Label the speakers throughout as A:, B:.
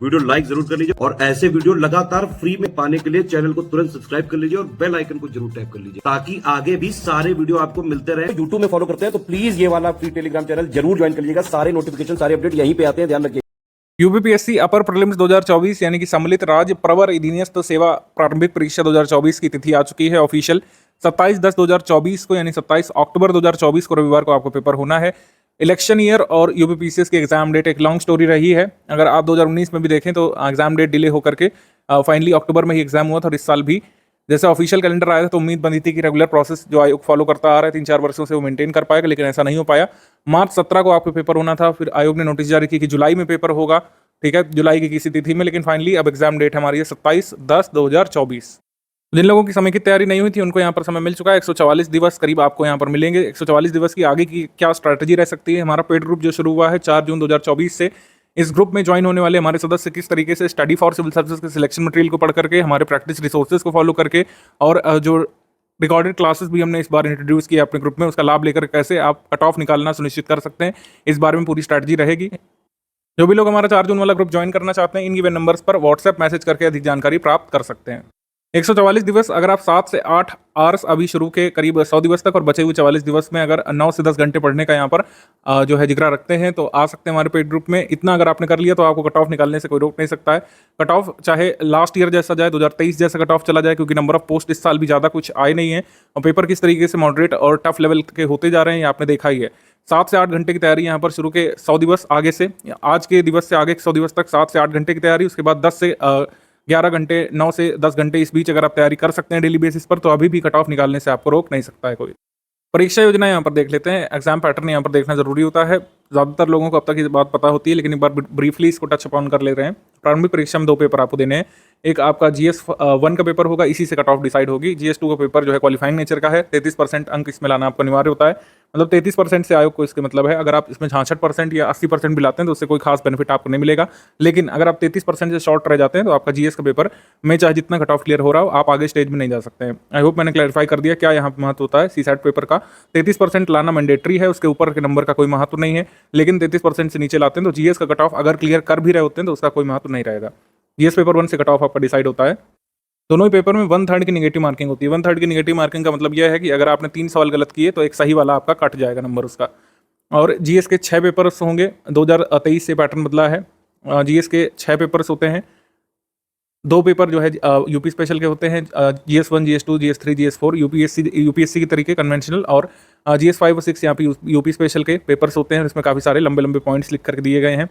A: Video like जरूर कर लीजिए और ऐसे वीडियो लगातार फ्री में पाने के लिए चैनल को तुरंत सब्सक्राइब कर लीजिए और बेल आइकन को जरूर टैप कर लीजिए ताकि आगे भी सारे वीडियो आपको मिलते रहे। यूट्यूब में फॉलो करते हैं तो प्लीज ये वाला फ्री टेलीग्राम चैनल जरूर ज्वाइन कर लीजिएगा। सारे नोटिफिकेशन सारे अपडेट यहीं पे आते हैं, ध्यान रखिए।
B: यूपीपीएससी अपर प्रीलिम्स 2024 यानी कि सम्मिलित राज्य प्रवर अधीनस्थ सेवा प्रारंभिक परीक्षा 2024 की तिथि आ चुकी है ऑफिशियल 27/10/2024 को, यानी 27 अक्टूबर 2024 को रविवार को आपको पेपर होना है। इलेक्शन ईयर और यूपीपीसीएस की एग्जाम डेट एक लॉन्ग स्टोरी रही है। अगर आप 2019 में भी देखें तो एग्जाम डेट डिले होकर के फाइनली अक्टूबर में ही एग्जाम हुआ था और इस साल भी जैसे ऑफिशियल कैलेंडर आया था तो उम्मीद बनी थी कि रेगुलर प्रोसेस जो आयोग फॉलो करता आ रहा है 3-4 वर्षों से वो मेंटेन कर पाएगा, लेकिन ऐसा नहीं हो पाया। मार्च 17 को आपको पेपर होना था, फिर आयोग ने नोटिस जारी की कि जुलाई में पेपर होगा, ठीक है, जुलाई की किसी तिथि में, लेकिन फाइनली अब एग्जाम डेट हमारी है 27/10/2024। जिन लोगों की समय की तैयारी नहीं हुई थी उनको यहाँ पर समय मिल चुका है। 144 दिवस करीब आपको यहाँ पर मिलेंगे। 144 दिवस की आगे की क्या स्ट्रैटेजी रह सकती है? हमारा पेड ग्रुप जो शुरू हुआ है 4 जून 2024 से, इस ग्रुप में ज्वाइन होने वाले हमारे सदस्य किस तरीके से स्टडी फॉर सिविल सर्विसेज के सिलेक्शन मटेरियल को पढ़ करके, हमारे प्रैक्टिस रिसोर्सेज को फॉलो करके और जो रिकॉर्डेड क्लासेस भी हमने इस बार इंट्रोड्यूस किया अपने ग्रुप में, उसका लाभ लेकर कैसे आप कट ऑफ निकालना सुनिश्चित कर सकते हैं, इस बारे में पूरी स्ट्रैटेजी रहेगी। जो भी लोग हमारा 4 जून वाला ग्रुप ज्वाइन करना चाहते हैं इन गिवन नंबर्स पर व्हाट्सएप मैसेज करके अधिक जानकारी प्राप्त कर सकते हैं। 144 दिवस अगर आप 7 से 8 आवर्स अभी शुरू के करीब 100 दिवस तक और बचे हुए 44 दिवस में अगर 9 से 10 घंटे पढ़ने का यहाँ पर जो है जिगरा रखते हैं तो आ सकते हैं हमारे पेड ग्रुप में। इतना अगर आपने कर लिया तो आपको कट ऑफ निकालने से कोई रोक नहीं सकता है। कट ऑफ चाहे लास्ट ईयर जैसा जाए, 2023 जैसा कट ऑफ चला जाए, क्योंकि नंबर ऑफ पोस्ट इस साल भी ज़्यादा कुछ आए नहीं है और पेपर किस तरीके से मॉडरेट और टफ लेवल के होते जा रहे हैं ये आपने देखा ही है। 7 से 8 घंटे की तैयारी यहाँ पर शुरू के 100 दिवस आगे से, आज के दिवस से आगे 100 दिवस तक 7 से 8 घंटे की तैयारी, उसके बाद 10 से 11 घंटे, 9 से 10 घंटे इस बीच अगर आप तैयारी कर सकते हैं डेली बेसिस पर तो अभी भी कट ऑफ निकालने से आपको रोक नहीं सकता है कोई। परीक्षा योजना यहाँ पर देख लेते हैं। एग्जाम पैटर्न यहाँ पर देखना जरूरी होता है। ज़्यादातर लोगों को अब तक ये बात पता होती है, लेकिन एक बार ब्रीफली इसको टच अपॉन कर ले रहे हैं। प्रारंभिक परीक्षा में 2 पेपर आपको देने हैं। एक आपका GS1 का पेपर होगा, इसी से कट ऑफ डिसाइड होगी। GS2 का पेपर जो है क्वालिफाइंग नेचर का है, 33% अंक इसमें लाना आपको अनिवार्य होता है। मतलब 33% से आयोग को इसके मतलब है, अगर आप इसमें 66% या 80% भी लाते हैं तो उससे कोई खास बेनिफिट आपको नहीं मिलेगा। लेकिन अगर आप 33% से शॉर्ट रह जाते हैं तो आपका GS का पेपर में चाहे जितना कट ऑफ क्लियर हो रहा हो आप आगे स्टेज में नहीं जा सकते हैं। आई होप मैंने क्लैरिफाई कर दिया क्या यहाँ महत्व होता है। CSAT पेपर का 33% लाना मैंडेटरी है, उसके ऊपर के नंबर का कोई महत्व नहीं है, लेकिन 33% से नीचे लाते हैं तो GS का कट ऑफ अगर क्लियर कर भी रहे होते हैं तो उसका कोई महत्व नहीं रहेगा। GS पेपर 1 से कट ऑफ आपका डिसाइड होता है। दोनों ही पेपर में 1/3 की निगेटिव मार्किंग होती है। 1/3 की निगेटिव मार्किंग का मतलब यह है कि अगर आपने 3 सवाल गलत किए तो एक सही वाला आपका कट जाएगा नंबर उसका। और GS के 6 पेपर्स होंगे, 2023 से पैटर्न बदला है। GS के 6 पेपर्स होते हैं। 2 पेपर जो है यूपी स्पेशल के होते हैं, GS1, GS2, GS3, GS4 UPSC के तरीके कन्वेंशनल, और GS5 और 6 यहाँ पे यूपी स्पेशल के पेपर्स होते हैं। इसमें काफ़ी सारे लंबे लंबे पॉइंट्स लिख करके दिए गए हैं।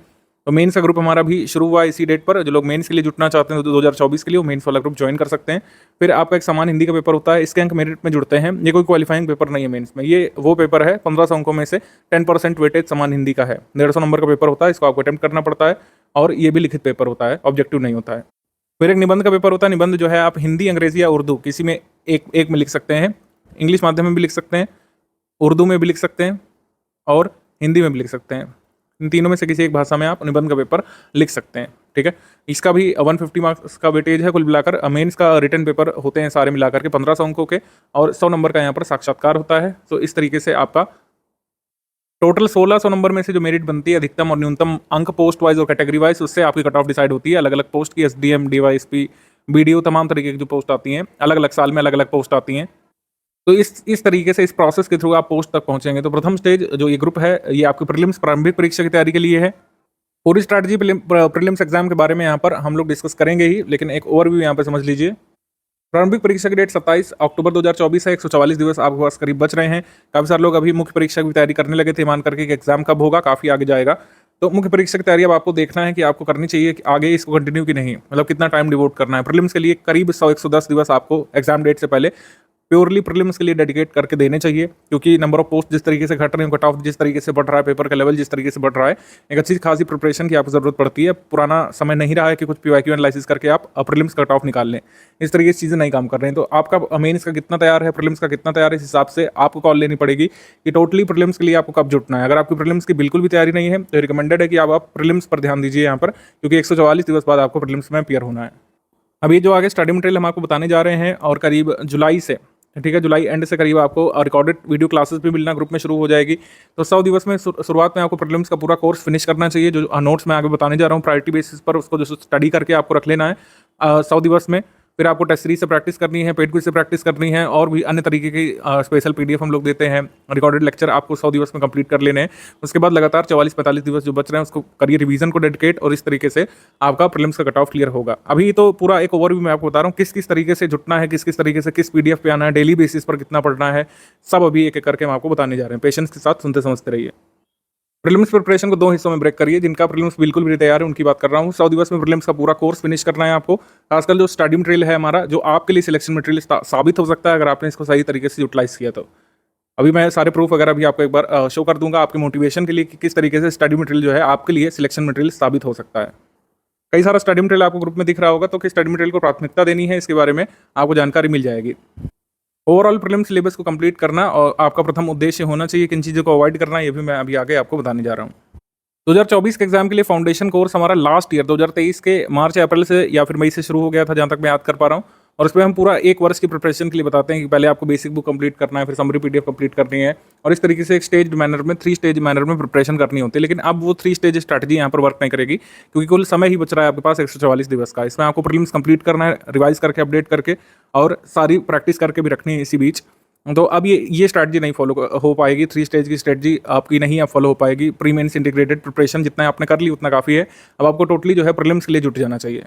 B: तो मेंस का ग्रुप हमारा भी शुरू हुआ है इसी डेट पर। जो लोग मेंस के लिए जुटना चाहते हैं तो 2024 के लिए वो मेंस वाला ग्रुप ज्वाइन कर सकते हैं। फिर आपका एक समान हिंदी का पेपर होता है, इसके अंक मेरिट में जुड़ते हैं। ये कोई क्वालिफाइंग पेपर नहीं है मेंस में, ये वो पेपर है 1500 अंकों में से 10% वेटेज समान हिंदी का है। 150 नंबर का पेपर होता है, इसको आपको अटेम्प्ट करना पड़ता है और ये भी लिखित पेपर होता है, ऑब्जेक्टिव नहीं होता है। फिर एक निबंध का पेपर होता है। निबंध जो है आप हिंदी, अंग्रेजी या उर्दू किसी में एक में लिख सकते हैं। इंग्लिश माध्यम में भी लिख सकते हैं, उर्दू में भी लिख सकते हैं और हिंदी में भी लिख सकते हैं। इन तीनों में से किसी एक भाषा में आप निबंध का पेपर लिख सकते हैं, ठीक है। इसका भी 150 मार्क्स का वेटेज है कुल मिलाकर। मेंस का रिटन पेपर होते हैं सारे मिलाकर के 1500 अंकों के और 100 नंबर का यहाँ पर साक्षात्कार होता है। तो इस तरीके से आपका टोटल 1600 नंबर में से जो मेरिट बनती है अधिकतम और न्यूनतम अंक पोस्ट वाइज और कैटेगरी वाइज, उससे आपकी कट ऑफ डिसाइड होती है। अलग अलग पोस्ट की SDM, DYSP, BDO तमाम तरीके की जो पोस्ट आती हैं, अलग अलग साल में अलग अलग पोस्ट आती हैं। तो इस तरीके से इस प्रोसेस के थ्रू आप पोस्ट तक पहुंचेंगे। तो प्रथम स्टेज जो ये ग्रुप है ये आपकी प्रीलिम्स प्रारंभिक परीक्षा की तैयारी के लिए है। पूरी स्ट्रैटेजी प्रीलिम्स एग्जाम के बारे में यहाँ पर हम लोग डिस्कस करेंगे ही, लेकिन एक ओवरव्यू यहाँ पर समझ लीजिए। प्रारंभिक परीक्षा की डेट 27 अक्टूबर 2024 है। 144 दिवस आपके पास करीब बच रहे हैं। काफ़ी सारे लोग अभी मुख्य परीक्षा की तैयारी करने लगे थे मान करके कि एग्जाम कब होगा, काफ़ी आगे जाएगा। तो मुख्य परीक्षा की तैयारी अब आपको देखना है कि आपको करनी चाहिए कि आगे इसको कंटिन्यू की नहीं, मतलब कितना टाइम डिवोट करना है। प्रीलिम्स के लिए करीब 100-110 दिवस आपको एग्जाम डेट से पहले प्योरली प्रीलिम्स के लिए डेडिकेट करके देने चाहिए, क्योंकि नंबर ऑफ पोस्ट जिस तरीके से घट रहे हैं, कट ऑफ जिस तरीके से बढ़ रहा है, पेपर का लेवल जिस तरीके से बढ़ रहा है, एक अच्छी खासी प्रिपरेशन की आपको जरूरत पड़ती है। पुराना समय नहीं रहा है कि कुछ PYQ एनालिसिस करके आप प्रीलिम्स कट ऑफ निकाल लें। इस तरीके से चीज़ें नहीं काम कर रहे हैं। तो आपका मेंस का कितना तैयार है, प्रीलिम्स का कितना तैयार है, इस हिसाब से आपको कॉल लेनी पड़ेगी कि टोटली प्रीलिम्स के लिए आपको कब जुटना है। अगर आपकी प्रीलिम्स की बिल्कुल भी तैयारी नहीं है तो रिकमेंडेड है कि आप प्रीलिम्स पर ध्यान दीजिए यहाँ पर, क्योंकि 144 दिवस बाद आपको प्रीलिम्स में अपीयर होना है। अब ये जो आगे स्टडी मटेरियल हम आपको बताने जा रहे हैं और करीब जुलाई से ठीक है। जुलाई एंड से करीब आपको रिकॉर्डेड वीडियो क्लासेस भी मिलना ग्रुप में शुरू हो जाएगी। तो 100 दिवस में शुरुआत में आपको प्रीलिम्स का पूरा कोर्स फिनिश करना चाहिए। जो नोट्स मैं आगे बताने जा रहा हूँ प्रायोरिटी बेसिस पर उसको जो स्टडी करके आपको रख लेना है 100 दिवस में। फिर आपको टेस्ट सीरीज से प्रैक्टिस करनी है, पेड क्विज से प्रैक्टिस करनी है, और भी अन्य तरीके की स्पेशल पीडीएफ हम लोग देते हैं। रिकॉर्डेड लेक्चर आपको 100 दिवस में कंप्लीट कर लेने हैं। उसके बाद लगातार 44-45 दिवस जो बच रहे हैं उसको करिए रिवीजन को डेडिकेट, और इस तरीके से आपका प्रीलिम्स का कट ऑफ क्लियर होगा। अभी तो पूरा एक ओवरव्यू मैं आपको बता रहा हूँ किस किस तरीके से जुटना है, किस किस तरीके से किस पीडीएफ पे आना है, डेली बेसिस पर कितना पढ़ना है, सब अभी एक एक करके हम आपको बताने जा रहे हैं। पेशेंस के साथ सुनते समझते रहिए। प्रीलिम्स प्रिपरेशन को 2 हिस्सों में ब्रेक करिए। जिनका प्रीलिम्स बिल्कुल भी तैयार है उनकी बात कर रहा हूँ। 100 दिवस में प्रीलिम्स का पूरा कोर्स फिनिश करना है आपको। खासकर जो स्टडी मटेरियल है हमारा, जो आपके लिए सिलेक्शन मटेरियल साबित हो सकता है अगर आपने इसको सही तरीके से यूटिलाइज किया तो। अभी मैं सारे प्रूफ वगैरह भी आपको एक बार शो कर दूंगा आपके मोटिवेशन के लिए कि किस तरीके से स्टडी मटेरियल जो है आपके लिए सिलेक्शन मटेरियल साबित हो सकता है। कई सारा स्टडी मटेरियल आपको ग्रुप में दिख रहा होगा, तो किस स्टडी मटेरियल को प्राथमिकता देनी है इसके बारे में आपको जानकारी मिल जाएगी। ओवरऑल प्रीलिम्स सिलेबस को कंप्लीट करना और आपका प्रथम उद्देश्य होना चाहिए। किन चीज़ों को अवॉइड करना है ये भी मैं अभी आगे आपको बताने जा रहा हूँ। 2024 के एग्जाम के लिए फाउंडेशन कोर्स हमारा लास्ट ईयर 2023 के मार्च अप्रैल से या फिर मई से शुरू हो गया था, जहाँ तक मैं याद कर पा रहा हूँ। और उसमें हम पूरा 1 वर्ष की प्रिपरेशन के लिए बताते हैं कि पहले आपको बेसिक बुक कंप्लीट करना है, फिर समरी पीडीएफ कंप्लीट करनी है, और इस तरीके से एक स्टेज मैनर में 3 स्टेज मैनर में प्रिपरेशन करनी होती है। लेकिन अब वो 3 स्टेज स्ट्रैटेजी यहाँ पर वर्क नहीं करेगी, क्योंकि कुल समय ही बच रहा है आपके पास 144 दिवस का। इसमें आपको प्रीलिम्स कंप्लीट करना है, रिवाइज करके, अपडेट करके, और सारी प्रैक्टिस करके भी रखनी है इसी बीच। तो अब ये स्ट्रैटेजी नहीं फॉलो हो पाएगी। 3 स्टेज की स्ट्रैटेजी आपकी नहीं अब फॉलो हो पाएगी। प्री मेंस इंटीग्रेटेड प्रिपरेशन जितना आपने कर ली उतना काफ़ी है। अब आपको टोटली जो है प्रीलिम्स के लिए जुट जाना चाहिए।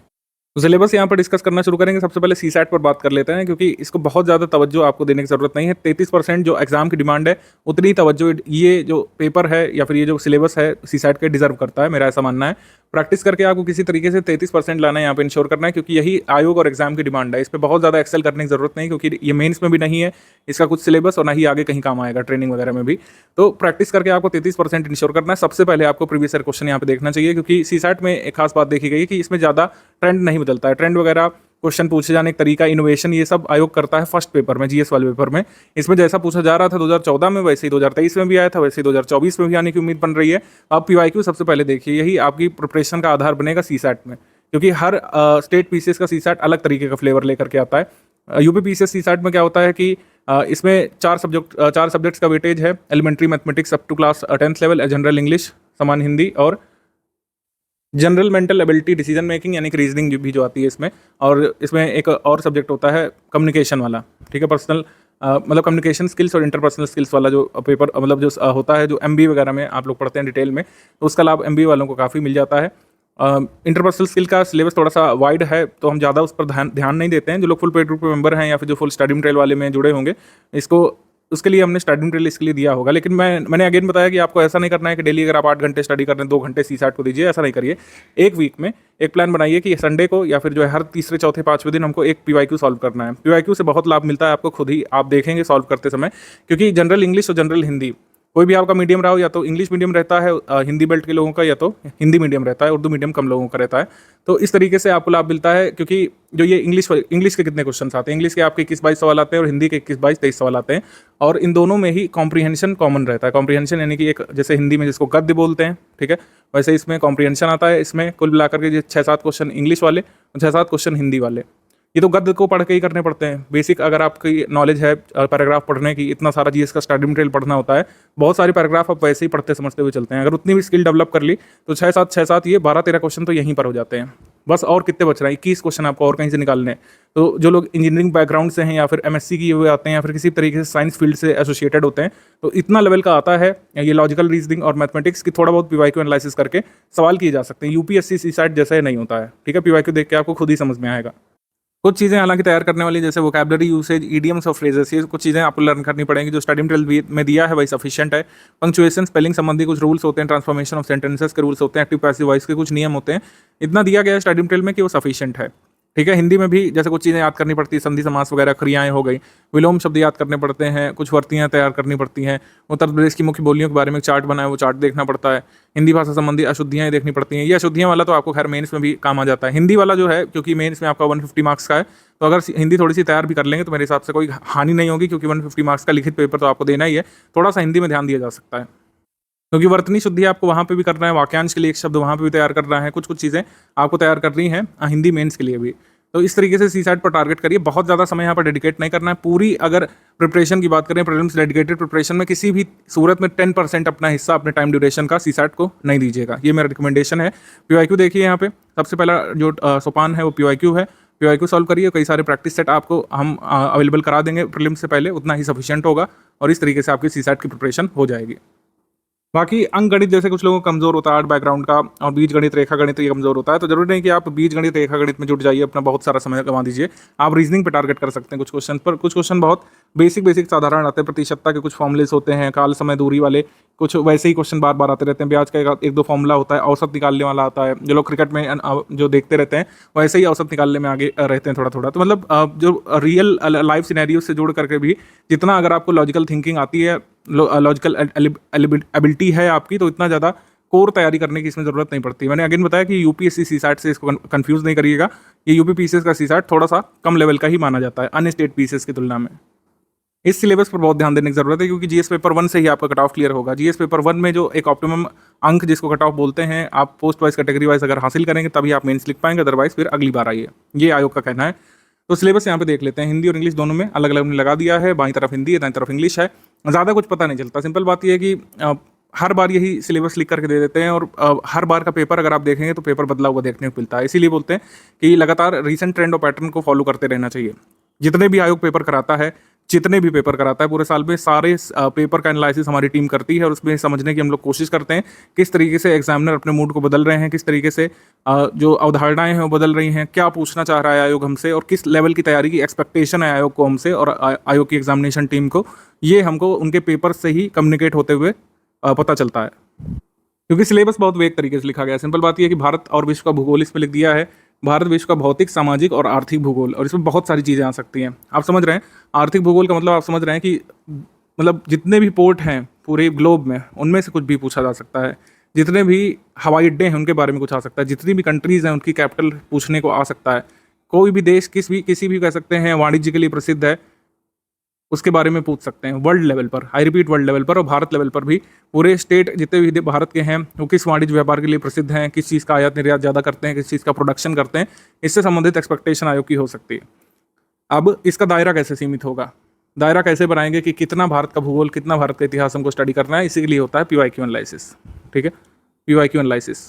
B: तो सिलेबस यहाँ पर डिस्कस करना शुरू करेंगे। सबसे पहले सीसैट पर बात कर लेते हैं, क्योंकि इसको बहुत ज़्यादा तवज्जो आपको देने की ज़रूरत नहीं है। 33% जो एग्जाम की डिमांड है उतनी ही तवज्जो ये जो पेपर है या फिर ये जो सिलेबस है सीसैट के डिजर्व करता है, मेरा ऐसा मानना है। प्रैक्टिस करके आपको किसी तरीके से 33% लाना है यहाँ पे इंश्योर करना है, क्योंकि यही आयोग और एग्जाम की डिमांड है। इस पर बहुत ज़्यादा एक्सेल करने की जरूरत नहीं, क्योंकि ये मेंस में भी नहीं है इसका कुछ सिलेबस, और ना ही आगे कहीं काम आएगा ट्रेनिंग वगैरह में भी। तो प्रैक्टिस करके आपको 33% इंश्योर करना है। सबसे पहले आपको प्रीवियस ईयर क्वेश्चन यहाँ पे देखना चाहिए, क्योंकि सीसैट में एक खास बात देखी गई कि इसमें ज़्यादा ट्रेंड नहीं बदलता है। ट्रेंड वगैरह, क्वेश्चन पूछे जाने का तरीका, इनोवेशन, ये सब आयोग करता है फर्स्ट पेपर में, जीएस वाले पेपर में। इसमें जैसा पूछा जा रहा था 2014 में, वैसे ही 2023 में भी आया था, वैसे ही 2024 में भी आने की उम्मीद बन रही है। आप पीवाईक्यू सबसे पहले देखिए, यही आपकी प्रिपरेशन का आधार बनेगा सीसैट में, क्योंकि हर स्टेट पीसीएस का सीसैट अलग तरीके का फ्लेवर लेकर के आता है। यूपी पीसीएस सीसैट में क्या होता है कि इसमें 4 सब्जेक्ट्स का वेटेज है। Elementary mathematics up to class 10th level, general English, सामान्य हिंदी, और general mental ability, decision making यानी कि रीजनिंग भी जो आती है इसमें। और इसमें एक और सब्जेक्ट होता है कम्युनिकेशन वाला, ठीक है, पर्सनल मतलब कम्युनिकेशन स्किल्स और इंटरपर्सनल स्किल्स वाला जो पेपर मतलब जो होता है, जो एमबीए वगैरह में आप लोग पढ़ते हैं डिटेल में, तो उसका लाभ एमबीए वालों को काफ़ी मिल जाता है। इंटरपर्सनल स्किल का सिलेबस थोड़ा सा वाइड है, तो हम ज़्यादा उस पर ध्यान नहीं देते हैं। जो लोग फुल पेड ग्रुप मेंबर हैं या फिर जो फुल स्टडी मटेरियल वाले में जुड़े होंगे, इसको उसके लिए हमने स्टडी मटेरियल इसके लिए दिया होगा। लेकिन मैंने अगेन बताया कि आपको ऐसा नहीं करना है कि डेली अगर आप 8 घंटे स्टडी कर रहे हैं 2 घंटे सीसैट को दीजिए, ऐसा नहीं करिए। एक वीक में एक प्लान बनाइए कि संडे को या फिर जो है हर तीसरे, चौथे, 5वें दिन हमको एक पीवाईक्यू सॉल्व करना है। पीवाईक्यू से बहुत लाभ मिलता है आपको, खुद ही आप देखेंगे सॉल्व करते समय, क्योंकि जनरल इंग्लिश और जनरल हिंदी, कोई भी आपका मीडियम रहा हो, या तो इंग्लिश मीडियम रहता है हिंदी बेल्ट के लोगों का, या तो हिंदी मीडियम रहता है, उर्दू मीडियम कम लोगों का रहता है। तो इस तरीके से आपको लाभ मिलता है, क्योंकि जो ये इंग्लिश के कितने क्वेश्चन आते हैं, इंग्लिश के आपके 21-22 सवाल आते हैं, और हिंदी के 21-22-23 सवाल आते हैं, और इन दोनों में ही कॉम्प्रीहेंशन कॉमन रहता है। कॉम्प्रीहेंशन यानी कि एक, जैसे हिंदी में जिसको गद्य बोलते हैं, ठीक है, वैसे इसमें कॉम्प्रीहेंशन आता है। इसमें कुल मिलाकर के 6-7 क्वेश्चन इंग्लिश वाले, 6-7 क्वेश्चन हिंदी वाले। ये तो गद्य को पढ़ के ही करने पड़ते हैं। बेसिक अगर आपकी नॉलेज है पैराग्राफ पढ़ने की, इतना सारा जीएस का स्टडी मटेरियल पढ़ना होता है, बहुत सारे पैराग्राफ आप वैसे ही पढ़ते समझते हुए चलते हैं। अगर उतनी भी स्किल डेवलप कर ली तो 6-7 ये 12-13 क्वेश्चन तो यहीं पर हो जाते हैं बस। और कितने बच रहे हैं? 21 क्वेश्चन आपको और कहीं से निकालने हैं। तो जो लोग इंजीनियरिंग बैकग्राउंड से हैं या फिर एमएससी किए हुए आते हैं या फिर किसी तरीके से साइंस फील्ड से एसोसिएटेड होते हैं, तो इतना लेवल का आता है ये लॉजिकल रीजनिंग और मैथमेटिक्स की, थोड़ा बहुत पीवाईक्यू एनालिसिस करके सवाल किए जा सकते हैं। यूपीएससी सीसैट जैसा नहीं होता है, ठीक है। पीवाईक्यू देख के आपको खुद ही समझ में आएगा। कुछ चीज़ें हालांकि तैयार करने वाली, जैसे वोकैबुलरी यूसेज, ईडियम्स और फ्रेजेस, ये कुछ चीज़ें आपको लर्न करनी पड़ेंगी। जो स्टडी मटेरियल में दिया है वही सफिशिएंट है। पंक्चुएशन, स्पेलिंग संबंधी कुछ रूल्स होते हैं, ट्रांसफॉर्मेशन ऑफ सेंटेंसेस के रूल्स होते हैं, एक्टिव पैसिव वॉइस के कुछ नियम होते हैं। इतना दिया गया है स्टडी मटेरियल में कि वो सफिशिएंट है, ठीक है। हिंदी में भी जैसे कुछ चीज़ें याद करनी पड़ती है, संधि समास वगैरह, क्रियाएं हो गई, विलोम शब्द याद करने पड़ते हैं, कुछ वर्तियाँ तैयार करनी पड़ती हैं। उत्तर प्रदेश की मुख्य बोलियों के बारे में चार्ट बना है, वो चार्ट देखना पड़ता है। हिंदी भाषा संबंधी अशुद्धियाँ देखनी पड़ती हैं। ये अशुद्धियाँ वाला तो आपको खैर मेंस में भी काम आ जाता है। हिंदी वाला जो है, क्योंकि मेंस में आपका 150 मार्क्स का है, तो अगर हिंदी थोड़ी सी तैयार भी कर लेंगे तो मेरे हिसाब से कोई हानि नहीं होगी, क्योंकि 150 मार्क्स का लिखित पेपर तो आपको देना ही है। थोड़ा सा हिंदी में ध्यान दिया जा सकता है, क्योंकि वर्तनी शुद्धि आपको वहाँ पे भी करना है, वाक्यांश के लिए एक शब्द वहाँ पे भी तैयार करना है, कुछ चीज़ें आपको तैयार करनी है हिंदी मेंस के लिए भी। तो इस तरीके से सीसैट पर टारगेट करिए, बहुत ज़्यादा समय यहाँ पर डेडिकेट नहीं करना है। पूरी अगर प्रिपरेशन की बात करें, प्रीलिम्स डेडिकेटेड प्रिपरेशन में किसी भी सूरत में 10% अपना हिस्सा अपने टाइम ड्यूरेशन का सीसैट को नहीं दीजिएगा, ये मेरा रिकमेंडेशन है। पीवाईक्यू देखिए, यहाँ पे सबसे पहला जो सोपान है वो पीवाईक्यू है। पीवाईक्यू सॉल्व करिए, कई सारे प्रैक्टिस सेट आपको हम अवेलेबल करा देंगे प्रीलिम्स से पहले, उतना ही सफिशिएंट होगा और इस तरीके से आपकी सीसैट की प्रिपरेशन हो जाएगी। बाकी अंक गणित जैसे कुछ लोगों को कमजोर होता है आर्ट बैकग्राउंड का, और बीज गणित, रेखा गणित ये कमजोर होता है, तो जरूरी नहीं कि आप बीज गणित, रेखा गणित में जुट जाइए, अपना बहुत सारा समय गंवा दीजिए। आप रीजनिंग पे टारगेट कर सकते हैं कुछ क्वेश्चन पर। कुछ क्वेश्चन बहुत बेसिक साधारण आते हैं, प्रतिशतता के कुछ फॉर्मुलेस होते हैं, काल समय दूरी वाले कुछ वैसे ही क्वेश्चन बार बार आते रहते हैं। ब्याज का एक दो फॉर्मूला होता है, औसत निकालने वाला आता है, जो लोग क्रिकेट में जो देखते रहते हैं वैसे ही औसत निकालने में आगे रहते हैं थोड़ा थोड़ा। तो मतलब जो रियल लाइफ सिनेरियो से जोड़ करके भी जितना अगर आपको लॉजिकल थिंकिंग आती है, लॉजिकल एबिलिटी है आपकी, तो इतना ज़्यादा कोर तैयारी करने की इसमें ज़रूरत नहीं पड़ती। मैंने अगेन बताया कि यूपीएससी सीसैट से इसको कंफ्यूज नहीं करिएगा, ये यूपी पीसीएस का सीसैट थोड़ा सा कम लेवल का ही माना जाता है अन्य स्टेट पीसीएस की तुलना में। इस सिलेबस पर बहुत ध्यान देने की जरूरत है, क्योंकि जीएस पेपर 1 से ही आपका कट ऑफ क्लियर होगा। जीएस पेपर 1 में जो एक ऑप्टिमम अंक जिसको कट ऑफ बोलते हैं, आप पोस्ट वाइज कैटेगरी वाइज अगर हासिल करेंगे तभी आप मेंस लिख पाएंगे, अदरवाइज फिर अगली बार आइए, ये आयोग का कहना है। तो सिलेबस यहाँ पे देख लेते हैं, हिंदी और इंग्लिश दोनों में अलग अलग हमने लगा दिया है, बाईं तरफ हिंदी है, दाईं तरफ इंग्लिश है। ज़्यादा कुछ पता नहीं चलता, सिंपल बात यह है कि हर बार यही सिलेबस लिख करके दे देते हैं, और हर बार का पेपर अगर आप देखेंगे तो पेपर बदला हुआ देखने को मिलता है। इसीलिए बोलते हैं कि लगातार रीसेंट ट्रेंड और पैटर्न को फॉलो करते रहना चाहिए। जितने भी आयोग पेपर कराता है, जितने भी पेपर कराता है पूरे साल में, सारे पेपर का एनालिसिस हमारी टीम करती है, और उसमें समझने की हम लोग कोशिश करते हैं किस तरीके से एग्जामिनर अपने मूड को बदल रहे हैं, किस तरीके से जो अवधारणाएं हैं वो बदल रही हैं, क्या पूछना चाह रहा है आयोग हमसे, और किस लेवल की तैयारी की एक्सपेक्टेशन है आयोग को हमसे और आयोग की एग्जामिनेशन टीम को। ये हमको उनके पेपर से ही कम्युनिकेट होते हुए पता चलता है, क्योंकि सिलेबस बहुत वेग तरीके से लिखा गया है। सिंपल बात यह है कि भारत और विश्व का भूगोल इसमें लिख दिया है, भारत विश्व का भौतिक, सामाजिक और आर्थिक भूगोल, और इसमें बहुत सारी चीज़ें आ सकती हैं। आप समझ रहे हैं आर्थिक भूगोल का मतलब, आप समझ रहे हैं कि मतलब जितने भी पोर्ट हैं पूरे ग्लोब में उनमें से कुछ भी पूछा जा सकता है, जितने भी हवाई अड्डे हैं उनके बारे में कुछ आ सकता है, जितनी भी कंट्रीज़ हैं उनकी कैपिटल पूछने को आ सकता है, कोई भी देश किसी भी कह सकते हैं वाणिज्य के लिए प्रसिद्ध है उसके बारे में पूछ सकते हैं वर्ल्ड लेवल पर, आई रिपीट वर्ल्ड लेवल पर, और भारत लेवल पर भी। पूरे स्टेट जितने भी भारत के हैं वो किस वाणिज्य व्यापार के लिए प्रसिद्ध हैं, किस चीज़ का आयात निर्यात ज़्यादा करते हैं, किस चीज़ का प्रोडक्शन करते हैं, इससे संबंधित एक्सपेक्टेशन आयोग की हो सकती है। अब इसका दायरा कैसे सीमित होगा, दायरा कैसे बनाएंगे कि कितना भारत का भूगोल, कितना भारत का इतिहास हमको स्टडी करना है, इसी के लिए होता है पीवाईक्यू एनालिसिस। ठीक है, पीवाईक्यू एनालिसिस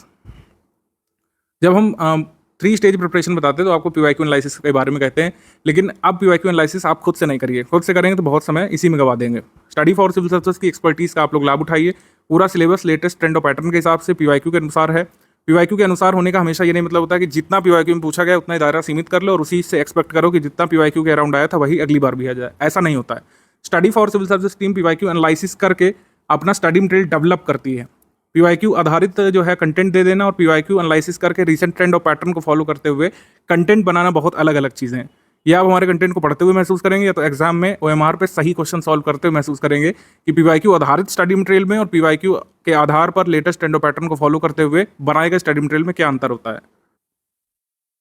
B: जब हम 3 स्टेज प्रिपरेशन बताते हैं तो आपको पीवाईक्यू एनालिसिस के बारे में कहते हैं, लेकिन अब पीवाईक्यू एनालिसिस आप खुद से नहीं करिए, खुद से करेंगे तो बहुत समय इसी में गवा देंगे। स्टडी फॉर सिविल सर्विसेज की एक्सपर्टीज का आप लोग लाभ उठाइए। पूरा सिलेबस लेटेस्ट ट्रेंड और पैटर्न के हिसाब से पीवाईक्यू के अनुसार है। पीवाईक्यू के अनुसार होने का हमेशा ये नहीं मतलब होता है कि जितना पीवाईक्यू में पूछा गया उतना ही दायरा सीमित कर लो और उसी से एक्सपेक्ट करो कि जितना पीवाईक्यू के अराउंड आया था वही अगली बार भी आ जाए, ऐसा नहीं होता है। Study for civil services team PYQ analysis करके अपना स्टडी मटेरियल डेवलप करती है। पीवाईक्यू आधारित जो है कंटेंट दे देना और पीवाईक्यू एनालिसिस करके रीसेंट ट्रेंड और पैटर्न को फॉलो करते हुए कंटेंट बनाना बहुत अलग अलग चीज़ें हैं। या आप हमारे कंटेंट को पढ़ते हुए महसूस करेंगे, या तो एग्जाम में ओएमआर पे सही क्वेश्चन सॉल्व करते हुए महसूस करेंगे कि पीवाईक्यू आधारित स्टडी मटेरियल में और पीवाईक्यू के आधार पर लेटेस्ट ट्रेंड और पैटर्न को फॉलो करते हुए बनाए गए स्टडी मटेरियल में क्या अंतर होता है।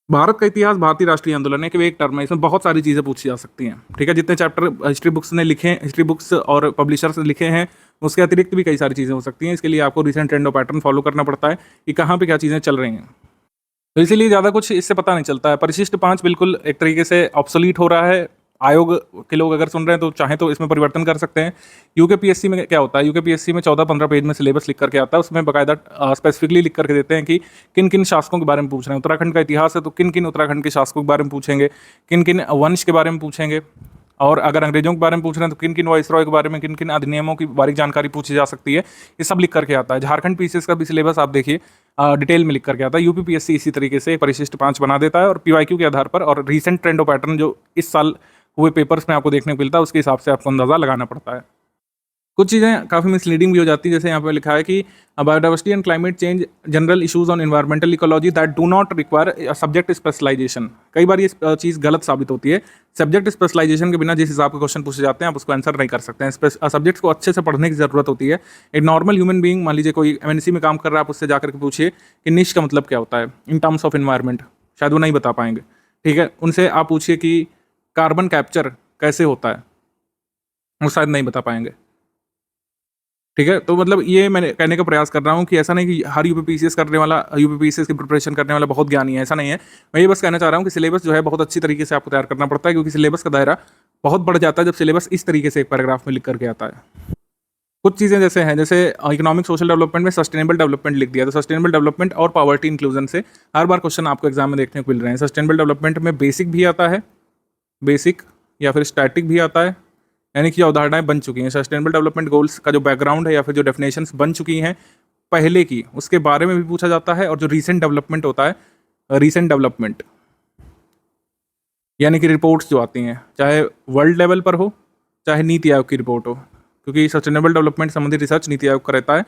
B: भारत का इतिहास भारतीय राष्ट्रीय आंदोलन है कि एक टर्म है, इसमें बहुत सारी चीज़ें पूछी जा सकती हैं। ठीक है, जितने चैप्टर हिस्ट्री बुक्स ने लिखे, हिस्ट्री बुक्स और पब्लिशर्स ने लिखे हैं, उसके अतिरिक्त भी कई सारी चीज़ें हो सकती हैं। इसके लिए आपको रिसेंट ट्रेंड और पैटर्न फॉलो करना पड़ता है कि कहाँ पे क्या चीज़ें चल रही हैं, तो इसीलिए ज़्यादा कुछ इससे पता नहीं चलता है। परिशिष्ट 5 बिल्कुल एक तरीके से ऑब्सोलीट हो रहा है। आयोग के लोग अगर सुन रहे हैं तो चाहें तो इसमें परिवर्तन कर सकते हैं। यूके पीएससी में क्या होता है, यूके पीएससी में 14-15 पेज में सिलेबस लिख करके आता है, उसमें बाकायदा स्पेसिफिकली लिख करके देते हैं कि किन किन शासकों के बारे में पूछ रहे हैं। उत्तराखंड का इतिहास है तो किन किन उत्तराखंड के शासकों के बारे में पूछेंगे, किन किन वंश के बारे में पूछेंगे, और अगर अंग्रेजों के बारे में पूछ रहे हैं तो किन किन वाइसरॉय के बारे में, किन किन अधिनियमों की बारीक जानकारी पूछी जा सकती है, ये सब लिख करके आता है। झारखंड पीसीएस का भी सिलेबस आप देखिए डिटेल में लिख करके आता है। यूपी पीएससी इसी तरीके से परिशिष्ट 5 बना देता है और पीवाईक्यू के आधार पर और रीसेंट ट्रेंड और पैटर्न जो इस साल हुए पेपर्स में आपको देखने को मिलता है उसके हिसाब से आपको अंदाजा लगाना पड़ता है। कुछ चीज़ें काफ़ी मिसलीडिंग भी हो जाती है, जैसे यहाँ पे लिखा है कि biodiversity and climate change general issues on environmental ecology that do not require subject specialization. कई बार ये चीज़ गलत साबित होती है। सब्जेक्ट स्पेशलाइजेशन के बिना जिस हिसाब के क्वेश्चन पूछे जाते हैं आप उसको आंसर नहीं कर सकते हैं। सब्जेक्ट्स को अच्छे से पढ़ने की जरूरत होती है। एक नॉर्मल ह्यूमन बीइंग, मान लीजिए कोई एमएनसी में काम कर रहा है, आप उससे जाकर के पूछिए कि निश का मतलब क्या होता है इन टर्म्स ऑफ एनवायरमेंट, शायद वो नहीं बता पाएंगे। ठीक है, उनसे आप पूछिए कि कार्बन कैप्चर कैसे होता है, वो शायद नहीं बता पाएंगे। ठीक है। तो मतलब ये मैंने कहने का प्रयास कर रहा हूँ कि ऐसा नहीं कि हर यूपीपीसीएस करने वाला, यूपीपीसीएस की प्रिपरेशन करने वाला बहुत ज्ञानी है, ऐसा नहीं है। मैं ये बस कहना चाह रहा हूँ कि सिलेबस जो है बहुत अच्छी तरीके से आपको तैयार करना पड़ता है, क्योंकि सिलेबस का दायरा बहुत बढ़ जाता है जब सिलेबस इस तरीके से एक पैराग्राफ में लिख करके आता है। कुछ चीज़ें जैसे हैं, जैसे इकोनॉमिक सोशल डेवलपमेंट में सस्टेनेबल डेवलपमेंट लिख दिया, तो सस्टेनेबल डेवलपमेंट और पॉवर्टी इंक्लूजन से हर बार क्वेश्चन आपको एग्जाम में देखने को मिल रहे हैं। सस्टेनेबल डेवलपमेंट में बेसिक भी आता है, बेसिक या फिर स्टैटिक भी आता है, यानी कि अवधारणाएं बन चुकी हैं। सस्टेनेबल डेवलपमेंट गोल्स का जो बैकग्राउंड है या फिर जो डेफिनेशंस बन चुकी हैं पहले की, उसके बारे में भी पूछा जाता है। और जो रीसेंट डेवलपमेंट होता है, रीसेंट डेवलपमेंट यानी कि रिपोर्ट्स जो आती हैं, चाहे वर्ल्ड लेवल पर हो चाहे नीति आयोग की रिपोर्ट हो, क्योंकि सस्टेनेबल डेवलपमेंट संबंधित रिसर्च नीति आयोग का रहता है।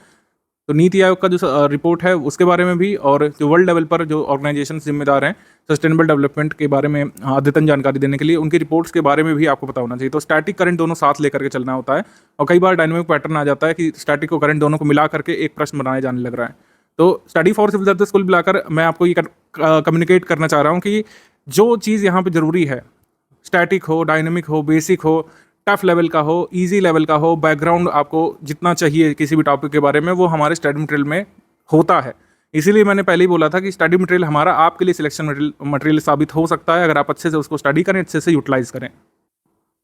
B: तो नीति आयोग का जो रिपोर्ट है उसके बारे में भी, और जो वर्ल्ड लेवल पर जो ऑर्गेनाइजेशन जिम्मेदार हैं सस्टेनेबल डेवलपमेंट के बारे में अद्यतन जानकारी देने के लिए, उनकी रिपोर्ट्स के बारे में भी आपको पता होना चाहिए। तो स्टैटिक करंट दोनों साथ लेकर के चलना होता है। और कई बार डायनामिक पैटर्न आ जाता है कि स्टैटिक और करंट दोनों को मिला करके एक प्रश्न बनाए जाने लग रहा है। तो स्टडी फॉर सिविल सर्विस कुल मिलाकर मैं आपको ये कम्युनिकेट करना चाह रहा हूँ कि जो चीज़ यहाँ पर ज़रूरी है, स्टैटिक हो, डायनेमिक हो, बेसिक हो, टफ लेवल का हो, इजी लेवल का हो, बैकग्राउंड आपको जितना चाहिए किसी भी टॉपिक के बारे में, वो हमारे स्टडी मटेरियल में होता है। इसीलिए मैंने पहले ही बोला था कि स्टडी मटेरियल हमारा आपके लिए सिलेक्शन मटेरियल साबित हो सकता है, अगर आप अच्छे से उसको स्टडी करें, अच्छे से यूटिलाइज करें।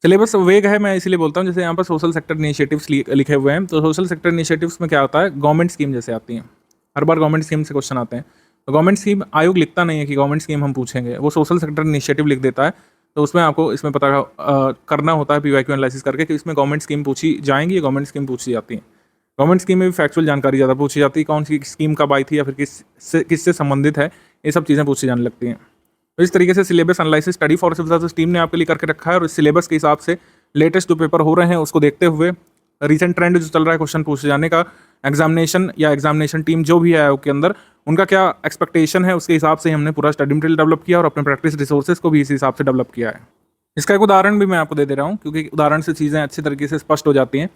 B: सिलेबस वेग है, मैं इसीलिए बोलता हूँ। जैसे यहाँ पर सोशल सेक्टर इनिशिएटिव्स लिखे हुए हैं, तो सोशल सेक्टर इनिशिएटिव्स में क्या होता है, गवर्नमेंट स्कीम जैसे आती हैं, हर बार गवर्नमेंट स्कीम से क्वेश्चन आते हैं। तो गवर्नमेंट स्कीम आयोग लिखता नहीं है कि गवर्नमेंट स्कीम हम पूछेंगे, वो सोशल सेक्टर इनिशिएटिव लिख देता है। तो उसमें आपको इसमें पता करना होता है पीवाईक्यू एनालिसिस करके कि इसमें गवर्नमेंट स्कीम पूछी जाएंगी या गवर्नमेंट स्कीम पूछी जाती है। गवर्नमेंट स्कीम में भी फैक्चुअल जानकारी ज़्यादा पूछी जाती है, कौन सी स्कीम कब आई थी या फिर किससे संबंधित है, ये सब चीज़ें पूछी जाने लगती हैं। तो इस तरीके से syllabus analysis study for civil service team ने आपके लिए करके रखा है, और इस सिलेबस के हिसाब से लेटेस्ट जो पेपर हो रहे हैं उसको देखते हुए, रीसेंट ट्रेंड जो चल रहा है क्वेश्चन पूछे जाने का, एग्जामिनेशन या एग्जामिनेशन टीम जो भी है आयोग के अंदर, उनका क्या एक्सपेक्टेशन है, उसके हिसाब से हमने पूरा स्टडी मटेरियल डेवलप किया और अपने प्रैक्टिस रिसोर्सेज को भी इस हिसाब से डेवलप किया है। इसका एक उदाहरण भी मैं आपको दे रहा हूँ, क्योंकि उदाहरण से चीज़ें अच्छी तरीके से स्पष्ट हो जाती हैं।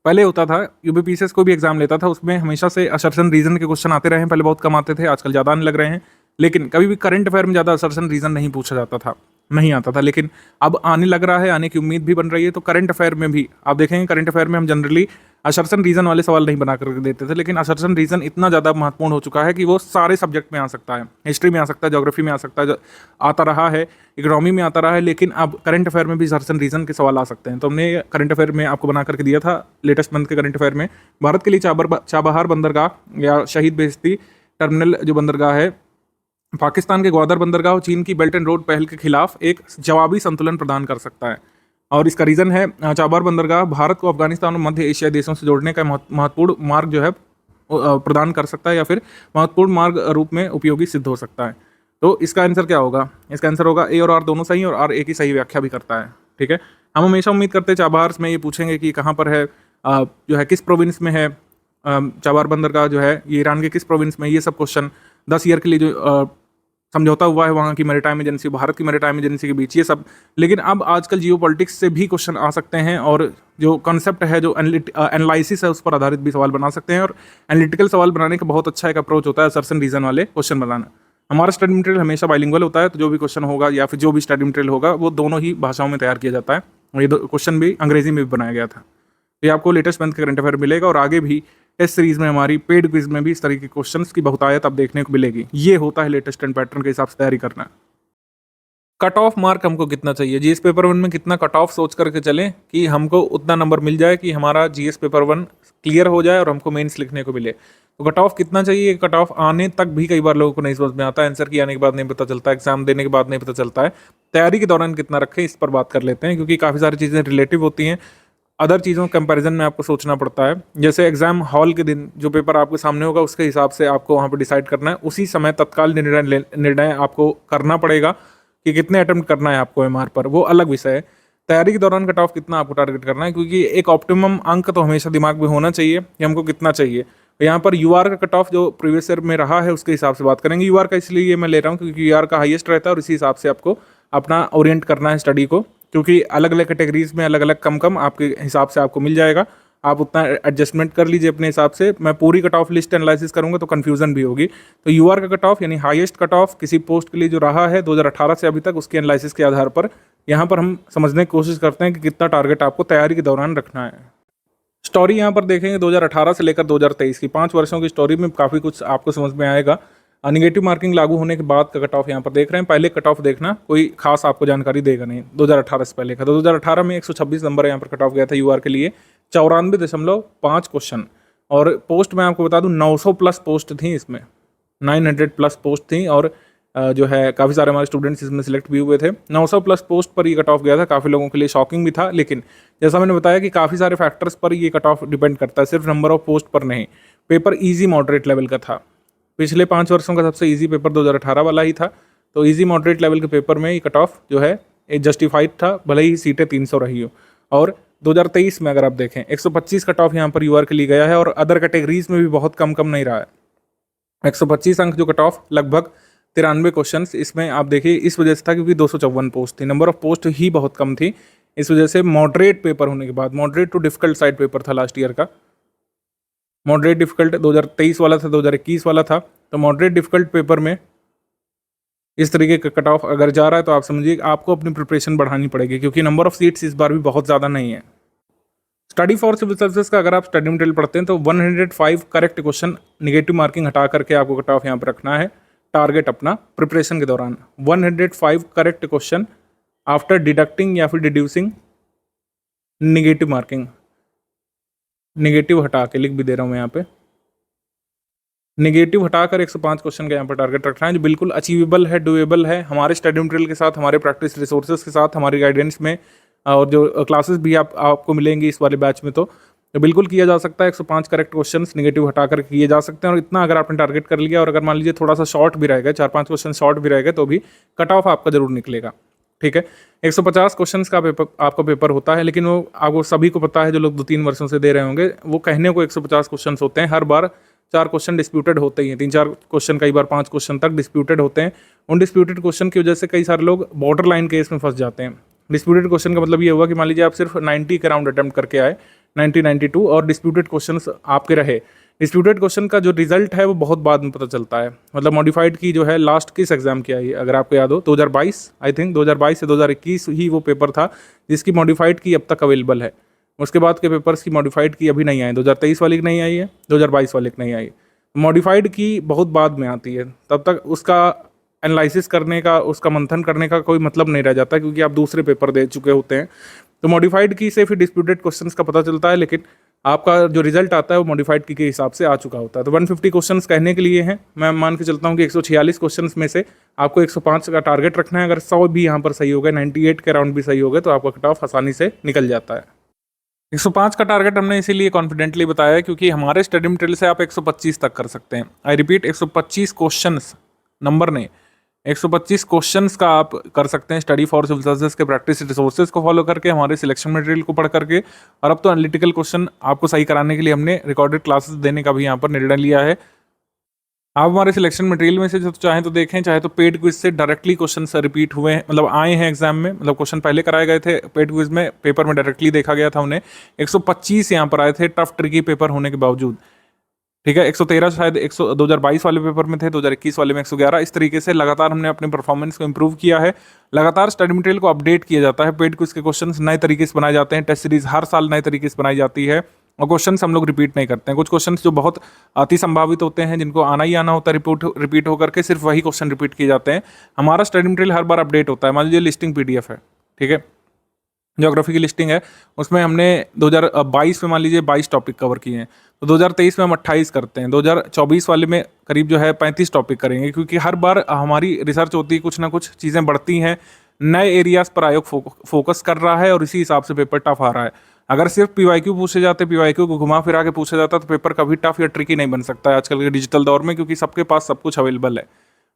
B: पहले होता था, यूपीपीसीएस कोई भी एग्जाम लेता था, उसमें हमेशा से असर्शन रीजन के क्वेश्चन आते रहे हैं। पहले बहुत कम आते थे, आजकल ज़्यादा आने लग रहे हैं। लेकिन कभी भी करंट अफेयर में ज़्यादा असर्शन रीजन नहीं पूछा जाता था, नहीं आता था। लेकिन अब आने लग रहा है, आने की उम्मीद भी बन रही है। तो करंट अफेयर में भी आप देखेंगे, करंट अफेयर में हम जनरली असर्शन रीजन वाले सवाल नहीं बना करके देते थे, लेकिन असर्शन रीजन इतना ज़्यादा महत्वपूर्ण हो चुका है कि वो सारे सब्जेक्ट में आ सकता है। हिस्ट्री में आ सकता है, ज्योग्राफी में आ सकता है, आता रहा है, इकोनॉमी में आता रहा है, लेकिन अब करंट अफेयर में भी असर्शन रीजन के सवाल आ सकते हैं। तो हमने करंट अफेयर में आपको बना करके दिया था, लेटेस्ट मंथ के करंट अफेयर में भारत के लिए चाबहार बंदरगाह या शहीद बेइज्जती टर्मिनल जो बंदरगाह है, पाकिस्तान के ग्वादर बंदरगाह और चीन की बेल्ट एंड रोड पहल के खिलाफ एक जवाबी संतुलन प्रदान कर सकता है। और इसका रीज़न है, चाबहार बंदरगाह भारत को अफगानिस्तान और मध्य एशिया देशों से जोड़ने का महत्वपूर्ण मार्ग जो है प्रदान कर सकता है, या फिर महत्वपूर्ण मार्ग रूप में उपयोगी सिद्ध हो सकता है। तो इसका आंसर क्या होगा? इसका आंसर होगा ए और आर दोनों सही, और आर ए की सही व्याख्या भी करता है। ठीक है, हम हमेशा उम्मीद करते हैं चाबहार में ये पूछेंगे कि कहाँ पर है, जो है किस प्रोविंस में है चाबहार बंदरगाह, जो है ये ईरान के किस प्रोविंस में। ये सब क्वेश्चन 10 ईयर के लिए जो समझौता हुआ है वहाँ की मैरीटाइम एजेंसी, भारत की मैरीटाइम एजेंसी के बीच, ये सब। लेकिन अब आजकल जियोपॉलिटिक्स से भी क्वेश्चन आ सकते हैं, और जो कॉन्सेप्ट है, जो एनालिसिस है, उस पर आधारित भी सवाल बना सकते हैं। और एनालिटिकल सवाल बनाने का बहुत अच्छा एक अप्रोच होता है असर्शन रीजन वाले क्वेश्चन बनाना। हमारा स्टडी मटेरियल हमेशा बाइलिंगुअल होता है, तो जो भी क्वेश्चन होगा या फिर जो भी स्टडी मटेरियल होगा वो दोनों ही भाषाओं में तैयार किया जाता है। और ये क्वेश्चन भी अंग्रेजी में भी बनाया गया था। ये आपको लेटेस्ट मंथ का करंट अफेयर मिलेगा, और आगे भी टेस्ट सीरीज में हमारी पेड क्विज में भी इस तरह के क्वेश्चंस की बहुतायत आप देखने को मिलेगी। ये होता है लेटेस्ट ट्रेंड पैटर्न के हिसाब से तैयारी करना। कट ऑफ मार्क हमको कितना चाहिए, जीएस पेपर 1 में कितना कट ऑफ सोच करके चलें कि हमको उतना नंबर मिल जाए कि हमारा जीएस पेपर 1 क्लियर हो जाए और हमको मेंस लिखने को मिले। तो कट ऑफ कितना चाहिए? कट ऑफ आने तक भी कई बार लोगों को नहीं समझ में आता है, आंसर की आने के बाद नहीं पता चलता है, एग्जाम देने के बाद नहीं पता चलता है। तैयारी के दौरान कितना रखें, इस पर बात कर लेते हैं, क्योंकि काफ़ी सारी चीज़ें रिलेटिव होती हैं। अदर चीज़ों कंपैरिजन में आपको सोचना पड़ता है। जैसे एग्जाम हॉल के दिन जो पेपर आपके सामने होगा उसके हिसाब से आपको वहाँ पर डिसाइड करना है, उसी समय तत्काल निर्णय आपको करना पड़ेगा कि कितने अटेम्प्ट करना है आपको एमआर पर, वो अलग विषय है। तैयारी के दौरान कट ऑफ कितना आपको टारगेट करना है, क्योंकि एक ऑप्टिमम अंक तो हमेशा दिमाग में होना चाहिए कि हमको कितना चाहिए। तो यहाँ पर यूआर का कट ऑफ जो प्रीवियस ईयर में रहा है उसके हिसाब से बात करेंगे। यूआर का इसलिए ये मैं ले रहा हूँ क्योंकि यूआर का हाईएस्ट रहता है, और इसी हिसाब से आपको अपना ओरिएंट करना है स्टडी को, क्योंकि अलग अलग कैटेगरीज में अलग अलग कम आपके हिसाब से आपको मिल जाएगा। आप उतना एडजस्टमेंट कर लीजिए अपने हिसाब से। मैं पूरी कट ऑफ लिस्ट एनालिसिस करूंगा तो कन्फ्यूजन भी होगी। तो यूआर का कट ऑफ यानी हाईएस्ट कट ऑफ किसी पोस्ट के लिए जो रहा है 2018 से अभी तक, उसकी एनालिसिस के आधार पर यहाँ पर हम समझने की कोशिश करते हैं कि कितना टारगेट आपको तैयारी के दौरान रखना है। स्टोरी यहाँ पर देखेंगे 2018 से लेकर 2023 की 5 वर्षों की स्टोरी में काफ़ी कुछ आपको समझ में आएगा। निगेटिव मार्किंग लागू होने के बाद का कट ऑफ यहाँ पर देख रहे हैं। पहले कट ऑफ देखना, कोई खास आपको जानकारी देगा नहीं 2018 से पहले का। 2018 में 126 नंबर यहाँ पर कट ऑफ गया था यूआर के लिए, 94.5 क्वेश्चन। और पोस्ट में आपको बता दूं 900 प्लस पोस्ट थी इसमें, 900 प्लस पोस्ट थी। और जो है काफ़ी सारे हमारे स्टूडेंट्स इसमें सिलेक्ट भी हुए थे। 900 प्लस पोस्ट पर ये कट ऑफ गया था, काफ़ी लोगों के लिए शॉकिंग भी था। लेकिन जैसा मैंने बताया कि काफ़ी सारे फैक्टर्स पर ये कट ऑफ डिपेंड करता है, सिर्फ नंबर ऑफ पोस्ट पर नहीं। पेपर ईजी मॉडरेट लेवल का था। पिछले 5 वर्षों का सबसे ईजी पेपर 2018 वाला ही था। तो ईजी मॉडरेट लेवल के पेपर में ये कट ऑफ जो है ये जस्टिफाइड था, भले ही सीटें 300 रही हो। और 2023 में अगर आप देखें 125 कट ऑफ यहाँ पर यूआर के लिए गया है, और अदर कैटेगरीज में भी बहुत कम नहीं रहा है। 125 अंक जो कट ऑफ, लगभग 93 क्वेश्चन इसमें आप देखिए, इस वजह से था क्योंकि 254 पोस्ट थी, नंबर ऑफ पोस्ट ही बहुत कम थी। इस वजह से मॉडरेट पेपर होने के बाद, moderate to difficult side paper था लास्ट ईयर का। मॉडरेट डिफिकल्ट 2023 वाला था, 2021 वाला था। तो मॉडरेट डिफिकल्ट पेपर में इस तरीके का कट ऑफ अगर जा रहा है तो आप समझिए आपको अपनी प्रिपरेशन बढ़ानी पड़ेगी, क्योंकि नंबर ऑफ सीट्स इस बार भी बहुत ज़्यादा नहीं है। स्टडी फॉर सिविल सर्विसेज का अगर आप स्टडी मटेरियल पढ़ते हैं तो 105 करेक्ट क्वेश्चन, निगेटिव मार्किंग हटा करके आपको कट ऑफ यहाँ पर रखना है टारगेट अपना प्रिपरेशन के दौरान। 105 करेक्ट क्वेश्चन आफ्टर डिडक्टिंग या फिर डिड्यूसिंग निगेटिव मार्किंग। निगेटिव हटा के लिख भी दे रहा हूँ मैं यहाँ पे, निगेटिव हटाकर 105 क्वेश्चन का यहाँ पर टारगेट रखना है, जो बिल्कुल अचीवेबल है, डुएबल है। हमारे स्टडी मटेरियल के साथ, हमारे प्रैक्टिस रिसोर्सेज के साथ, हमारी गाइडेंस में, और जो क्लासेस भी आपको मिलेंगी इस वाले बैच में, तो बिल्कुल किया जा सकता है। 105 करेक्ट क्वेश्चंस निगेटिव हटाकर किए जा सकते हैं। और इतना अगर आपने टारगेट कर लिया, और अगर मान लीजिए थोड़ा सा शॉर्ट भी रहेगा, 4-5 क्वेश्चन शॉर्ट भी रहेगा, तो भी कट ऑफ आपका जरूर निकलेगा। ठीक है, 150 क्वेश्चन का पेपर आपका पेपर होता है, लेकिन वो आपको सभी को पता है, जो लोग 2-3 वर्षों से दे रहे होंगे, वो कहने को 150 क्वेश्चन होते हैं। हर बार 4 क्वेश्चन डिस्प्यूटेड होते ही हैं, 3-4 क्वेश्चन, कई बार 5 क्वेश्चन तक डिस्प्यूटेड होते हैं। उन डिस्प्यूटेड क्वेश्चन की वजह से कई सारे लोग बॉर्डर लाइन केस में फंस जाते हैं। डिस्प्यूटेड क्वेश्चन का मतलब ये हुआ कि मान लीजिए आप सिर्फ 90 के राउंड अटेम्प्ट करके आए, 90-92, और डिस्प्यूटेड क्वेश्चन आपके रहे। डिस्प्यूटेड क्वेश्चन का जो रिजल्ट है वो बहुत बाद में पता चलता है। मतलब मॉडिफाइड की जो है लास्ट किस एग्जाम की आई, अगर आपको याद हो 2022, आई थिंक 2022 से 2021 ही वो पेपर था जिसकी मॉडिफाइड की अब तक अवेलेबल है। उसके बाद के पेपर्स की मॉडिफाइड की अभी नहीं आई, 2023 वाली की नहीं आई है, 2022 वाले की नहीं आई। मॉडिफाइड की बहुत बाद में आती है, तब तक उसका एनालिसिस करने का, उसका मंथन करने का कोई मतलब नहीं रह जाता, क्योंकि आप दूसरे पेपर दे चुके होते हैं। तो मॉडिफाइड की से फिर डिस्प्यूटेड क्वेश्चंस का पता चलता है, लेकिन आपका जो रिजल्ट आता है वो मॉडिफाइड की के हिसाब से आ चुका होता है। तो 150 क्वेश्चंस कहने के लिए हैं, मैं मान के चलता हूँ कि 146 क्वेश्चंस में से आपको 105 का टारगेट रखना है। अगर 100 भी यहाँ पर सही हो गए, 98 के राउंड भी सही हो गए, तो आपका कट ऑफ आसानी से निकल जाता है। 105 का टारगेट हमने इसीलिए कॉन्फिडेंटली बताया है क्योंकि हमारे स्टडी मटेरियल से आप 125 तक कर सकते हैं। आई रिपीट, 125 क्वेश्चंस, नंबर नहीं, 125 क्वेश्चंस का आप कर सकते हैं स्टडी फॉर सिविल सर्विसेज के प्रैक्टिस रिसोर्सेज को फॉलो करके, हमारे सिलेक्शन मटेरियल को पढ़ करके। और अब तो एनालिटिकल क्वेश्चन आपको सही कराने के लिए हमने रिकॉर्डेड क्लासेस देने का भी यहाँ पर निर्णय लिया है। आप हमारे सिलेक्शन मटेरियल में से जो चाहें तो देखें, चाहे तो पेड क्विज से डायरेक्टली क्वेश्चन रिपीट हुए हैं, मतलब आए हैं एग्जाम में, मतलब क्वेश्चन पहले कराए गए थे पेड क्विज में, पेपर में डायरेक्टली देखा गया था उन्हें। 125 यहाँ पर आए थे टफ ट्रिकी पेपर होने के बावजूद। ठीक है, 113 शायद 2022 वाले पेपर में थे, 2021 वाले में 111। इस तरीके से लगातार हमने अपने परफॉर्मेंस को इंप्रूव किया है। लगातार स्टडी मटेरियल को अपडेट किया जाता है, पेड क्विज के क्वेश्चंस नए तरीके से बनाए जाते हैं, टेस्ट सीरीज हर साल नए तरीके से बनाई जाती है, और क्वेश्चंस हम लोग रिपीट नहीं करते हैं। कुछ क्वेश्चंस जो बहुत अति संभावित होते हैं, जिनको आना ही आना होता है, रिपीट होकर के सिर्फ वही क्वेश्चन रिपीट किए जाते हैं। हमारा स्टडी मटेरियल हर बार अपडेट होता है। मान लीजिए लिस्टिंग PDF है, ठीक है, ज्योग्राफी की लिस्टिंग है, उसमें हमने 2022 में मान लीजिए 22 टॉपिक कवर किए हैं, तो 2023 में हम 28 करते हैं, 2024 वाले में करीब जो है 35 टॉपिक करेंगे, क्योंकि हर बार हमारी रिसर्च होती है, कुछ ना कुछ चीज़ें बढ़ती हैं, नए एरियाज़ पर आयोग फोकस कर रहा है, और इसी हिसाब से पेपर टफ आ रहा है। अगर सिर्फ PYQ पूछे जाते, PYQ को घुमा फिरा के पूछा जाता, तो पेपर कभी टफ या ट्रिकी नहीं बन सकता है आजकल के डिजिटल दौर में, क्योंकि सबके पास सब कुछ अवेलेबल है।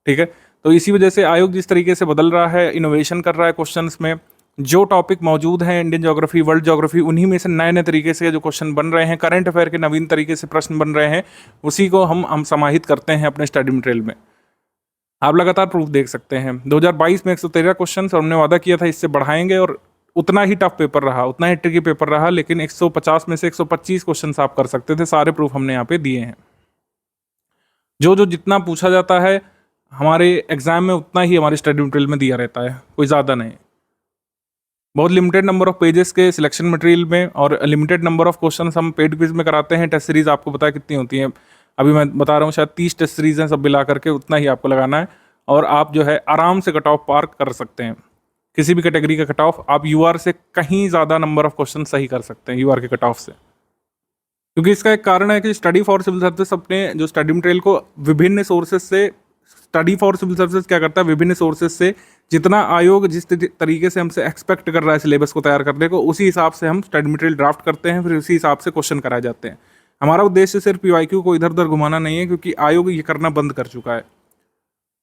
B: ठीक है, तो इसी वजह से आयोग जिस तरीके से बदल रहा है, इनोवेशन कर रहा है क्वेश्चंस में, जो टॉपिक मौजूद हैं इंडियन ज्योग्राफी, वर्ल्ड ज्योग्राफी, उन्हीं में से नए नए तरीके से जो क्वेश्चन बन रहे हैं, करंट अफेयर के नवीन तरीके से प्रश्न बन रहे हैं, उसी को हम समाहित करते हैं अपने स्टडी मटेरियल में। आप लगातार प्रूफ देख सकते हैं। 2022 में 113 क्वेश्चन, और हमने वादा किया था इससे बढ़ाएंगे, और उतना ही टफ पेपर रहा, उतना ही ट्रिकी पेपर रहा, लेकिन 150 में से 125 क्वेश्चन आप कर सकते थे। सारे प्रूफ हमने यहाँ पे दिए हैं। जो जितना पूछा जाता है हमारे एग्जाम में, उतना ही हमारे स्टडी मटेरियल में दिया रहता है, कोई ज़्यादा नहीं। बहुत लिमिटेड नंबर ऑफ पेजेस के सिलेक्शन मटेरियल में और लिमिटेड नंबर ऑफ क्वेश्चंस हम पेड क्विज में कराते हैं। टेस्ट सीरीज आपको पता है कितनी होती है, अभी मैं बता रहा हूँ शायद 30 टेस्ट सीरीज हैं, सब मिला करके उतना ही आपको लगाना है और आप जो है आराम से कट ऑफ पार कर सकते हैं। किसी भी कैटेगरी का कट ऑफ आप यूआर से कहीं ज़्यादा नंबर ऑफ क्वेश्चन सही कर सकते हैं यूआर के कट ऑफ से, क्योंकि इसका एक कारण है कि स्टडी फॉर सिविल सर्विसेज अपने जो स्टडी मटेरियल को विभिन्न सोर्सेज से, स्टडी फॉर सिविल सर्विसेज क्या करता है, विभिन्न सोर्सेज से जितना आयोग जिस तरीके से हमसे एक्सपेक्ट कर रहा है सिलेबस को तैयार करने को, उसी हिसाब से हम स्टडी मटेरियल ड्राफ्ट करते हैं, फिर उसी हिसाब से क्वेश्चन कराए जाते हैं। हमारा उद्देश्य सिर्फ पीवाईक्यू को इधर उधर घुमाना नहीं है, क्योंकि आयोग ये करना बंद कर चुका है।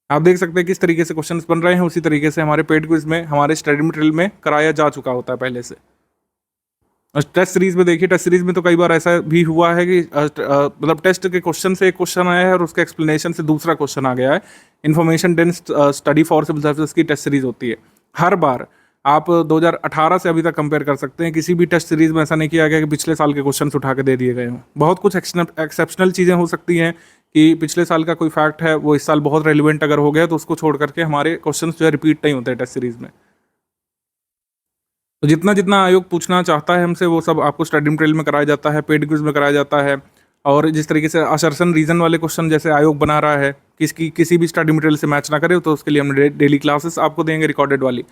B: आप देख सकते हैं किस तरीके से क्वेश्चंस बन रहे हैं, उसी तरीके से हमारे पेड क्विज में हमारे स्टडी मटेरियल में कराया जा चुका होता है पहले से। और टेस्ट सीरीज में देखिए, टेस्ट सीरीज में तो कई बार ऐसा भी हुआ है कि मतलब टेस्ट के क्वेश्चन से एक क्वेश्चन आया है और उसके एक्सप्लेनेशन से दूसरा क्वेश्चन आ गया है। Information dense study for civil services की टेस्ट सीरीज होती है। हर बार आप 2018 से अभी तक कंपेयर कर सकते हैं, किसी भी टेस्ट सीरीज में ऐसा नहीं किया गया कि पिछले साल के क्वेश्चन उठा के दे दिए गए हों। बहुत कुछ एक्सेप्शनल चीज़ें हो सकती हैं कि पिछले साल का कोई फैक्ट है वो इस साल बहुत रेलिवेंट अगर हो गया तो उसको छोड़ करके हमारे क्वेश्चन जो है रिपीट नहीं होते टेस्ट सीरीज में। तो जितना जितना आयोग पूछना चाहता है हमसे वो सब आपको स्टडी मटेरियल में कराया जाता है, पेड क्विज में कराया जाता है। और जिस तरीके से असर्शन रीजन वाले क्वेश्चन जैसे आयोग बना रहा है किसी भी स्टडी मटेरियल से मैच ना करे, तो उसके लिए हम डेली क्लासेस आपको देंगे रिकॉर्डेड वाली,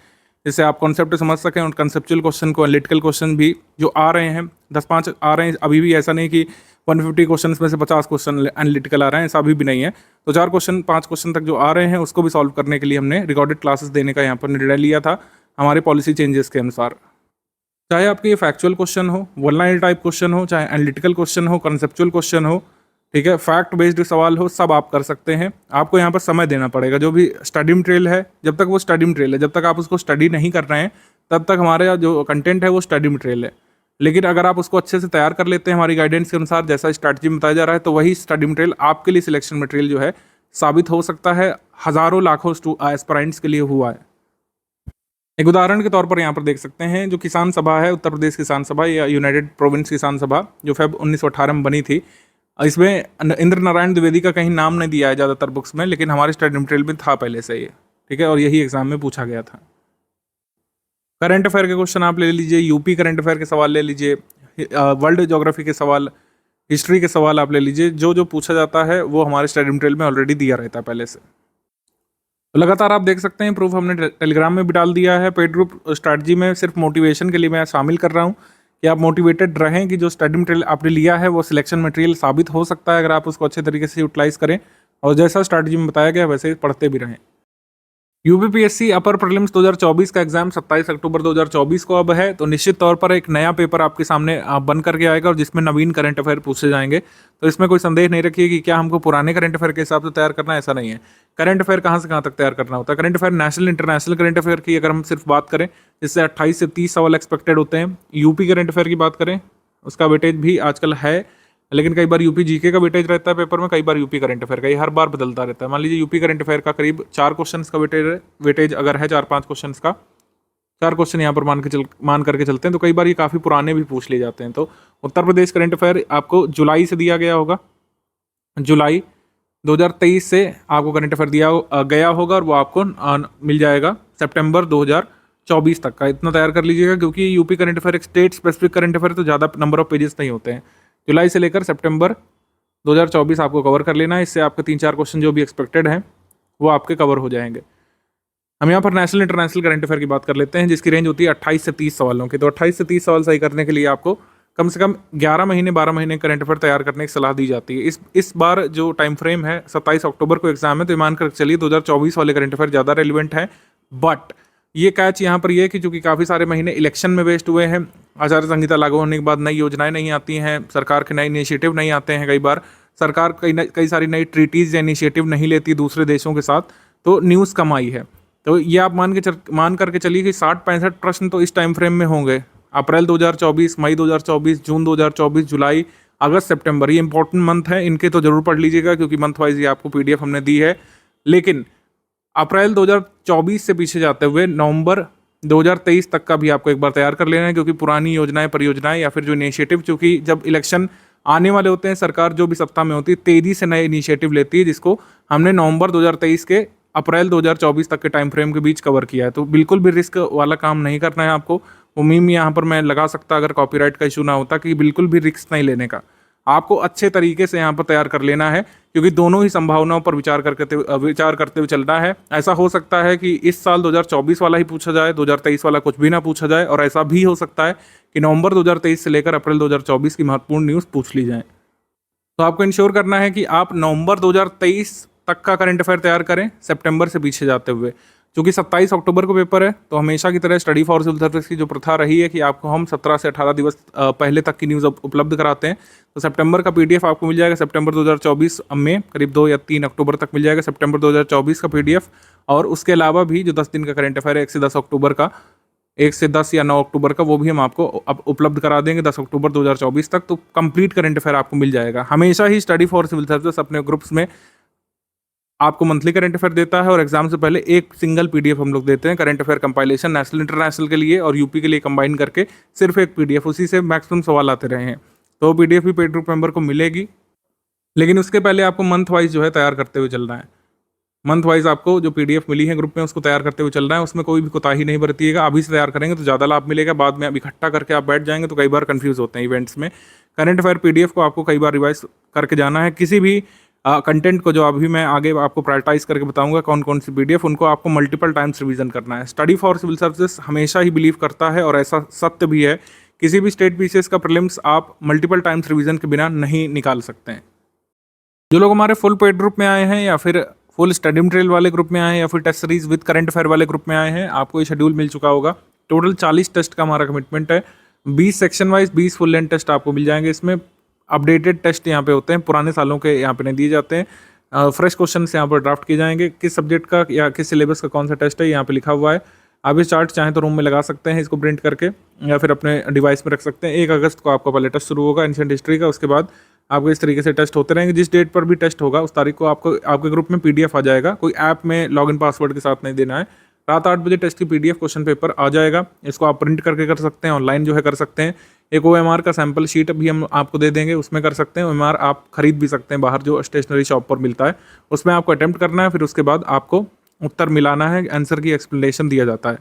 B: जिससे आप कॉन्सेप्ट समझ सकें और कंसेप्चुअल क्वेश्चन को, एनालिटिकल क्वेश्चन भी जो आ रहे हैं 10-5 आ रहे हैं अभी भी, ऐसा नहीं कि 150 क्वेश्चन में से 50 क्वेश्चन एनालिटिकल आ रहे हैं, ऐसा अभी भी नहीं है। तो 4 क्वेश्चन 5 क्वेश्चन तक जो आ रहे हैं उसको भी सॉल्व करने के लिए हमने रिकॉर्डेड क्लासेस देने का यहाँ पर निर्णय लिया था हमारे पॉलिसी चेंजेस के अनुसार। चाहे आपके ये फैक्चुअल क्वेश्चन हो, वन लाइनर टाइप क्वेश्चन हो, चाहे एनालिटिकल क्वेश्चन हो, कंसेप्चुअल क्वेश्चन हो, ठीक है, फैक्ट बेस्ड सवाल हो, सब आप कर सकते हैं। आपको यहाँ पर समय देना पड़ेगा। जो भी स्टडी मटेरियल है, जब तक वो स्टडी मटेरियल है, जब तक आप उसको स्टडी नहीं कर रहे हैं तब तक हमारे जो कंटेंट है वो स्टडी मटेरियल है। लेकिन अगर आप उसको अच्छे से तैयार कर लेते हैं हमारी गाइडेंस के अनुसार, जैसा स्ट्रैटेजी में बताया जा रहा है, तो वही स्टडी मटेरियल आपके लिए सिलेक्शन मटेरियल जो है साबित हो सकता है। हज़ारों लाखों एस्पिरेंट्स के लिए हुआ है। एक उदाहरण के तौर पर यहाँ पर देख सकते हैं, जो किसान सभा है, उत्तर प्रदेश किसान सभा या यूनाइटेड प्रोविंस किसान सभा, जो फेब 1918 में बनी थी, इसमें इंद्र नारायण द्विवेदी का कहीं नाम नहीं दिया है ज़्यादातर बुक्स में, लेकिन हमारे स्टडी मटेरियल में था पहले से ये, ठीक है, और यही एग्जाम में पूछा गया था। करंट अफेयर के क्वेश्चन आप ले लीजिए, यूपी करंट अफेयर के सवाल ले लीजिए, वर्ल्ड ज्योग्राफी के सवाल, हिस्ट्री के सवाल आप ले लीजिए। जो जो पूछा जाता है वो हमारे स्टडी मटेरियल में ऑलरेडी दिया रहता है पहले से। तो लगातार आप देख सकते हैं, प्रूफ हमने टेलीग्राम में भी डाल दिया है। पेड ग्रुप स्ट्रैटेजी में सिर्फ मोटिवेशन के लिए मैं शामिल कर रहा हूँ कि आप मोटिवेटेड रहें कि जो स्टडी मटेरियल आपने लिया है वो सिलेक्शन मटेरियल साबित हो सकता है अगर आप उसको अच्छे तरीके से यूटिलाइज करें, और जैसा स्ट्रैटेजी में बताया गया वैसे पढ़ते भी रहें। यूपीपीएससी अपर प्रीलिम्स 2024 का एग्जाम 27 अक्टूबर 2024 को अब है, तो निश्चित तौर पर एक नया पेपर आपके सामने बन करके आएगा और जिसमें नवीन करंट अफेयर पूछे जाएंगे। तो इसमें कोई संदेह नहीं रखिए कि क्या हमको पुराने करंट अफेयर के हिसाब से तैयार करना है, ऐसा नहीं है। करंट अफेयर कहाँ से कहाँ तक तैयार करना होता है। Current affair national international current affair की अगर हम सिर्फ बात करें, जिससे 28 से 30 सवाल एक्सपेक्टेड होते हैं। यूपी करंट अफेयर की बात करें, उसका वेटेज भी आजकल है, लेकिन कई बार यूपी जीके का वेटेज रहता है पेपर में, कई बार यूपी करंट अफेयर का, ये हर बार बदलता रहता है। मान लीजिए यूपी करंट अफेयर का करीब 4 क्वेश्चन का वेटेज अगर है 4-5 क्वेश्चन का, 4 क्वेश्चन यहाँ पर मान करके चलते हैं, तो कई बार ये काफ़ी पुराने भी पूछ लिए जाते हैं। तो उत्तर प्रदेश करंट अफेयर आपको जुलाई से दिया गया होगा, जुलाई 2023 से आपको करंट अफेयर दिया गया होगा और वो आपको मिल जाएगा सितंबर 2024 तक का। इतना तैयार कर लीजिएगा, क्योंकि यूपी करंट अफेयर एक स्टेट स्पेसिफिक करंट अफेयर तो ज़्यादा नंबर ऑफ पेजेस नहीं होते हैं। जुलाई से लेकर सितंबर 2024 आपको कवर कर लेना है। इससे आपके 3-4 क्वेश्चन जो भी एक्सपेक्टेड हैं वो आपके कवर हो जाएंगे। हम यहाँ पर नेशनल इंटरनेशनल करंट अफेयर की बात कर लेते हैं, जिसकी रेंज होती है 28 से 30 सवालों की। तो 28 से 30 सवाल सही करने के लिए आपको कम से कम 11 महीने 12 महीने करंट अफेयर तैयार करने की सलाह दी जाती है। इस बार जो टाइम फ्रेम है 27 अक्टूबर को एग्जाम है, तो मान कर चलिए 2024 वाले करंट अफेयर ज़्यादा रेलिवेंट है। बट ये कैच यहाँ पर ये कि चूंकि काफ़ी सारे महीने इलेक्शन में वेस्ट हुए हैं, आचार संहिता लागू होने के बाद नई योजनाएं नहीं आती हैं, सरकार के नए इनिशिएटिव नहीं आते हैं, कई बार सरकार कई सारी नई ट्रीटीज़ या इनिशिएटिव नहीं लेती दूसरे देशों के साथ, तो न्यूज़ कम आई है। तो ये आप मान करके चलिए कि 60-65 प्रश्न तो इस टाइम फ्रेम में होंगे। अप्रैल 2024, मई 2024, जून 2024, जुलाई, अगस्त, सितंबर, ये इंपॉर्टेंट मंथ है, इनके तो जरूर पढ़ लीजिएगा, क्योंकि मंथ वाइज ये आपको PDF हमने दी है। लेकिन अप्रैल 2024 से पीछे जाते हुए नवंबर 2023 तक का भी आपको एक बार तैयार कर लेना है, क्योंकि पुरानी योजनाएं, परियोजनाएं या फिर जो इनिशिएटिव, चूंकि जब इलेक्शन आने वाले होते हैं, सरकार जो भी सत्ता में होती है तेजी से नए इनिशिएटिव लेती है, जिसको हमने नवंबर 2023 के अप्रैल 2024 तक के टाइम फ्रेम के बीच कवर किया है। तो बिल्कुल भी रिस्क वाला काम नहीं करना है आपको। वो मीम यहाँ पर मैं लगा सकता अगर कॉपीराइट का इशू ना होता, कि बिल्कुल भी रिस्क नहीं लेने का, आपको अच्छे तरीके से यहाँ पर तैयार कर लेना है, क्योंकि दोनों ही संभावनाओं पर विचार करते हुए चलना है। ऐसा हो सकता है कि इस साल 2024 वाला ही पूछा जाए, 2023 वाला कुछ भी ना पूछा जाए, और ऐसा भी हो सकता है कि नवंबर 2023 से लेकर अप्रैल 2024 की महत्वपूर्ण न्यूज़ पूछ ली जाए। तो आपको इंश्योर करना है कि आप नवंबर 2023 तक का करंट अफेयर तैयार करें, सितंबर से पीछे जाते हुए। क्योंकि 27 अक्टूबर को पेपर है, तो हमेशा की तरह स्टडी फॉर सिविल सर्विस की जो प्रथा रही है कि आपको हम 17 से 18 दिवस पहले तक की न्यूज़ उपलब्ध कराते हैं। तो सितंबर का पीडीएफ आपको मिल जाएगा सितंबर 2024 में, करीब 2 या 3 अक्टूबर तक मिल जाएगा सितंबर 2024 का पीडीएफ। और उसके अलावा भी जो 10 दिन का करंट अफेयर है 1 से 10 अक्टूबर का, 1 से 10 या 9 अक्टूबर का, वो भी हम आपको अब उपलब्ध करा देंगे 10 अक्टूबर 2024 तक। तो कंप्लीट करंट अफेयर आपको मिल जाएगा। हमेशा ही स्टडी फॉर सिविल सर्विस अपने ग्रुप्स में आपको मंथली करंट अफेयर देता है, और एग्जाम से पहले एक सिंगल पीडीएफ हम लोग देते हैं current affair compilation, national international के लिए और यूपी के लिए कंबाइन करके सिर्फ एक पीडीएफ, उसी से मैक्सिमम सवाल आते रहे हैं। तो पीडीएफ भी पेड ग्रुप मेंबर को मिलेगी, लेकिन उसके पहले आपको मंथ वाइज जो है तैयार करते हुए चलना है। मंथ वाइज आपको जो पीडीएफ मिली है ग्रुप में उसको तैयार करते हुए चलना है, उसमें कोई भी कोताही नहीं बरतिएगा। अभी से तैयार करेंगे तो ज़्यादा लाभ मिलेगा, बाद में अब इकट्ठा करके आप बैठ जाएंगे तो कई बार कंफ्यूज होते हैं इवेंट्स में। करंट अफेयर पीडीएफ को आपको कई बार रिवाइज करके जाना है। किसी भी कंटेंट को जो अभी मैं आगे आपको प्रायोरिटाइज करके बताऊंगा कौन कौन सी पीडीएफ, उनको आपको मल्टीपल टाइम्स रिवीजन करना है। स्टडी फॉर सिविल सर्विसेज हमेशा ही बिलीव करता है, और ऐसा सत्य भी है, किसी भी स्टेट पीसीएस का प्रीलिम्स आप मल्टीपल टाइम्स रिवीजन के बिना नहीं निकाल सकते हैं। जो लोग हमारे फुल पेड ग्रुप में आए हैं, या फिर फुल स्टडी मटेरियल वाले ग्रुप में आए हैं, या फिर test series with current affair वाले ग्रुप में आए हैं, आपको ये शेड्यूल मिल चुका होगा। टोटल 40 टेस्ट का हमारा कमिटमेंट है। 20 section wise 20 full length test आपको मिल जाएंगे। इसमें अपडेटेड टेस्ट यहाँ पे होते हैं, पुराने सालों के यहाँ पे नहीं दिए जाते हैं। फ्रेश क्वेश्चन यहाँ पर ड्राफ्ट किए जाएंगे। किस सब्जेक्ट का या किस सिलेबस का कौन सा टेस्ट है यहाँ पे लिखा हुआ है। आप इस चार्ट चाहें तो रूम में लगा सकते हैं इसको प्रिंट करके, या फिर अपने डिवाइस में रख सकते हैं। 1 अगस्त को आपका पहले टेस्ट शुरू होगा एंशिएंट हिस्ट्री का, उसके बाद आपको इस तरीके से टेस्ट होते रहेंगे। जिस डेट पर भी टेस्ट होगा उस तारीख को आपको आपके ग्रुप में पीडीएफ आ जाएगा। कोई ऐप में लॉगिन पासवर्ड के साथ नहीं देना है। रात 8 बजे टेस्ट की पीडीएफ क्वेश्चन पेपर आ जाएगा। इसको आप प्रिंट करके कर सकते हैं, ऑनलाइन जो है कर सकते हैं। एक OMR का सैम्पल शीट भी हम आपको दे देंगे, उसमें कर सकते हैं। OMR आप खरीद भी सकते हैं बाहर, जो स्टेशनरी शॉप पर मिलता है। उसमें आपको अटेम्प्ट करना है, फिर उसके बाद आपको उत्तर मिलाना है। आंसर की एक्सप्लेनेशन दिया जाता है,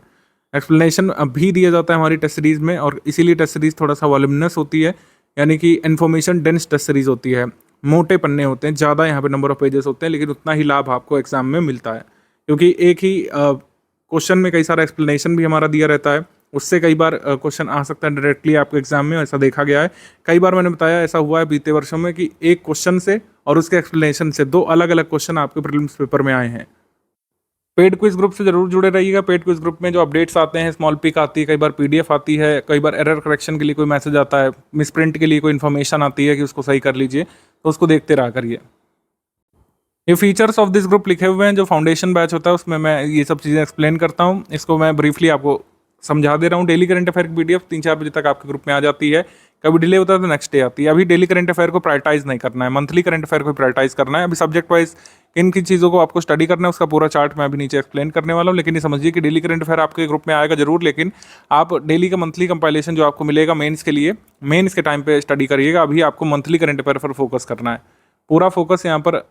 B: एक्सप्लेनेशन भी दिया जाता है हमारी टेस्ट सीरीज़ में, और इसीलिए टेस्ट सीरीज़ थोड़ा सा वॉल्यूमिनस होती है, यानी कि इन्फॉर्मेशन डेंस टेस्ट सीरीज़ होती है। मोटे पन्ने होते हैं, ज़्यादा यहाँ पे नंबर ऑफ पेजेस होते हैं, लेकिन उतना ही लाभ आपको एग्जाम में मिलता है, क्योंकि एक ही क्वेश्चन में कई सारा एक्सप्लेनेशन भी हमारा दिया रहता है। उससे कई बार क्वेश्चन आ सकता है डायरेक्टली आपके एग्जाम में, ऐसा देखा गया है। कई बार मैंने बताया ऐसा हुआ है बीते वर्षों में कि एक क्वेश्चन से और उसके एक्सप्लेनेशन से 2 अलग अलग क्वेश्चन आपके प्रीलिम्स पेपर में आए हैं। पेड क्विज ग्रुप से जरूर जुड़े रहिएगा। पेड क्विज ग्रुप में जो अपडेट्स आते हैं, स्मॉल पिक आती है, कई बार पीडीएफ आती है, कई बार एरर करेक्शन के लिए कोई मैसेज आता है, मिसप्रिंट के लिए कोई इन्फॉर्मेशन आती है कि उसको सही कर लीजिए, तो उसको देखते रहा करिए। ये फीचर्स ऑफ दिस ग्रुप लिखे हुए हैं। जो फाउंडेशन बैच होता है उसमें मैं ये सब चीज़ें एक्सप्लेन करता हूँ। इसको मैं ब्रीफली आपको समझा दे रहा हूँ। डेली करंट अफेयर की पीडीएफ 3-4 बजे तक आपके ग्रुप में आ जाती है। कभी डिले होता है तो नेक्स्ट डे आती है। अभी डेली करंट अफेयर को प्रायोरिटाइज नहीं करना है, मंथली करंट अफेयर को प्रायोरिटाइज करना है। अभी सब्जेक्ट वाइज किन किन चीज़ों को आपको स्टडी करना है उसका पूरा चार्ट मैं अभी नीचे एक्सप्लेन करने वाला हूँ। लेकिन ये समझिए कि डेली करंट अफेयर आपके ग्रुप में आएगा जरूर, लेकिन आप डेली का मंथली कंपाइलेशन जो आपको मिलेगा मेंस के लिए, मेंस के टाइम पे स्टडी करिएगा। अभी आपको मंथली करंट अफेयर पर फोकस करना है। पूरा फोकस यहाँ पर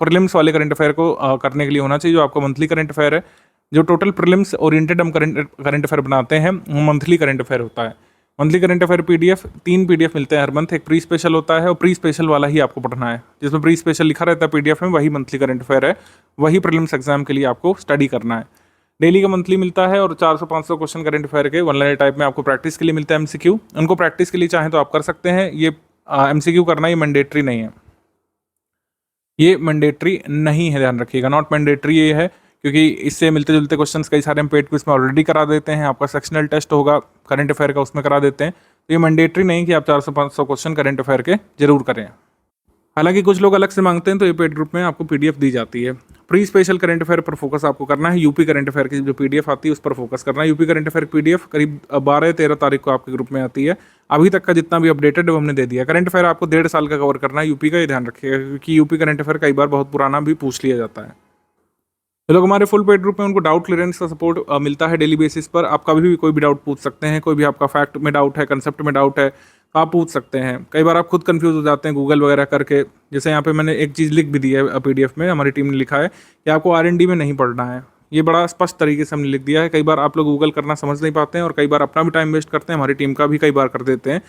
B: प्रीलिम्स वाले करंट अफेयर को करने के लिए होना चाहिए। जो आपका मंथली करंट अफेयर है, जो टोटल प्रीलिम्स ओरिएंटेड हम करंट अफेयर बनाते हैं, वो मंथली करंट अफेयर होता है। Monthly current affair PDF 3 PDF मिलते हैं हर मंथ। एक प्री स्पेशल होता है और प्री स्पेशल वाला ही आपको पढ़ना है। जिसमें प्री स्पेशल लिखा रहता है पीडीएफ में, वही मंथली करंट अफेयर है, वही प्रीलिम्स एग्जाम के लिए आपको स्टडी करना है। डेली का मंथली मिलता है और 400-500 क्वेश्चन करंट अफेयर के वन लाइनर टाइप में आपको प्रैक्टिस के लिए मिलता है एमसीक्यू। उनको प्रैक्टिस के लिए चाहें तो आप कर सकते हैं। ये एमसीक्यू करना ये मैंडेटरी नहीं है, ये मैंडेटरी नहीं है, ध्यान रखिएगा। नॉट मैंडेटरी ये है क्योंकि इससे मिलते जुलते क्वेश्चंस कई सारे हम पेड क्विज में ऑलरेडी करा देते हैं। आपका सेक्शनल टेस्ट होगा करंट अफेयर का, उसमें करा देते हैं। तो ये मैंडेटरी नहीं कि आप 400-500 क्वेश्चन करंट अफेयर के जरूर करें। हालांकि कुछ लोग अलग से मांगते हैं तो ये पेड ग्रुप में आपको पीडीएफ दी जाती है। प्री स्पेशल करंट अफेयर पर फोकस आपको करना है। यूपी करंट अफेयर की जो पीडीएफ आती है उस पर फोकस करना है। यूपी करंट अफेयर की पीडीएफ करीब 12-13 तारीख को आपके ग्रुप में आती है। अभी तक का जितना भी अपडेटेड है वो हमने दे दिया। करंट अफेयर आपको 1.5 साल का कवर करना है यूपी का, ये ध्यान रखिएगा, क्योंकि यूपी करंट अफेयर कई बार बहुत पुराना भी पूछ लिया जाता है। जो लोग हमारे फुल पेड ग्रुप में, उनको डाउट क्लियरेंस का सपोर्ट मिलता है डेली बेसिस पर। आप कभी भी कोई भी डाउट पूछ सकते हैं। कोई भी आपका फैक्ट में डाउट है, कंसेप्ट में डाउट है, तो आप पूछ सकते हैं। कई बार आप खुद कंफ्यूज हो जाते हैं गूगल वगैरह करके। जैसे यहाँ पे मैंने एक चीज़ लिख भी दी है पीडीएफ में, हमारी टीम ने लिखा है कि आपको आरएनडी में नहीं पढ़ना है। ये बड़ा स्पष्ट तरीके से हमने लिख दिया है। कई बार आप लोग गूगल करना समझ नहीं पाते हैं और कई बार अपना भी टाइम वेस्ट करते हैं, हमारी टीम का भी कई बार कर देते हैं।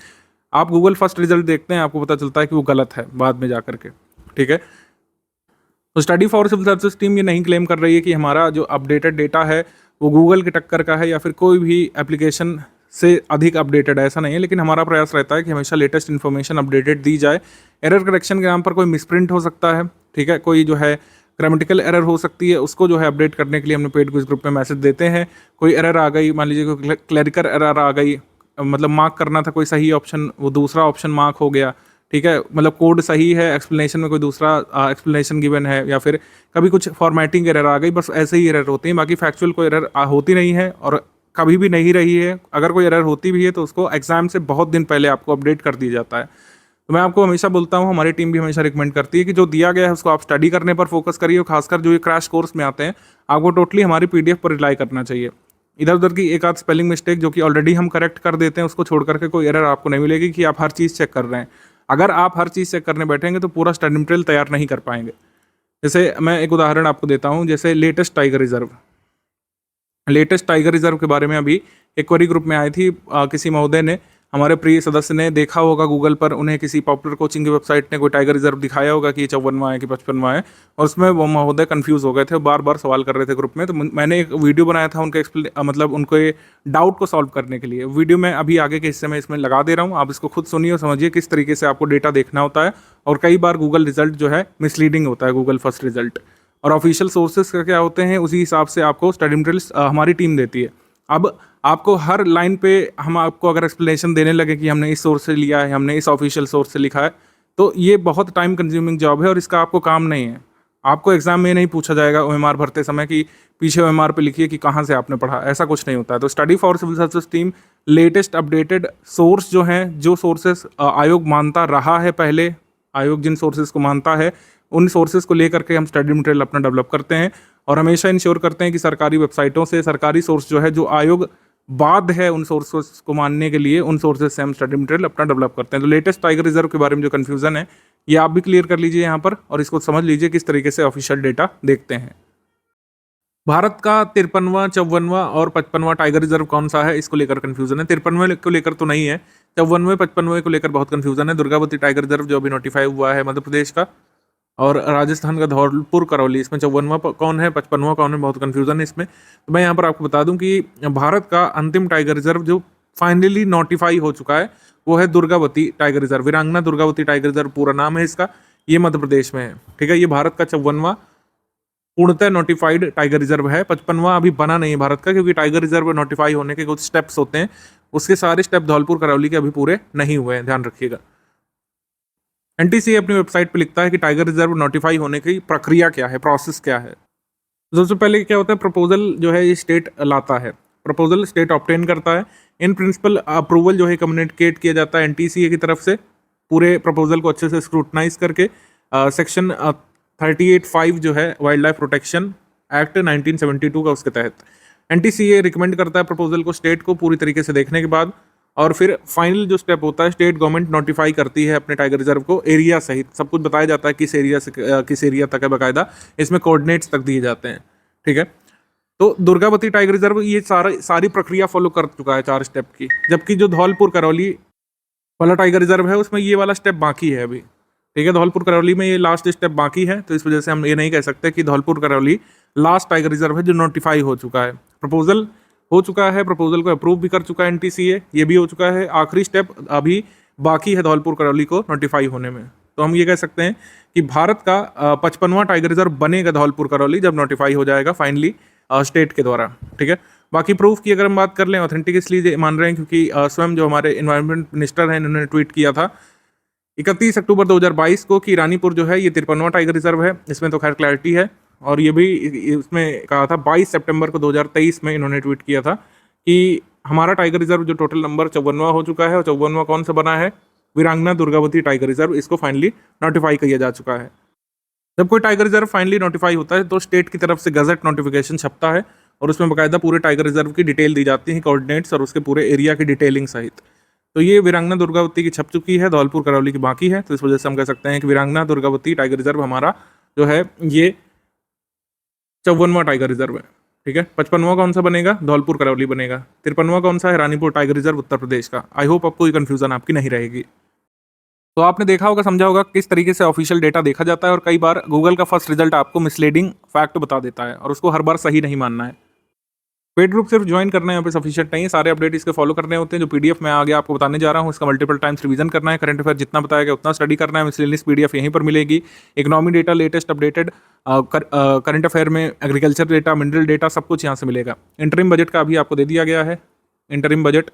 B: आप गूगल फर्स्ट रिजल्ट देखते हैं, आपको पता चलता है कि वो गलत है बाद में जा करके, ठीक है। तो study for civil services team ये नहीं क्लेम कर रही है कि हमारा जो अपडेटेड डेटा है वो गूगल की टक्कर का है या फिर कोई भी एप्लीकेशन से अधिक अपडेटेड है, ऐसा नहीं है। लेकिन हमारा प्रयास रहता है कि हमेशा लेटेस्ट इन्फॉर्मेशन अपडेटेड दी जाए। एरर करेक्शन के नाम पर कोई मिसप्रिंट हो सकता है, ठीक है, कोई जो है ग्रामेटिकल एरर हो सकती है, उसको जो है अपडेट करने के लिए हमने पेड क्विज ग्रुप में मैसेज देते हैं। कोई एरर आ गई, मान लीजिए कोई क्लरिकल एरर आ गई, मतलब मार्क करना था कोई सही ऑप्शन, वो दूसरा ऑप्शन मार्क हो गया, ठीक है, मतलब कोड सही है, एक्सप्लेनेशन में कोई दूसरा एक्सप्लेनेशन गिवन है, या फिर कभी कुछ फॉर्मेटिंग एरर आ गई, बस ऐसे ही एरर होती हैं। बाकी फैक्चुअल कोई एरर होती नहीं है और कभी भी नहीं रही है। अगर कोई एरर होती भी है तो उसको एग्जाम से बहुत दिन पहले आपको अपडेट कर दिया जाता है। तो मैं आपको हमेशा बोलता हूँ, हमारी टीम भी हमेशा रिकमेंड करती है कि जो दिया गया है उसको आप स्टडी करने पर फोकस करिए। खासकर जो ये क्रैश कोर्स में आते हैं, आपको टोटली हमारी पीडीएफ पर रिलाई करना चाहिए। इधर उधर की एक आध स्पेलिंग मिस्टेक जो कि ऑलरेडी हम करेक्ट कर देते हैं, उसको छोड़ करके कोई एरर आपको नहीं मिलेगी कि आप हर चीज़ चेक कर रहे हैं। अगर आप हर चीज़ चेक करने बैठेंगे तो पूरा स्टडी मटेरियल तैयार नहीं कर पाएंगे। जैसे मैं एक उदाहरण आपको देता हूँ, जैसे लेटेस्ट टाइगर रिजर्व के बारे में अभी एक क्वेरी ग्रुप में आई थी। किसी महोदय ने, हमारे प्रिय सदस्य ने देखा होगा गूगल पर, उन्हें किसी पॉपुलर कोचिंग की वेबसाइट ने कोई टाइगर रिजर्व दिखाया होगा कि ये 54वां है कि 55वां है, और उसमें वो महोदय कंफ्यूज हो गए थे, बार बार सवाल कर रहे थे ग्रुप में। तो मैंने एक वीडियो बनाया था उनके मतलब उनके डाउट को सॉल्व करने के लिए। वीडियो मैं अभी आगे के हिस्से में इसमें लगा दे रहा हूँ, आप इसको खुद सुनिए और समझिए किस तरीके से आपको डेटा देखना होता है। और कई बार गूगल रिजल्ट जो है मिसलीडिंग होता है, गूगल फर्स्ट रिजल्ट, और ऑफिशियल सोर्सेज का क्या होते हैं उसी हिसाब से आपको स्टडी मटेरियल हमारी टीम देती है। अब आपको हर लाइन पे हम आपको अगर एक्सप्लेनेशन देने लगे कि हमने इस सोर्स से लिया है, हमने इस ऑफिशियल सोर्स से लिखा है, तो ये बहुत टाइम कंज्यूमिंग जॉब है और इसका आपको काम नहीं है। आपको एग्जाम में नहीं पूछा जाएगा ओएमआर भरते समय कि पीछे ओएमआर पे लिखिए कि कहाँ से आपने पढ़ा, ऐसा कुछ नहीं होता है। तो study for civil services team latest updated source जो हैं, जो सोर्सेस आयोग मानता रहा है पहले, आयोग जिन सोर्सेज को मानता है उन सोर्सेज को लेकर के हम स्टडी मटेरियल अपना डेवलप करते हैं और हमेशा इंश्योर करते हैं कि सरकारी वेबसाइटों से सरकारी सोर्स जो है, जो आयोग बाध्य है उन सोर्सेस को मानने के लिए, उन सोर्सेज से हम स्टडी मटेरियल अपना डेवलप करते हैं। तो लेटेस्ट टाइगर रिजर्व के बारे में जो कन्फ्यूजन है ये आप भी क्लियर कर लीजिए यहाँ पर, और इसको समझ लीजिए किस तरीके से ऑफिशियल डेटा देखते हैं। भारत का 53वां, 54वां और 55वां टाइगर रिजर्व कौन सा है, इसको लेकर कन्फ्यूजन है। 53वें को लेकर तो नहीं है, 54वें 55वें को लेकर बहुत कन्फ्यूजन है। दुर्गावती टाइगर रिजर्व जो अभी नोटिफाई हुआ है मध्य प्रदेश का, और राजस्थान का धौलपुर करौली, इसमें 54वां कौन है, 55वां कौन है, बहुत कन्फ्यूजन है इसमें। तो मैं यहाँ पर आपको बता दूं कि भारत का अंतिम टाइगर रिजर्व जो फाइनली नोटिफाई हो चुका है वो है दुर्गावती टाइगर रिजर्व। वीरांगना दुर्गावती टाइगर रिजर्व पूरा नाम है इसका, ये मध्य प्रदेश में है, ठीक है। ये भारत का 54वां पूर्णतः नोटिफाइड टाइगर रिजर्व है। 55वां अभी बना नहीं है भारत का, क्योंकि टाइगर रिजर्व नोटिफाई होने के कुछ स्टेप्स होते हैं, उसके सारे स्टेप धौलपुर करौली के अभी पूरे नहीं हुए हैं, ध्यान रखिएगा। एनटीसीए अपनी वेबसाइट पे लिखता है कि टाइगर रिजर्व नोटिफाई होने की प्रक्रिया क्या है, प्रोसेस क्या है। सबसे पहले क्या होता है, प्रपोजल जो है ये स्टेट लाता है, प्रपोजल स्टेट ऑब्टेन करता है। इन प्रिंसिपल अप्रूवल जो है कम्युनिकेट किया जाता है एनटीसीए की तरफ से, पूरे प्रपोजल को अच्छे से स्क्रूटनाइज करके। सेक्शन 38(5) जो है वाइल्ड लाइफ प्रोटेक्शन एक्ट 1972 का, उसके तहत एनटीसीए रिकमेंड करता है प्रपोजल को स्टेट को पूरी तरीके से देखने के बाद, और फिर फाइनल जो स्टेप होता है, स्टेट गवर्नमेंट नोटिफाई करती है अपने टाइगर रिजर्व को, एरिया सहित सब कुछ बताया जाता है किस एरिया से किस एरिया तक है, बाकायदा इसमें कोऑर्डिनेट्स तक दिए जाते हैं, ठीक है। तो दुर्गावती टाइगर रिजर्व ये सारी प्रक्रिया फॉलो कर चुका है 4 स्टेप की, जबकि जो धौलपुर करौली वाला टाइगर रिजर्व है उसमें ये वाला स्टेप बाकी है अभी, ठीक है। धौलपुर करौली में ये लास्ट स्टेप बाकी है, तो इस वजह से हम ये नहीं कह सकते कि Dholpur Karauli last tiger reserve है जो नोटिफाई हो चुका है। प्रपोजल हो चुका है, प्रपोजल को अप्रूव भी कर चुका है एनटीसीए, ये भी हो चुका है। आखिरी स्टेप अभी बाकी है धौलपुर करौली को नोटिफाई होने में। तो हम ये कह सकते हैं कि भारत का 55वां टाइगर रिजर्व बनेगा धौलपुर करौली जब नोटिफाई हो जाएगा फाइनली स्टेट के द्वारा, ठीक है। बाकी प्रूफ की अगर हम बात कर लें, ऑथेंटिक इसलिए मान रहे हैं क्योंकि स्वयं जो हमारे इन्वायरमेंट मिनिस्टर हैं इन्होंने ट्वीट किया था 31 अक्टूबर 2022 को कि रानीपुर जो है ये 53वां टाइगर रिजर्व है। इसमें तो खैर क्लैरिटी है, और ये भी इसमें कहा था 22 सितंबर को 2023 में इन्होंने ट्वीट किया था कि हमारा टाइगर रिजर्व जो टोटल नंबर 54वां हो चुका है, और 54वां कौन सा बना है, वीरांगना दुर्गावती टाइगर रिजर्व, इसको फाइनली नोटिफाई किया जा चुका है। जब कोई टाइगर रिजर्व फाइनली नोटिफाई होता है तो स्टेट की तरफ से गजट नोटिफिकेशन छपता है, और उसमें बाकायदा पूरे टाइगर रिजर्व की डिटेल दी जाती है, कोऑर्डिनेट्स और उसके पूरे एरिया की डिटेलिंग सहित। तो ये वीरांगना दुर्गावती की छप चुकी है, धौलपुर करौली की बाकी है। तो इस वजह से हम कह सकते हैं कि वीरांगना दुर्गावती टाइगर रिजर्व हमारा जो है ये 54वां टाइगर रिजर्व है। ठीक है, 55वां कौन सा बनेगा? धौलपुर करौली बनेगा। 53वां कौन सा है? रानीपुर टाइगर रिजर्व उत्तर प्रदेश का। आई होप आपको ये कंफ्यूजन आपकी नहीं रहेगी। तो आपने देखा होगा, समझा होगा किस तरीके से ऑफिशियल डेटा देखा जाता है, और कई बार गूगल का फर्स्ट रिजल्ट आपको मिसलीडिंग फैक्ट बता देता है और उसको हर बार सही नहीं मानना है। पेड ग्रुप सिर्फ ज्वाइन करना है, यहाँ पे सफिशिएंट नहीं है, सारे अपडेट इसके फॉलो करने होते हैं। जो पीडीएफ मैं आगे आपको बताने जा रहा हूँ, इसका मल्टीपल टाइम्स रिवीजन करना है। करंट अफेयर जितना बताया गया उतना स्टडी करना है। मिसलेनियस पीडीएफ यहीं पर मिलेगी। Economy data latest updated, current affair में एग्रीकल्चर डेटा, मिनरल डेटा, सब कुछ यहाँ से मिलेगा। इंटरिम बजट का अभी आपको दे दिया गया है, इंटरिम बजट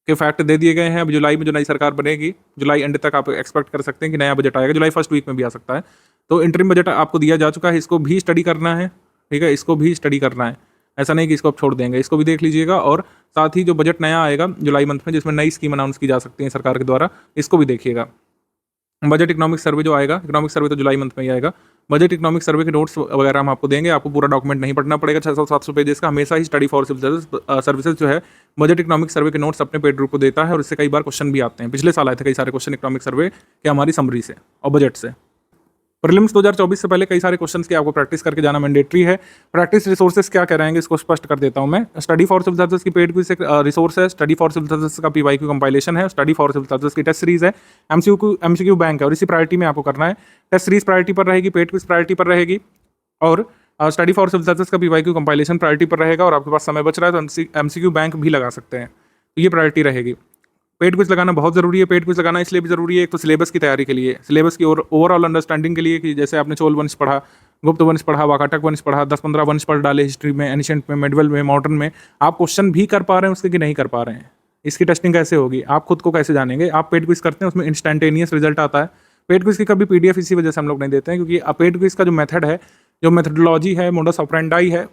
B: के फैक्ट दे दिए गए हैं। अब जुलाई में जो नई सरकार बनेगी, जुलाई एंड तक आप एक्सपेक्ट कर सकते हैं कि नया बजट आएगा। जुलाई फर्स्ट वीक में भी आ सकता है। तो इंटरिम बजट आपको दिया जा चुका है, इसको भी स्टडी करना है। ठीक है, इसको भी स्टडी करना है, ऐसा नहीं कि इसको आप छोड़ देंगे, इसको भी देख लीजिएगा। और साथ ही जो बजट नया आएगा जुलाई मंथ में, जिसमें नई स्कीम अनाउंस की जा सकती है सरकार के द्वारा, इसको भी देखिएगा। बजट इकोनॉमिक सर्वे जो आएगा, इकोनॉमिक सर्वे तो जुलाई मंथ में ही आएगा। बजट इकोनॉमिक सर्वे के नोट्स वगैरह हम आपको देंगे। आपको पूरा डॉक्यूमेंट नहीं पढ़ना पड़ेगा, 600-700 पेजेस का। हमेशा ही स्टडी फॉर सिविल सर्विसेज जो है बजट इकोनॉमिक सर्वे के नोट्स अपने पेड ग्रुप को देता है, और इससे कई बार क्वेश्चन भी आते हैं। पिछले साल आए थे कई सारे क्वेश्चन इकोनॉमिक सर्वे के हमारी समरी से और बजट से। प्रीलिम्स 2024 से पहले कई सारे क्वेश्चंस की आपको प्रैक्टिस करके जाना मैंडेटरी है। प्रैक्टिस रिसोर्सेज क्या कह रहे हैं इसको स्पष्ट कर देता हूं मैं। स्टडी फॉर सिविल सर्विसेज की पेड क्विज रिसोर्स है, स्टडी फॉर सिविल सर्विसेज का पीवाईक्यू कंपाइलेशन है, स्टडी फॉर सिविल सर्विसेज की टेस्ट सीरीज है, एमसीक्यू बैंक है, और इसी प्रायोरिटी में आपको करना है। टेस्ट सीरीज प्रायोरिटी पर रहेगी, पेड क्विज प्रायोरिटी पर रहेगी, और स्टडी फॉर सिविल सर्विसेज का पीवाईक्यू कंपाइलेशन प्रायोरिटी पर रहेगा। और आपके पास समय बच रहा है तो एमसीक्यू बैंक भी लगा सकते हैं, तो ये प्रायोरिटी रहेगी। पेड क्विज लगाना बहुत ज़रूरी है। पेड क्विज लगाना इसलिए भी ज़रूरी है, एक तो सिलेबस की तैयारी के लिए, सिलेबस की ओवरऑल अंडरस्टैंडिंग के लिए, कि जैसे आपने चोल वंश पढ़ा, गुप्त वंश पढ़ा, वाकाटक वंश पढ़ा, 10-15 वंश पढ़ डाले हिस्ट्री में, एनिशिएंट में, मेडिवल में, मॉडर्न में, आप क्वेश्चन भी कर पा रहे हैं उसके कि नहीं कर पा रहे हैं, इसकी टेस्टिंग कैसे होगी, आप खुद को कैसे जानेंगे। आप पेड क्विज करते हैं, उसमें इंस्टेंटेनियस रिजल्ट आता है। पेड क्विज की कभी पीडीएफ इसी वजह से हम लोग नहीं देते हैं, क्योंकि पेड क्विज का जो मेथड है, जो मेथडोलॉजी है, मोडस ऑपरेंडाई है,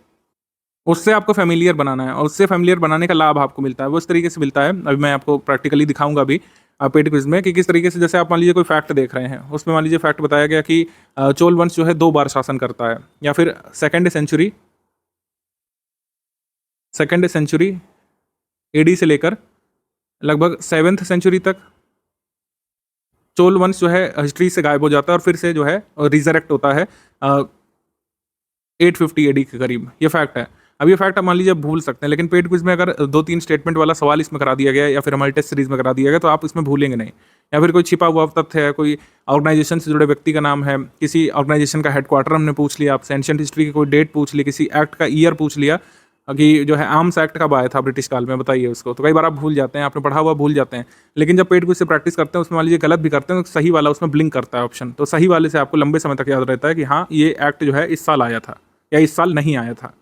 B: उससे आपको फेमिलियर बनाना है, और उससे फेमिलियर बनाने का लाभ आपको मिलता है, वो इस तरीके से मिलता है। अभी मैं आपको प्रैक्टिकली दिखाऊंगा अभी पेड क्विज में कि किस तरीके से। जैसे आप मान लीजिए कोई फैक्ट देख रहे हैं, उसमें मान लीजिए फैक्ट बताया गया कि चोल वंश जो है 2 बार शासन करता है, या फिर सेकेंड सेंचुरी एडी से लेकर लगभग 7th सेंचुरी तक चोल वंश जो है हिस्ट्री से गायब हो जाता है, और फिर से जो है रिजरेक्ट होता है 850 एडी के करीब। ये फैक्ट है। अब ये फैक्ट आप मान लीजिए आप भूल सकते हैं, लेकिन पेड क्विज में अगर 2-3 स्टेटमेंट वाला सवाल इसमें करा दिया गया, या फिर हमारी टेस्ट सीरीज में करा दिया गया, तो आप इसमें भूलेंगे नहीं। या फिर कोई छिपा हुआ तथ्य है, कोई ऑर्गेनाइजेशन से जुड़े व्यक्ति का नाम है, किसी ऑर्गेनाइजेशन का हेडक्वार्टर हमने पूछ लिया, आपसे एंशिएंट हिस्ट्री की कोई डेट पूछ ली, किसी एक्ट का ईयर पूछ लिया कि जो है आर्म्स एक्ट कब आया था ब्रिटिश काल में, बताइए उसको। तो कई बार आप भूल जाते हैं, आपने पढ़ा हुआ भूल जाते हैं। लेकिन जब पेड क्विज से प्रैक्टिस करते हैं, उसमें मान लीजिए गलत भी करते हैं, तो सही वाला उसमें ब्लिंक करता है ऑप्शन, तो सही वाले से आपको लंबे समय तक याद रहता है कि हाँ ये एक्ट जो है इस साल आया था या इस साल नहीं आया था।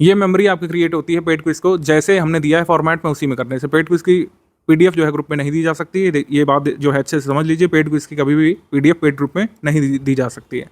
B: ये मेमोरी आपकी क्रिएट होती है पेड क्विज को जैसे हमने दिया है फॉर्मेट में, उसी में करने से। पेड क्विज की पीडीएफ जो है ग्रुप में नहीं दी जा सकती है, ये बात जो है अच्छे से समझ लीजिए। पेड क्विज की कभी भी पीडीएफ पेड ग्रुप में नहीं दी जा सकती है।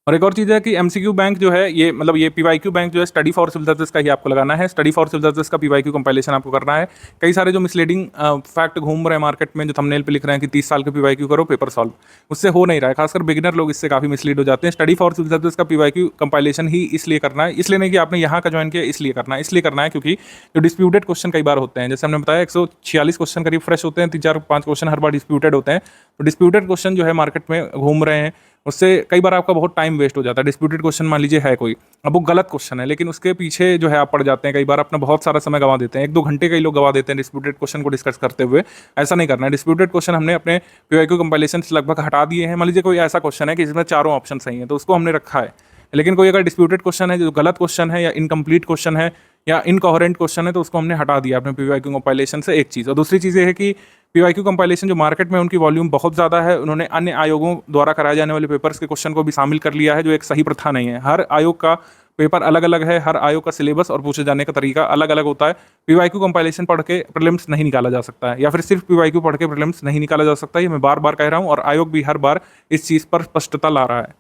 B: और एक और चीज़ है कि एमसीक्यू बैंक जो है, ये मतलब ये पीवाईक्यू बैंक जो है स्टडी फॉर सिविल सर्विसेज का ही आपको लगाना है। स्टडी फॉर सिविल सर्विसेज का पीवाईक्यू कंपाइलेशन आपको करना है। कई सारे जो मिसलीडिंग फैक्ट घूम रहे हैं मार्केट में, जो थंबनेल पे लिख रहे हैं कि 30 साल के पीवाईक्यू करो पेपर सॉल्व, उससे हो नहीं रहा है। खासकर बिगिनर लोग इससे काफ़ी मिसलीड हो जाते हैं। स्टडी फॉर सिविल सर्विसेज का पीवाईक्यू कंपाइलेशन ही इसलिए करना है, इसलिए नहीं कि आपने यहाँ का ज्वाइन किया, इसलिए करना है। इसलिए करना है क्योंकि जो डिस्प्यूटेड क्वेश्चन कई बार होते हैं, जैसे हमने बताया 146 क्वेश्चन करीब फ्रेश होते हैं, 3-4-5 क्वेश्चन हर बार डिस्प्यूटेड होते हैं। तो डिस्प्यूटेड क्वेश्चन जो है मार्केट में घूम रहे हैं, उससे कई बार आपका बहुत टाइम वेस्ट हो जाता है। डिस्प्यूटेड क्वेश्चन मान लीजिए है कोई, अब वो गलत क्वेश्चन है, लेकिन उसके पीछे जो है आप पड़ जाते हैं, कई बार अपना बहुत सारा समय गंवा देते हैं। 1-2 घंटे कई लोग गंवा देते हैं डिस्प्यूटेड क्वेश्चन को डिस्कस करते हुए। ऐसा नहीं करना है। डिस्प्यूटेड क्वेश्चन हमने अपने पीवाईक्यू कंपाइलेशन से लगभग हटा दिए हैं। मान लीजिए कोई ऐसा क्वेश्चन है कि जिसमें चारों ऑप्शन सही हैं, तो उसको हमने रखा है। लेकिन कोई अगर डिस्प्यूटेड क्वेश्चन है, जो गलत क्वेश्चन है या इनकम्प्लीट क्वेश्चन है या इनकोहेरेंट क्वेश्चन है, तो उसको हमने हटा दिया अपने पीवाईक्यू कंपाइलेशन से। एक चीज़। और दूसरी चीज़ ये है कि पीवाईक्यू कंपाइलेशन जो मार्केट में उनकी वॉल्यूम बहुत ज़्यादा है, उन्होंने अन्य आयोगों द्वारा कराए जाने वाले पेपर्स के क्वेश्चन को भी शामिल कर लिया है, जो एक सही प्रथा नहीं है। हर आयोग का पेपर अलग अलग है, हर आयोग का सिलेबस और पूछे जाने का तरीका अलग अलग होता है। पीवाईक्यू कंपाइलेशन पढ़ के प्रीलिम्स नहीं निकाला जा सकता है, या फिर सिर्फ पीवाईक्यू पढ़ के प्रीलिम्स नहीं निकाला जा सकता है। ये मैं बार बार कह रहा हूँ, और आयोग भी हर बार इस चीज़ पर स्पष्टता ला रहा है।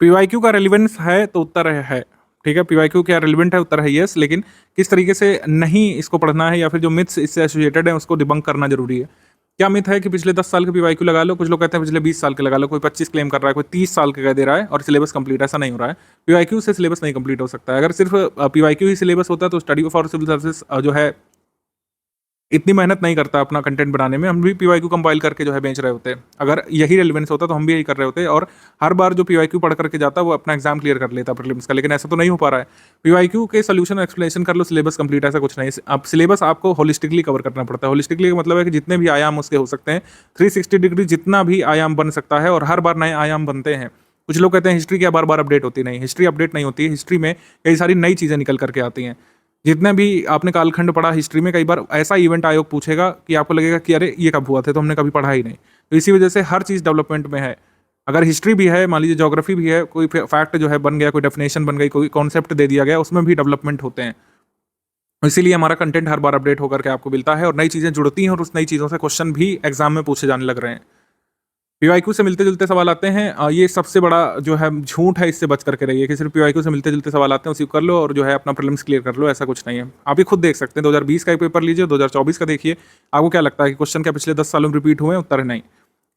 B: पीवाईक्यू का रेलिवेंस है तो उत्तर है, ठीक है। पीवाईक्यू क्या रेलिवेंट है, उत्तर है यस, लेकिन किस तरीके से नहीं इसको पढ़ना है, या फिर जो मिथ्स इससे एसोसिएटेड है उसको डिबंक करना जरूरी है। क्या मिथ है कि पिछले 10 साल के पीवाईक्यू लगा लो, कुछ लोग कहते हैं पिछले 20 साल के लगा लो, कोई 25 क्लेम कर रहा है, कोई 30 साल के कह दे रहा है और सिलेबस कंप्लीट। ऐसा नहीं हो रहा है। पीवाईक्यू से सिलेबस नहीं कंप्लीट हो सकता है। अगर सिर्फ पीवाईक्यू ही सिलेबस होता है तो स्टडी फॉर सिविल सर्विसेज जो है इतनी मेहनत नहीं करता अपना कंटेंट बनाने में, हम भी पीवाईक्यू कंपाइल करके जो है बेच रहे होते हैं। अगर यही रेलेवेंस होता तो हम भी यही कर रहे होते, और हर बार जो पीवाईक्यू पढ़ करके जाता वो अपना एग्जाम क्लियर कर लेता प्रीलिम्स का, लेकिन ऐसा तो नहीं हो पा रहा है। पीवाईक्यू के सोल्यूशन एक्सप्लेनेशन कर लो, सिलेबस कंप्लीट, ऐसा कुछ नहीं। अब सिलेबस आपको होलिस्टिकली कवर करना पड़ता है। होलिस्टिकली का मतलब है कि जितने भी आयाम उसके हो सकते हैं, 360 डिग्री जितना भी आयाम बन सकता है, और हर बार नए आयाम बनते हैं। कुछ लोग कहते हैं हिस्ट्री क्या बार बार अपडेट होती नहीं, हिस्ट्री अपडेट नहीं होती है। हिस्ट्री में कई सारी नई चीज़ें निकल करके आती हैं। जितने भी आपने कालखंड पढ़ा हिस्ट्री में, कई बार ऐसा इवेंट आयोग पूछेगा कि आपको लगेगा कि अरे ये कब हुआ था, तो हमने कभी पढ़ा ही नहीं। तो इसी वजह से हर चीज़ डेवलपमेंट में है। अगर हिस्ट्री भी है, मान लीजिए ज्योग्राफी भी है, कोई फैक्ट जो है बन गया, कोई डेफिनेशन बन गई, कोई कॉन्सेप्ट दे दिया गया, उसमें भी डेवलपमेंट होते हैं। इसीलिए हमारा कंटेंट हर बार अपडेट होकर के आपको मिलता है, और नई चीज़ें जुड़ती हैं, और उस नई चीज़ों से क्वेश्चन भी एग्जाम में पूछे जाने लग रहे हैं। पीवाईक्यू से मिलते जुलते सवाल आते हैं, ये सबसे बड़ा जो है झूठ है, इससे बच करके रहिए कि सिर्फ पीवाईक्यू से मिलते जुलते सवाल आते हैं उसी को कर लो और जो है अपना प्रीलिम्स क्लियर कर लो, ऐसा कुछ नहीं है। आप ही खुद देख सकते हैं, 2020 का एक पेपर लीजिए, 2024 का देखिए, आपको क्या लगता है कि क्वेश्चन क्या पिछले 10 सालों में रिपीट हुए हैं? उत्तर है नहीं।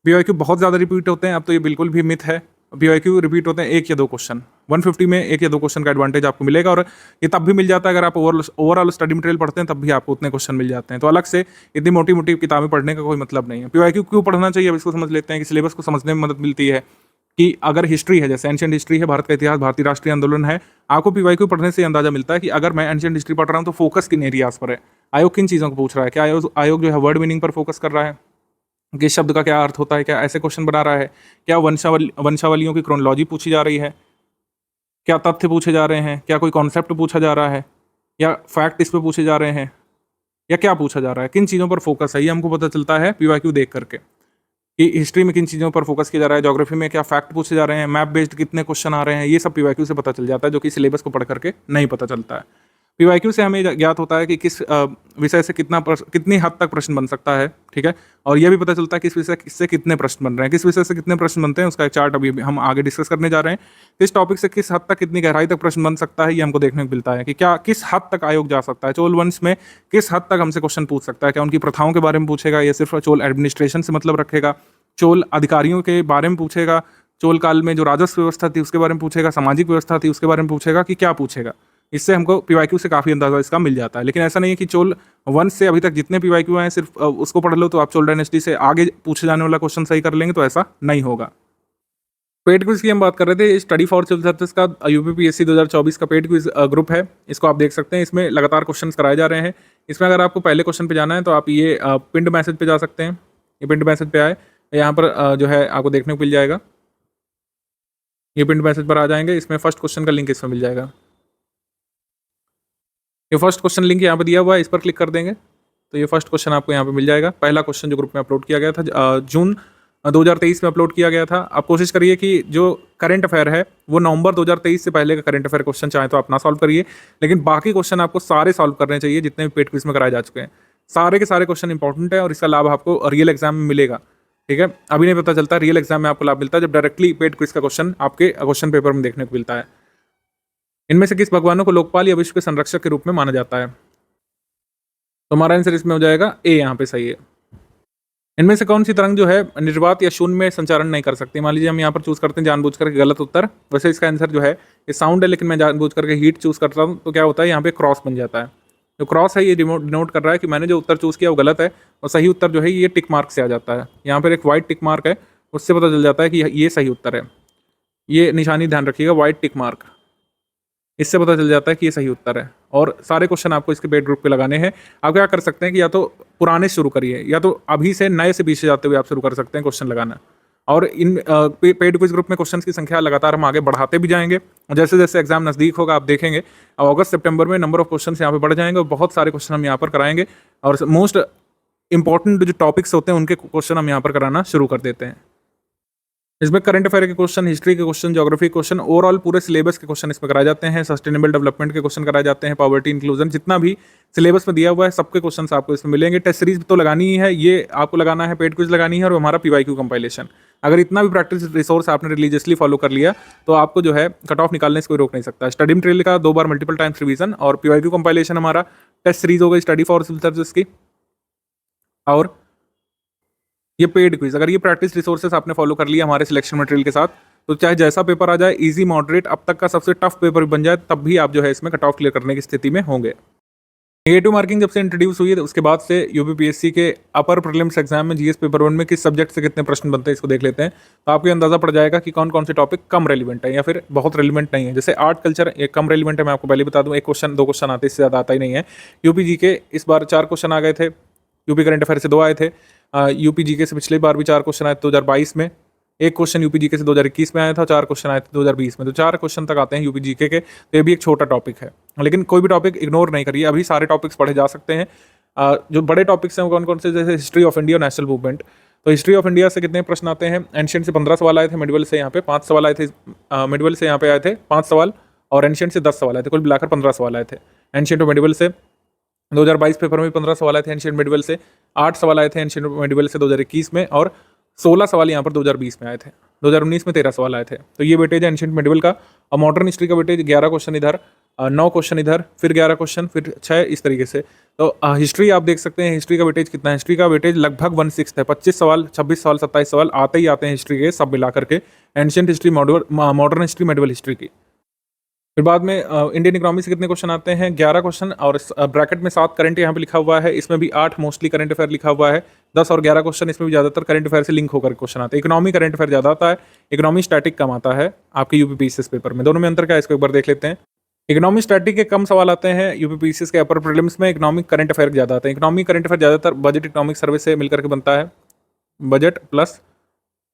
B: पीवाईक्यू बहुत ज़्यादा रिपीट होते हैं, अब तो ये बिल्कुल भी मिथ है। पीवाईक्यू रिपीट होते हैं 1 या 2 क्वेश्चन, 150 में 1 या 2 क्वेश्चन का एडवांटेज आपको मिलेगा, और ये तब भी मिल जाता है अगर आप ओवरऑल स्टडी मटेरियल पढ़ते हैं, तब भी आपको उतने क्वेश्चन मिल जाते हैं। तो अलग से इतनी मोटी मोटी किताबें पढ़ने का कोई मतलब नहीं है। पीवाईक्यू क्यों पढ़ना चाहिए, अब इसको समझ लेते हैं कि सिलेबस को समझने में मदद मिलती है। कि अगर हिस्ट्री है, जैसे एंशिएंट हिस्ट्री है, भारत का इतिहास, भारतीय राष्ट्रीय आंदोलन है, आपको पीवाईक्यू पढ़ने से अंदाजा मिलता है कि अगर मैं एंशिएंट हिस्ट्री पढ़ रहा हूँ तो फोकस किन एरियाज पर है, आयोग किन चीज़ों को पूछ रहा है, क्या आयोग जो है वर्ड मीनिंग पर फोकस कर रहा है, किस शब्द का क्या अर्थ होता है, क्या ऐसे क्वेश्चन बना रहा है, क्या वंशावलियों की क्रोनोलॉजी पूछी जा रही है, क्या तथ्य पूछे जा रहे हैं, क्या कोई कॉन्सेप्ट पूछा जा रहा है, या फैक्ट इस पे पूछे जा रहे हैं, या क्या पूछा जा रहा है, किन चीज़ों पर फोकस है, ये हमको पता चलता है पीवाईक्यू देख करके कि हिस्ट्री में किन चीज़ों पर फोकस किया जा रहा है, ज्योग्राफी में क्या फैक्ट पूछे जा रहे हैं, मैप बेस्ड कितने क्वेश्चन आ रहे हैं, ये सब पीवाईक्यू से पता चल जाता है, जो कि सिलेबस को पढ़ करके नहीं पता चलता है। पीवाईक्यू से हमें ज्ञात होता है कि किस विषय से कितनी हद तक प्रश्न बन सकता है, ठीक है, और यह भी पता चलता है किस विषय से कितने प्रश्न बन रहे हैं, किस विषय से कितने प्रश्न बनते हैं, उसका एक चार्ट अभी हम आगे डिस्कस करने जा रहे हैं। किस टॉपिक से किस हद तक कितनी गहराई तक प्रश्न बन सकता है, ये हमको देखने को मिलता है कि क्या किस हद तक आयोग जा सकता है, चोल वंश में किस हद तक हमसे क्वेश्चन पूछ सकता है, क्या उनकी प्रथाओं के बारे में पूछेगा, या सिर्फ चोल एडमिनिस्ट्रेशन से मतलब रखेगा, चोल अधिकारियों के बारे में पूछेगा, चोल काल में जो राजस्व व्यवस्था थी उसके बारे में पूछेगा, सामाजिक व्यवस्था थी उसके बारे में पूछेगा, कि क्या पूछेगा। इससे हमको पीवाईक्यू से काफ़ी अंदाजा इसका मिल जाता है। लेकिन ऐसा नहीं है कि चोल वंश से अभी तक जितने पीवाईक्यू आए सिर्फ उसको पढ़ लो तो आप चोल डायनेस्टी से आगे पूछे जाने वाला क्वेश्चन सही कर लेंगे, तो ऐसा नहीं होगा। पेड क्विज की हम बात कर रहे थे, स्टडी फॉर सिविल सर्विसेज का यूपीपीएससी 2024 का पेड क्विज ग्रुप है, इसको आप देख सकते हैं। इसमें लगातार क्वेश्चन कराए जा रहे हैं। इसमें अगर आपको पहले क्वेश्चन पे जाना है तो आप ये पिंड मैसेज पे जा सकते हैं। ये पिंड मैसेज पे आए, यहाँ पर जो है आपको देखने को मिल जाएगा, ये पिंड मैसेज पर आ जाएंगे। इसमें फर्स्ट क्वेश्चन का लिंक इसमें मिल जाएगा। ये फर्स्ट क्वेश्चन लिंक यहाँ पे दिया हुआ है, इस पर क्लिक कर देंगे तो ये फर्स्ट क्वेश्चन आपको यहाँ पे मिल जाएगा। पहला क्वेश्चन जो ग्रुप में अपलोड किया गया था जून 2023 में अपलोड किया गया था। आप कोशिश करिए कि जो करंट अफेयर है वो नवंबर 2023 से पहले का करंट अफेयर क्वेश्चन चाहे तो आप ना सॉल्व करिए, लेकिन बाकी क्वेश्चन आपको सारे सॉल्व करने चाहिए जितने भी पेड क्विज में कराए जा चुके हैं। सारे के सारे क्वेश्चन इंपॉर्टेंट है और इसका लाभ आपको रियल एग्जाम में मिलेगा, ठीक है। अभी नहीं पता चलता, रियल एग्जाम में आपको लाभ मिलता है जब डायरेक्टली पेड क्विज का क्वेश्चन आपके क्वेश्चन पेपर में देखने को मिलता है। इनमें से किस भगवानों को लोकपाल या विश्व के संरक्षक के रूप में माना जाता है? तो हमारा आंसर इसमें हो जाएगा ए, यहाँ पे सही है। इनमें से कौन सी तरंग जो है निर्वात या शून्य में संचारण नहीं कर सकती? मान लीजिए हम यहाँ पर चूज करते हैं जानबूझ करके गलत उत्तर, वैसे इसका आंसर जो है ये साउंड है, लेकिन मैं जानबूझ करके हीट चूज करता हूँ तो क्या होता है, यहाँ पे क्रॉस बन जाता है। जो क्रॉस है ये डिनोट कर रहा है कि मैंने जो उत्तर चूज किया वो गलत है, और सही उत्तर जो है ये टिक मार्क से आ जाता है। यहाँ पर एक व्हाइट टिक मार्क है, उससे पता चल जाता है कि ये सही उत्तर है। ये निशानी ध्यान रखिएगा, व्हाइट टिक मार्क, इससे पता चल जाता है कि ये सही उत्तर है। और सारे क्वेश्चन आपको इसके पेड ग्रुप पे लगाने हैं। आप क्या कर सकते हैं कि या तो पुराने शुरू करिए या तो अभी से नए से पीछे जाते हुए आप शुरू कर सकते हैं क्वेश्चन लगाना। और इन पेड क्विज ग्रुप में क्वेश्चन की संख्या लगातार हम आगे बढ़ाते भी जाएंगे। जैसे जैसे एग्जाम नज़दीक होगा आप देखेंगे अगस्त सितंबर में नंबर ऑफ क्वेश्चन यहाँ पे बढ़ जाएंगे और बहुत सारे क्वेश्चन हम यहाँ पर कराएंगे। और मोस्ट इंपॉर्टेंट जो टॉपिक्स होते हैं उनके क्वेश्चन हम यहाँ पर कराना शुरू कर देते हैं। इसमें करंट अफेयर के क्वेश्चन, हिस्ट्री के क्वेश्चन, ज्योग्राफी के क्वेश्चन, ओवरऑल पूरे सिलेबस के क्वेश्चन इसमें कराए जाते हैं। सस्टेनेबल डेवलपमेंट के क्वेश्चन कराए जाते हैं, पॉवर्टी इंक्लूजन, जितना भी सिलेबस में दिया हुआ है सबके क्वेश्चन आपको इसमें मिलेंगे। टेस्ट सीरीज तो लगानी ही है, ये आपको लगाना है, पेड क्विज लगानी है और हमारा पीवाईक्यू कंपाइलेशन। अगर इतना भी प्रैक्टिस रिसोर्स आपने रिलीजियसली फॉलो कर लिया तो आपको जो है कट ऑफ निकालने से कोई रोक नहीं सकता। स्टडी मटेरियल का 2 बार मल्टीपल टाइम्स रिवीजन और पीवाईक्यू कंपाइलेशन हमारा टेस्ट सीरीज हो गई स्टडी फॉर सिविल सर्विसेज की, और ये पेड क्विज। अगर ये प्रैक्टिस रिसोर्सेस आपने फॉलो कर लिया हमारे सिलेक्शन मटेरियल के साथ तो चाहे जैसा पेपर आ जाए, इजी मॉडरेट अब तक का सबसे टफ पेपर बन जाए, तब भी आप जो है इसमें कट ऑफ क्लियर करने की स्थिति में होंगे। नेगेटिव मार्किंग जब से इंट्रोड्यूस हुई है तो उसके बाद से यूपीपीएससी के अपर प्रीलिम्स एग्जाम में जीएस पेपर 1 में किस सब्जेक्ट से कितने प्रश्न बनते हैं इसको देख लेते हैं। तो आपको अंदाजा पड़ जाएगा कि कौन कौन से टॉपिक कम रेलिवेंट है या फिर बहुत रेलिवेंट नहीं है। जैसे आर्ट कल्चर एक कम रेलिवेंट है, मैं आपको पहले बता दूं, एक क्वेश्चन 2 क्वेश्चन आते, इससे ज़्यादा आता ही नहीं है। यूपी जीके इस बार 4 क्वेश्चन आ गए थे, यूपी करंट अफेयर से 2 आए थे। यूपी जीके से पिछली बार भी 4 क्वेश्चन आए थे 2022 में, एक क्वेश्चन यूपी जीके से 2021 में आया था, 4 क्वेश्चन आए थे 2020 में। तो 4 क्वेश्चन तक आते हैं यूपी जीके के, तो ये भी एक छोटा टॉपिक है। लेकिन कोई भी टॉपिक इग्नोर नहीं करिए, अभी सारे टॉपिक्स पढ़े जा सकते हैं। जो बड़े टॉपिक्स हैं वो कौन कौन से, जैसे हिस्ट्री ऑफ इंडिया और नेशनल मूवमेंट। तो हिस्ट्री ऑफ इंडिया से कितने प्रश्न आते हैं? एंशियंट से 15 सवाल आए थे, मिडवल से यहाँ पे 5 सवाल आए थे, मिडवल से यहाँ पे आए थे 5 सवाल, और एंशियंट से 10 सवाल आए थे, कुल मिलाकर 15 सवाल आए थे। एंशियंट और मिडवल से 2022 पेपर में 15 सवाल आए थे एंशियंट मिडवल से, 8 सवाल आए थे एंशियंट मिडवल से 2021 में, और 16 सवाल यहाँ पर 2020 में आए थे। 2019 में 13 सवाल आए थे। तो ये वेटेज है एंशियंट मिडवल का। और मॉडर्न हिस्ट्री का वेटेज 11 क्वेश्चन इधर, 9 क्वेश्चन इधर, फिर 11 क्वेश्चन, फिर 6, इस तरीके से। तो हिस्ट्री आप देख सकते हैं, हिस्ट्री का वेटेज कितना है? हिस्ट्री का वेटेज लगभग 1/6 है। 25 सवाल, 26 सवाल, 27 सवाल आते ही आते हैं हिस्ट्री के, सब मिला करके, ancient history, modern history, medieval history की। फिर बाद में इंडियन इकोनॉमी से कितने क्वेश्चन आते हैं? 11 क्वेश्चन, और ब्रैकेट में 7 करंट यहाँ पे लिखा हुआ है, इसमें भी 8 मोस्टली करंट अफेयर लिखा हुआ है। 10 और 11 क्वेश्चन, इसमें भी ज़्यादातर करंट अफेयर से लिंक होकर क्वेश्चन आते हैं। इकोनॉमी करंट अफेयर ज़्यादा आता है, इकोनॉमी स्टैटिक कम आता है आपके यूपीपीसीएस पेपर में। दोनों में अंतर क्या है इसको एक बार देख लेते हैं। इकोनॉमी स्टैटिक के कम सवाल आते हैं यूपीपीसीएस के अपर प्रीलिम्स में, इकोनॉमिक करंट अफेयर ज़्यादा आते हैं। इकोनॉमिक करंट अफेयर ज़्यादातर बजट इकोनॉमिक सर्वे से मिलकर के बनता है, बजट प्लस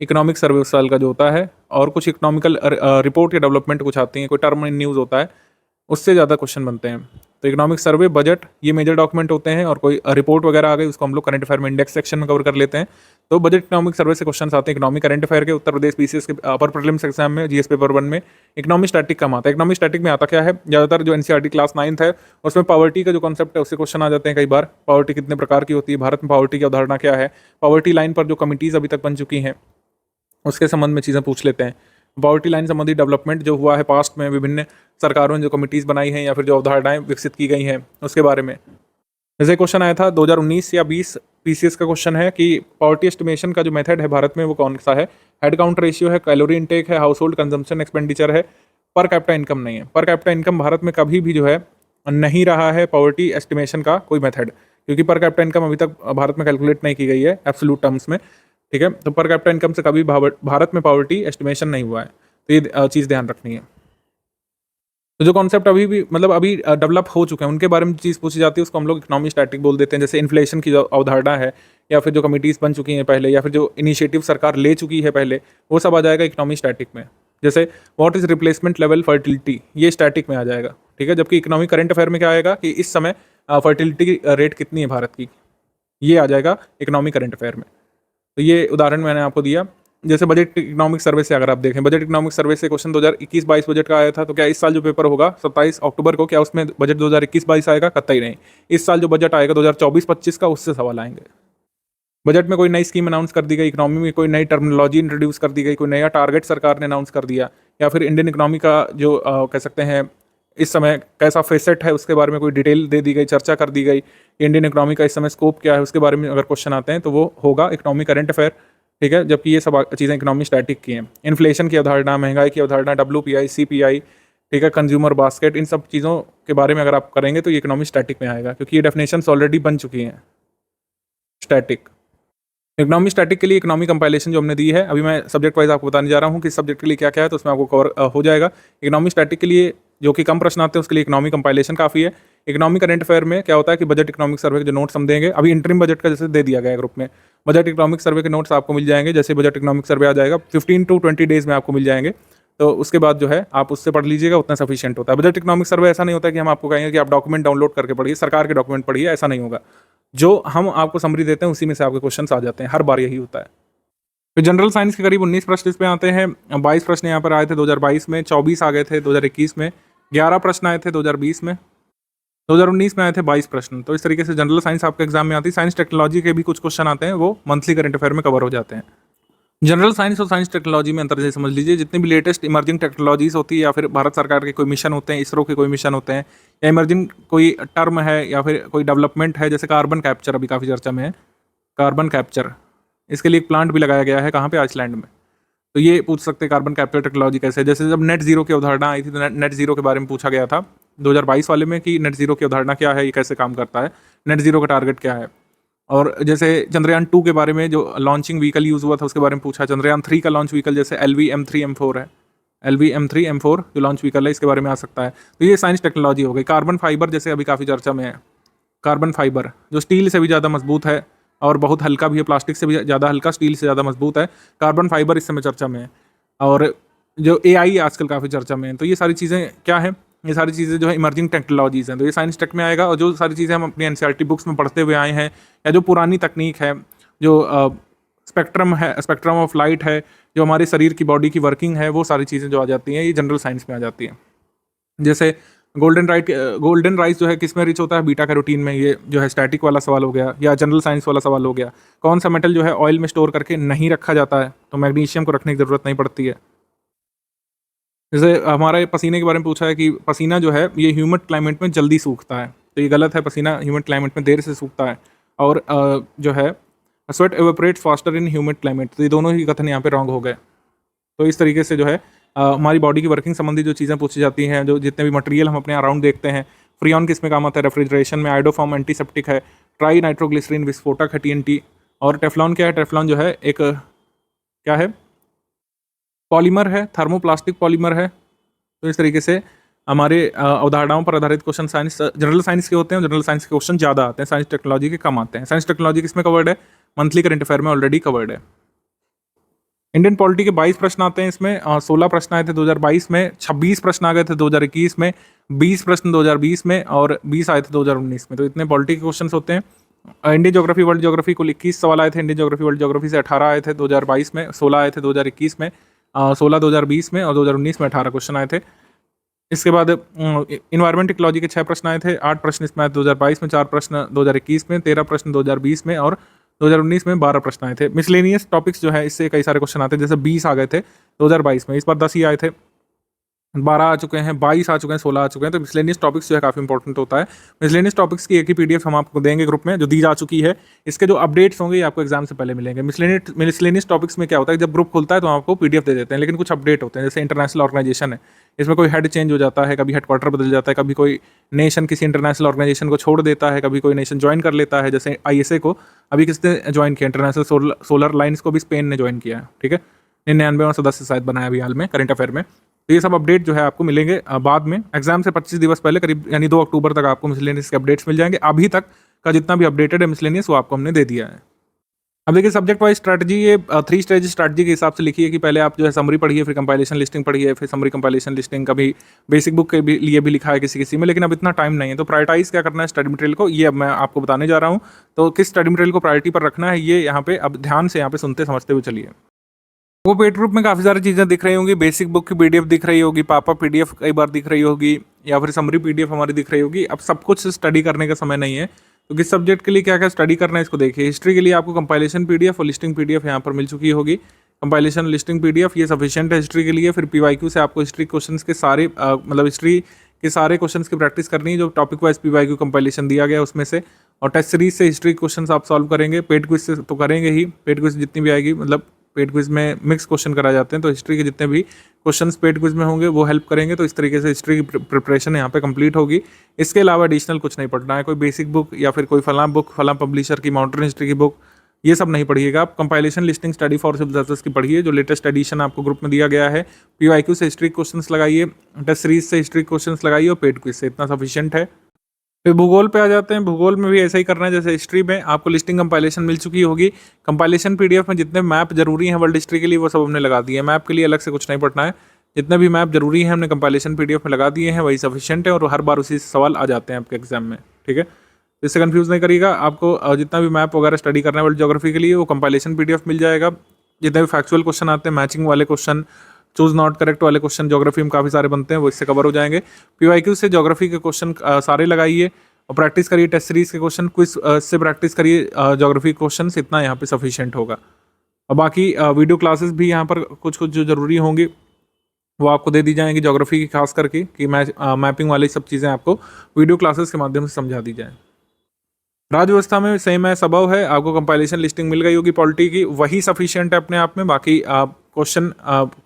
B: इकोनॉमिक सर्वे उस साल का जो होता है, और कुछ इकोनॉमिकल रिपोर्ट या डेवलपमेंट कुछ आती हैं, कोई टर्म इन न्यूज़ होता है, उससे ज़्यादा क्वेश्चन बनते हैं। तो इकोनॉमिक सर्वे, बजट, ये मेजर डॉक्यूमेंट होते हैं, और कोई रिपोर्ट वगैरह आ गई उसको हम लोग करंट अफेयर में इंडेक्स सेक्शन में कवर कर लेते हैं। तो बजट इकोनॉमिक सर्वे से क्वेश्चन आते हैं इकोनॉमिक करंट अफेयर के। उत्तर प्रदेश पीसीएस के अपर प्रीलिम्स एग्जाम में जीएस पेपर 1 में इकोनॉमी स्टैटिक कम आता है। इकोनॉमी स्टैटिक में आता क्या है? ज़्यादातर जो एनसीईआरटी क्लास 9th है उसमें पॉवर्टी का जो कॉन्सेप्ट है उससे क्वेश्चन आ जाते हैं कई बार। पॉवर्टी कितने प्रकार की होती है, भारत में पॉवर्टी की अवधारणा क्या है, पॉवर्टी लाइन पर जो कमिटीज़ अभी तक बन चुकी हैं उसके संबंध में चीज़ें पूछ लेते हैं। पॉवर्टी लाइन संबंधी डेवलपमेंट जो हुआ है पास्ट में, विभिन्न सरकारों ने जो कमिटीज़ बनाई हैं या फिर जो अवधारणाएं विकसित की गई हैं उसके बारे में। जैसे क्वेश्चन आया था 2019 या 20 पीसीएस का क्वेश्चन है कि पॉवर्टी एस्टिमेशन का जो मेथड है भारत में वो कौन सा है? हेड काउंट रेशियो है, कैलोरी इनटेक है, हाउस होल्ड कंजम्पशन एक्सपेंडिचर है, पर कैपिटा इनकम नहीं है। पर कैपिटा इनकम भारत में कभी भी जो है नहीं रहा है पॉवर्टी एस्टिमेशन का कोई मेथड, क्योंकि पर कैपिटा इनकम अभी तक भारत में कैलकुलेट नहीं की गई है एब्सोल्यूट टर्म्स में, ठीक है। तो पर कैपिटा इनकम से कभी भारत में पॉवर्टी एस्टिमेशन नहीं हुआ है, तो ये चीज़ ध्यान रखनी है। तो जो कॉन्सेप्ट अभी भी मतलब अभी डेवलप हो चुके हैं उनके बारे में चीज़ पूछी जाती है उसको हम लोग इकोनॉमी स्टैटिक बोल देते हैं। जैसे इन्फ्लेशन की जो अवधारणा है, या फिर जो कमिटीज़ बन चुकी हैं पहले, या फिर जो इनिशिएटिव सरकार ले चुकी है पहले, वो सब आ जाएगा इकोनॉमी स्टैटिक में। जैसे what is replacement level fertility, ये स्टैटिक में आ जाएगा, ठीक है। जबकि इकोनॉमी करंट अफेयर में क्या आएगा कि इस समय फर्टिलिटी रेट कितनी है भारत की, ये आ जाएगा इकोनॉमी करंट अफेयर में। तो ये उदाहरण मैंने आपको दिया। जैसे बजट इकोनॉमिक सर्वे से अगर आप देखें, बजट इकोनॉमिक सर्वे से क्वेश्चन 2021-22 बजट का आया था, तो क्या इस साल जो पेपर होगा 27 अक्टूबर को, क्या उसमें बजट 2021-22 आएगा? कतई नहीं। इस साल जो बजट आएगा 2024-25 का, उससे सवाल आएंगे। बजट में कोई नई स्कीम अनाउंस कर दी गई, इकोनॉमी में कोई नई टर्मिनोलॉजी इंट्रोड्यूस कर दी गई, कोई नया टारगेट सरकार ने अनाउंस कर दिया, या फिर इंडियन इकोनॉमी का जो कह सकते हैं इस समय कैसा फेसेट है उसके बारे में कोई डिटेल दे दी गई, चर्चा कर दी गई। इंडियन इकोनॉमी का इस समय स्कोप क्या है उसके बारे में अगर क्वेश्चन आते हैं तो वो होगा इकोनॉमी करंट अफेयर, ठीक है। जबकि ये सब चीज़ें इकोनॉमी स्टैटिक की हैं। इन्फ्लेशन की अवधारणा, महंगाई की अवधारणा, WPI, CPI, ठीक है, कंज्यूमर बास्केट, इन सब चीज़ों के बारे में अगर आप करेंगे तो ये इकोनॉमी स्टैटिक में आएगा, क्योंकि ये डेफिनेशंस ऑलरेडी बन चुकी हैं स्टैटिक। इकोनॉमी स्टैटिक के लिए इकोनॉमी कंपाइलेशन जो हमने दी है, अभी मैं सब्जेक्ट वाइज आपको बताने जा रहा हूँ कि सब्जेक्ट के लिए क्या क्या है, तो उसमें आपको कवर हो जाएगा। इकोनॉमी स्टैटिक के लिए जो कि कम प्रश्न आते हैं उसके लिए इकोनॉमी कंपाइलेशन काफ़ी है। इकोनॉमी करंट अफेयर में क्या होता है कि बजट इकोनॉमिक सर्वे के जो नोट्स हम देंगे, अभी इंटरिम बजट का जैसे दे दिया गया है ग्रुप में, बजट इकोनॉमिक सर्वे के नोट्स आपको मिल जाएंगे। जैसे बजट इकोनॉमिक सर्वे आ जाएगा 15 to 20 डेज में आपको मिल जाएंगे, तो उसके बाद जो है आप उससे पढ़ लीजिएगा, उतना सफिशिएंट होता है। बजट इकोनॉमिक सर्वे ऐसा नहीं होता कि हम आपको कहेंगे कि आप डॉक्यूमेंट डाउनलोड करके पढ़िए, सरकार के डॉक्यूमेंट पढ़िए, ऐसा नहीं होगा। जो हम आपको समरी देते हैं उसी में से आपके क्वेश्चन आ जाते हैं, हर बार यही होता है। फिर जनरल साइंस के करीब 19 प्रश्न इस पे आते हैं। 22 प्रश्न यहाँ पर आए थे 2022 में, 24 आ गए थे 2021 में, 11 प्रश्न आए थे 2020 में, 2019 में आए थे 22 प्रश्न। तो इस तरीके से जनरल साइंस आपके एग्जाम में आती है। साइंस टेक्नोलॉजी के भी कुछ क्वेश्चन आते हैं, वो मंथली करंट अफेयर में कवर हो जाते हैं। जनरल साइंस और साइंस टेक्नोलॉजी में अंतर से समझ लीजिए, जितनी भी लेटेस्ट इमर्जिंग टेक्नोलॉजीज होती है, या फिर भारत सरकार के कोई मिशन होते हैं, इसरो के कोई मिशन होते हैं, या इमर्जिंग कोई टर्म है या फिर कोई डेवलपमेंट है, जैसे कार्बन कैप्चर अभी काफ़ी चर्चा में है। कार्बन कैप्चर, इसके लिए एक प्लांट भी लगाया गया है, कहाँ पे? आइसलैंड में। तो ये पूछ सकते हैं कार्बन कैप्चर टेक्नोलॉजी कैसे है। जैसे जब नेट जीरो की अवधारणा आई थी तो नेट जीरो के बारे में पूछा गया था, 2022 वाले में कि नेट जीरो की अवधारणा क्या है, ये कैसे काम करता है, नेट जीरो का टारगेट क्या है। और जैसे चंद्रयान 2 के बारे में जो लॉन्चिंग व्हीकल यूज़ हुआ था उसके बारे में पूछा। चंद्रयान 3 का लॉन्च व्हीकल जैसे LV-M3-M4 है, LV-M3-M4 जो लॉन्च व्हीकल है इसके बारे में आ सकता है। तो ये साइंस टेक्नोलॉजी हो गई। कार्बन फाइबर जैसे अभी काफ़ी चर्चा में है, कार्बन फाइबर जो स्टील से भी ज़्यादा मजबूत है और बहुत हल्का भी है, प्लास्टिक से भी ज़्यादा हल्का, स्टील से ज़्यादा मजबूत है, कार्बन फाइबर इस समय चर्चा में है। और जो AI आजकल काफ़ी चर्चा में है। तो ये सारी चीज़ें क्या है, ये सारी चीज़ें जो है इमर्जिंग टेक्नोलॉजीज़ हैं, तो ये साइंस टेक में आएगा। और जो सारी चीज़ें हम अपनी NCERT बुक्स में पढ़ते हुए आए हैं या जो पुरानी तकनीक है, जो स्पेक्ट्रम है, स्पेक्ट्रम ऑफ लाइट है, जो हमारे शरीर की बॉडी की वर्किंग है, वो सारी चीज़ें जो आ जाती हैं ये जनरल साइंस में आ जाती हैं। जैसे गोल्डन राइस जो है किस में रिच होता है, बीटा कैरोटीन में। ये जो है स्टैटिक वाला सवाल हो गया या जनरल साइंस वाला सवाल हो गया। कौन सा मेटल जो है ऑयल में स्टोर करके नहीं रखा जाता है, तो मैग्नीशियम को रखने की ज़रूरत नहीं पड़ती है। जैसे हमारे पसीने के बारे में पूछा है कि पसीना जो है ये ह्यूमिड क्लाइमेट में जल्दी सूखता है, तो ये गलत है, पसीना ह्यूमिड क्लाइमेट में देर से सूखता है। और जो है sweat evaporates faster in humid climate, तो ये दोनों ही कथन यहाँ पे रॉन्ग हो गए। तो इस तरीके से जो है हमारी बॉडी की वर्किंग संबंधी जो चीज़ें पूछी जाती हैं, जो जितने भी मटेरियल हम अपने अराउंड देखते हैं। फ्रीऑन किस में काम आता है, रेफ्रिजरेशन में। आइडोफॉर्म एंटीसेप्टिक है। ट्राई नाइट्रोग्लिसरीन विस्फोटक है, TNT। और टेफ्लॉन क्या है, टेफ्लॉन जो है एक क्या है, पॉलीमर है, थर्मोप्लास्टिक पॉलीमर है। तो इस तरीके से हमारे अवधारणाओं पर आधारित क्वेश्चन साइंस जनरल साइंस के होते हैं। जनरल साइंस के क्वेश्चन ज़्यादा आते हैं, साइंस टेक्नोलॉजी के कम आते हैं। साइंस टेक्नोलॉजी किसमें कवर्ड है, मंथली करंट अफेयर में ऑलरेडी कवर्ड है। इंडियन पॉलिटी के 22 प्रश्न आते हैं इसमें। 16 प्रश्न आए थे 2022 में, 26 प्रश्न आ गए थे 2021 में, 20 प्रश्न 2020 में और 20 आए थे 2019 में। तो इतने पॉलिटी के क्वेश्चन होते हैं। इंडियन ज्योग्राफी वर्ल्ड ज्योग्राफी कुल 21 सवाल आए थे। इंडियन ज्योग्राफी वर्ल्ड ज्योग्राफी से 18 आए थे 2022 में, 16 आए थे 2021 में, 16 2020 में और 2019 में 18 क्वेश्चन आए थे। इसके बाद इन्वायरमेंट इकोलॉजी के 6 प्रश्न आए थे। 8 प्रश्न इसमें आए 2022 में, 4 प्रश्न 2021 में, 13 प्रश्न 2020 में और 2019 में 12 प्रश्न आए थे। मिसलेनियस टॉपिक्स जो है इससे कई सारे क्वेश्चन आते हैं, जैसे 20 आ गए थे 2022 में, इस बार 10 ही आए थे। 12 आ चुके हैं, 22 आ चुके हैं, 16 आ चुके हैं। तो मिसलेनियस टॉपिक्स जो है काफ़ी इंपॉर्टेंट होता है। मिसलेनियस टॉपिक्स की एक ही PDF हम आपको देंगे ग्रुप में, जो दी जा चुकी है। इसके जो अपडेट्स होंगे ये आपको एग्जाम से पहले मिलेंगे। मिसलेनियस टॉपिक्स में क्या होता है, जब ग्रुप खुलता है तो आपको PDF दे देते हैं, लेकिन कुछ अपडेट होते हैं। जैसे इंटरनेशनल ऑर्गेनाइजेशन है, इसमें कोई हेड चेंज हो जाता है, कभी हेडक्वार्टर बदल जाता है, कभी कोई नेशन किसी इंटरनेशनल ऑर्गेनाइजेशन को छोड़ देता है, कभी कोई नेशन ज्वाइन कर लेता है। जैसे ISA को अभी किसने ज्वाइन किया, इंटरनेशनल सोलर लाइन्स को भी स्पेन ने ज्वाइन किया है। ठीक है, 99वां सदस्य शायद बनाया अभी हाल में करंट अफेयर में। तो ये सब अपडेट जो है आपको मिलेंगे बाद में, एग्जाम से 25 दिवस पहले, करीब यानी 2 अक्टूबर तक आपको मिसलेनियस के अपडेट्स मिल जाएंगे। अभी तक का जितना भी अपडेटेड है मिसलेनियस वो आपको हमने दे दिया है। अब देखिए सब्जेक्ट वाइज स्ट्रैटेजी, ये 3 स्टेज स्ट्रैटेजी के हिसाब से लिखी है कि पहले आप जो है समरी पढ़िए, फिर कंपाइलेशन लिस्टिंग पढ़िए, फिर समरी कंपाइलेशन लिस्टिंग। कभी बेसिक बुक के भी लिए भी लिखा है किसी किसी में, लेकिन अब इतना टाइम नहीं है। तो प्रायोरिटाइज क्या करना है स्टडी मटेरियल को, ये अब मैं आपको बताने जा रहा हूँ। तो किस स्टडी मटेरियल को प्रायोरिटी पर रखना है, ये यहाँ पे अब ध्यान से यहाँ पे सुनते समझते हुए चलिए। वो पेड ग्रुप में काफ़ी सारी चीज़ें दिख रही होंगी। बेसिक बुक की PDF दिख रही होगी, पापा PDF कई बार दिख रही होगी, या फिर समरी PDF हमारी दिख रही होगी। अब सब कुछ स्टडी करने का समय नहीं है, तो किस सब्जेक्ट के लिए क्या क्या स्टडी करना है इसको देखिए। हिस्ट्री के लिए आपको कंपाइलेशन PDF और लिस्टिंग PDF यहाँ पर मिल चुकी होगी। कंपाइलेशन लिस्टिंग PDF ये सफिशिएंट है हिस्ट्री के लिए। फिर PYQ से आपको हिस्ट्री क्वेश्चंस के सारे मतलब हिस्ट्री के सारे क्वेश्चंस की प्रैक्टिस करनी है, जो टॉपिक वाइज PYQ कंपाइलेशन दिया गया उसमें से। और टेस्ट सीरीज से हिस्ट्री क्वेश्चंस आप सॉल्व करेंगे। पेड क्विज से तो करेंगे ही, पेड क्विज जितनी भी आएगी, मतलब पेड क्विज में मिक्स क्वेश्चन कराए जाते हैं, तो हिस्ट्री के जितने भी क्वेश्चंस पेड क्विज में होंगे वो हेल्प करेंगे। तो इस तरीके से हिस्ट्री की प्रिपरेशन यहाँ पे कंप्लीट होगी। इसके अलावा एडिशनल कुछ नहीं पढ़ना है, कोई बेसिक बुक या फिर कोई फलां बुक, फलां पब्लिशर की मॉडर्न हिस्ट्री की बुक, ये सब नहीं पढ़िएगा आप। Compilation listing study for civil services की पढ़िए, जो लेटेस्ट एडिशन आपको ग्रुप में दिया गया है। PYQ से हिस्ट्री क्वेश्चंस लगाइए, टेस्ट सीरीज से हिस्ट्री क्वेश्चंस लगाइए और पेड क्विज से, इतना सफिशिएंट है। फिर भूगोल पे आ जाते हैं। भूगोल में भी ऐसा ही करना है जैसे हिस्ट्री में। आपको लिस्टिंग कंपाइलेशन मिल चुकी होगी। कंपाइलेशन PDF में जितने मैप जरूरी हैं वर्ल्ड हिस्ट्री के लिए वो सब हमने लगा दिए हैं। मैप के लिए अलग से कुछ नहीं पढ़ना है, जितने भी मैप जरूरी हैं हमने कंपाइलेशन PDF में लगा दिए हैं, वही सफिशिएंट है। और हर बार उसी से सवाल आ जाते हैं आपके एग्जाम में। ठीक है, इससे कंफ्यूज नहीं करिएगा। आपको जितना भी मैप वगैरह स्टडी करना है वर्ल्ड ज्योग्राफी के लिए वो कंपाइलेशन PDF मिल जाएगा। जितने भी फैक्चुअल क्वेश्चन आते हैं, मैचिंग वाले क्वेश्चन, चूज नॉट करेक्ट वाले क्वेश्चन ज्योग्राफी में काफ़ी सारे बनते हैं, वो इससे कवर हो जाएंगे। PYQ से ज्योग्राफी के क्वेश्चन सारे लगाइए और प्रैक्टिस करिए। टेस्ट सीरीज के क्वेश्चन क्विज से प्रैक्टिस करिए, ज्योग्राफी क्वेश्चन इतना यहाँ पे सफिशिएंट होगा। और बाकी वीडियो क्लासेस भी यहाँ पर कुछ कुछ जो ज़रूरी होंगी वो आपको दे दी जाएंगी, ज्योग्राफी की खास करके, कि मैपिंग वाली सब चीज़ें आपको वीडियो क्लासेस के माध्यम से समझा दी जाए। राज्य व्यवस्था में सेम है, सबव है। आपको कंपाइलेशन लिस्टिंग मिल गई होगी पॉलिटी की, वही सफिशिएंट है अपने आप में। बाकी आप क्वेश्चन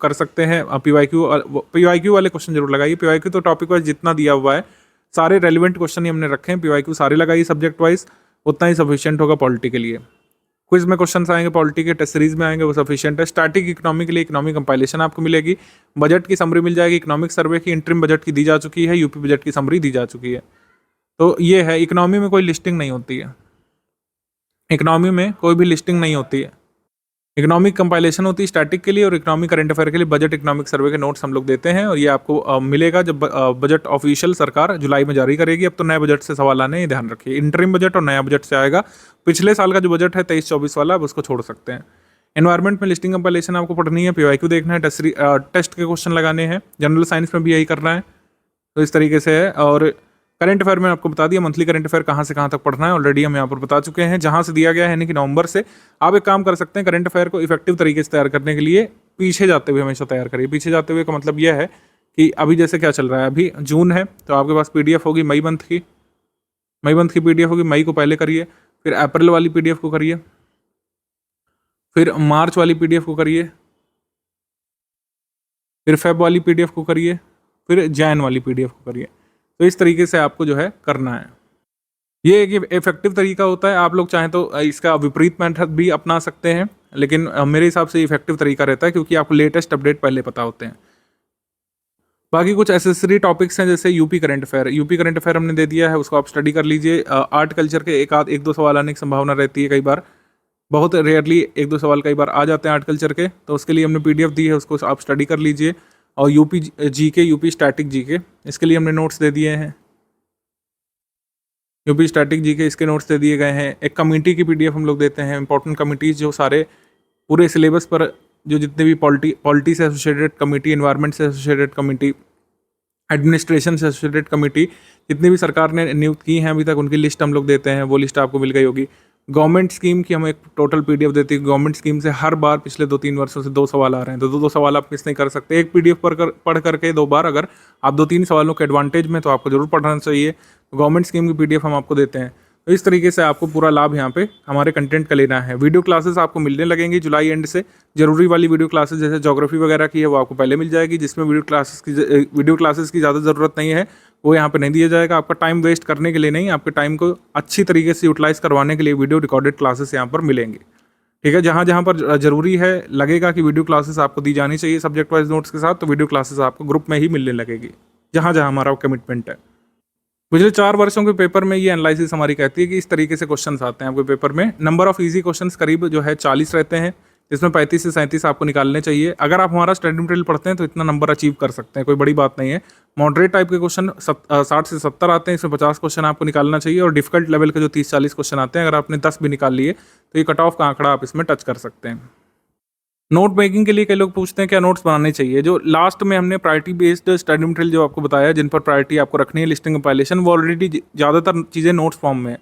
B: कर सकते हैं PYQ वाले क्वेश्चन जरूर लगाइए। PYQ तो टॉपिक वाइज जितना दिया हुआ है सारे रेलिवेंट क्वेश्चन ही हमने रखे हैं, पीवाईक्यू सारे लगाइए सब्जेक्ट वाइज, उतना ही सफिशिएंट होगा पॉलिटी के लिए। क्विज में क्वेश्चन आएंगे पॉलिटी के, टेस्ट सीरीज में आएंगे, वो सफिशिएंट है। स्टैटिक इकोनॉमी के लिए इकोनॉमिक कंपाइलेशन आपको मिलेगी, बजट की समरी मिल जाएगी, इकोनॉमिक सर्वे की इंटरिम बजट की दी जा चुकी है, यूपी बजट की समरी दी जा चुकी है। तो ये है, इकोनॉमी में कोई लिस्टिंग नहीं होती है, इकोनॉमी में कोई भी लिस्टिंग नहीं होती है। इकोनॉमिक कंपाइलेशन होती है स्टैटिक के लिए, और इकोनॉमिक करंट अफेयर के लिए बजट इकोनॉमिक सर्वे के नोट्स हम लोग देते हैं, और ये आपको मिलेगा जब बजट ऑफिशियल सरकार जुलाई में जारी करेगी। अब तो नए बजट से सवाल आने, ये ध्यान रखिए। इंटरिम बजट और नया बजट से आएगा। पिछले साल का जो बजट है 23-24 वाला, अब उसको छोड़ सकते हैं। एनवायरमेंट में लिस्टिंग कंपाइलेशन आपको पढ़नी है, पीवाईक्यू देखना है, टेस्ट के क्वेश्चन लगाने हैं, जनरल साइंस में भी यही करना है। तो इस तरीके से है। और करंट अफेयर में आपको बता दिया मंथली करंट अफेयर कहाँ से कहाँ तक पढ़ना है, ऑलरेडी हम यहाँ पर बता चुके हैं। जहाँ से दिया गया है यानी कि नवंबर से, आप एक काम कर सकते हैं, करंट अफेयर को इफेक्टिव तरीके से तैयार करने के लिए पीछे जाते हुए हमेशा तैयार करिए। पीछे जाते हुए का मतलब यह है कि अभी जैसे क्या चल रहा है, अभी जून है तो आपके पास पीडीएफ होगी मई मंथ की पीडीएफ होगी, मई को पहले करिए, फिर अप्रैल वाली पीडीएफ को करिए, फिर मार्च वाली पीडीएफ को करिए, फिर फेब वाली पीडीएफ को करिए, फिर जैन वाली पीडीएफ को करिए। तो इस तरीके से आपको जो है करना है। ये एक इफेक्टिव तरीका होता है। आप लोग चाहें तो इसका विपरीत मेथड भी अपना सकते हैं, लेकिन मेरे हिसाब से इफेक्टिव तरीका रहता है, क्योंकि आपको लेटेस्ट अपडेट पहले पता होते हैं। बाकी कुछ एसेसरी टॉपिक्स हैं, जैसे यूपी करंट अफेयर हमने दे दिया है, उसको आप स्टडी कर लीजिए। आर्ट कल्चर के एक दो सवाल आने की संभावना रहती है, कई बार, बहुत रेयरली एक दो सवाल कई बार आ जाते हैं आर्ट कल्चर के, तो उसके लिए हमने पीडीएफ दी है, उसको आप स्टडी कर लीजिए। और UP GK, UP static GK, इसके लिए हमने नोट्स दे दिए हैं। यूपी स्टैटिक जीके इसके नोट्स दे दिए गए हैं। एक कमेटी की पीडीएफ हम लोग देते हैं, इंपॉर्टेंट कमिटीज़ जो सारे पूरे सिलेबस पर, जो जितने भी पॉलिटी से एसोसिएटेड कमेटी, एनवायरनमेंट से एसोसिएटेड कमेटी, एडमिनिस्ट्रेशन से एसोसिएटेड कमेटी, जितनी भी सरकार ने नियुक्त की हैं अभी तक, उनकी लिस्ट हम लोग देते हैं। वो लिस्ट आपको मिल गई होगी। गवर्नमेंट स्कीम की हम एक टोटल पीडीएफ देती है। गवर्नमेंट स्कीम से हर बार पिछले 2-3 वर्षों से 2 सवाल आ रहे हैं, तो 2 सवाल आप मिस नहीं कर सकते। एक पीडीएफ पढ़ करके 2 बार अगर आप 2-3 सवालों के एडवांटेज में, तो आपको जरूर पढ़ना चाहिए। तो गवर्नमेंट स्कीम की पीडीएफ हम आपको देते हैं। तो इस तरीके से आपको पूरा लाभ यहाँ पे हमारे कंटेंट का लेना है। वीडियो क्लासेस आपको मिलने लगेंगी जुलाई एंड से। जरूरी वाली वीडियो क्लासेस जैसे ज्योग्राफी वगैरह की है, वो आपको पहले मिल जाएगी। जिसमें वीडियो क्लासेस की ज़्यादा ज़रूरत नहीं है, वो यहाँ पे नहीं दिया जाएगा। आपका टाइम वेस्ट करने के लिए नहीं, आपके टाइम को अच्छी तरीके से यूटिलाइज करवाने के लिए वीडियो रिकॉर्डेड क्लासेस यहाँ पर मिलेंगे। ठीक है, जहाँ जहाँ पर जरूरी है, लगेगा कि वीडियो क्लासेस आपको दी जानी चाहिए सब्जेक्ट वाइज नोट्स के साथ, तो वीडियो क्लासेस आपको ग्रुप में ही मिलने लगेगी, जहाँ जहाँ हमारा कमिटमेंट है। पिछले 4 वर्षों के पेपर में ये एनालिसिस हमारी कहती है कि इस तरीके से क्वेश्चंस आते हैं आपके पेपर में। नंबर ऑफ इजी क्वेश्चंस करीब जो है 40 रहते हैं, जिसमें 35 से 37 आपको निकालने चाहिए। अगर आप हमारा स्टडी मटेरियल पढ़ते हैं तो इतना नंबर अचीव कर सकते हैं, कोई बड़ी बात नहीं है। मॉडरेट टाइप के क्वेश्चन 60 से 70 आते हैं, इसमें 50 क्वेश्चन आपको निकालना चाहिए। और डिफिकल्ट लेवल के जो 30-40 क्वेश्चन आते हैं, अगर आपने 10 भी निकाल लिए तो ये कट ऑफ का आंकड़ा आप इसमें टच कर सकते हैं। नोट मेकिंग के लिए कई लोग पूछते हैं क्या नोट्स बनाने चाहिए। जो लास्ट में हमने प्रायोरिटी बेस्ड स्टडी मटेरियल जो आपको बताया, जिन पर प्रायोरिटी आपको रखनी है, लिस्टिंग कंपाइलेशन, वो ऑलरेडी ज़्यादातर चीज़ें नोट्स फॉर्म में है,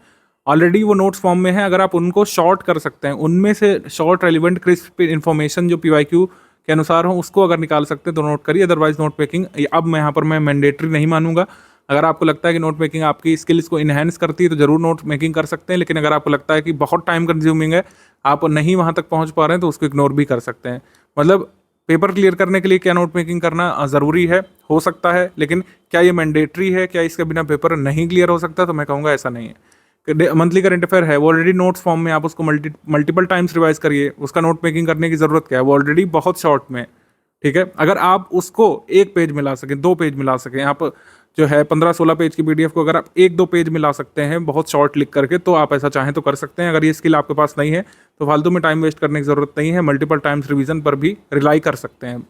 B: ऑलरेडी वो नोट्स फॉर्म में है। अगर आप उनको शॉर्ट कर सकते हैं, उनमें से शॉर्ट रेलिवेंट क्रिस्प इन्फॉर्मेशन जो पीवाईक्यू के अनुसार हो, उसको अगर निकाल सकते हैं तो नोट करिए। अदरवाइज नोट मेकिंग अब मैं यहाँ पर मैंडेटरी नहीं मानूंगा। अगर आपको लगता है कि नोट मेकिंग आपकी स्किल्स को इन्हेंस करती है तो ज़रूर नोट मेकिंग कर सकते हैं। लेकिन अगर आपको लगता है कि बहुत टाइम कंज्यूमिंग है, आप नहीं वहाँ तक पहुँच पा रहे हैं, तो उसको इग्नोर भी कर सकते हैं। मतलब पेपर क्लियर करने के लिए क्या नोट मेकिंग करना ज़रूरी है, हो सकता है, लेकिन क्या ये मैंडेटरी है, क्या इसके बिना पेपर नहीं क्लियर हो सकता? तो मैं कहूँगा ऐसा नहीं है। मंथली करंट अफेयर है, वो ऑलरेडी नोट्स फॉर्म में, आप उसको मल्टीपल टाइम्स रिवाइज करिए। उसका नोट मेकिंग करने की ज़रूरत क्या है, वो ऑलरेडी बहुत शॉर्ट में। ठीक है, अगर आप उसको 1 पेज में ला सकें, 2 पेज में ला सकें, आप जो है 15-16 पेज की पीडीएफ को अगर आप 1-2 पेज में ला सकते हैं बहुत शॉर्ट लिख करके, तो आप ऐसा चाहें तो कर सकते हैं। अगर ये स्किल आपके पास नहीं है तो फालतू में टाइम वेस्ट करने की ज़रूरत नहीं है, मल्टीपल टाइम्स रिवीजन पर भी रिलाई कर सकते हैं।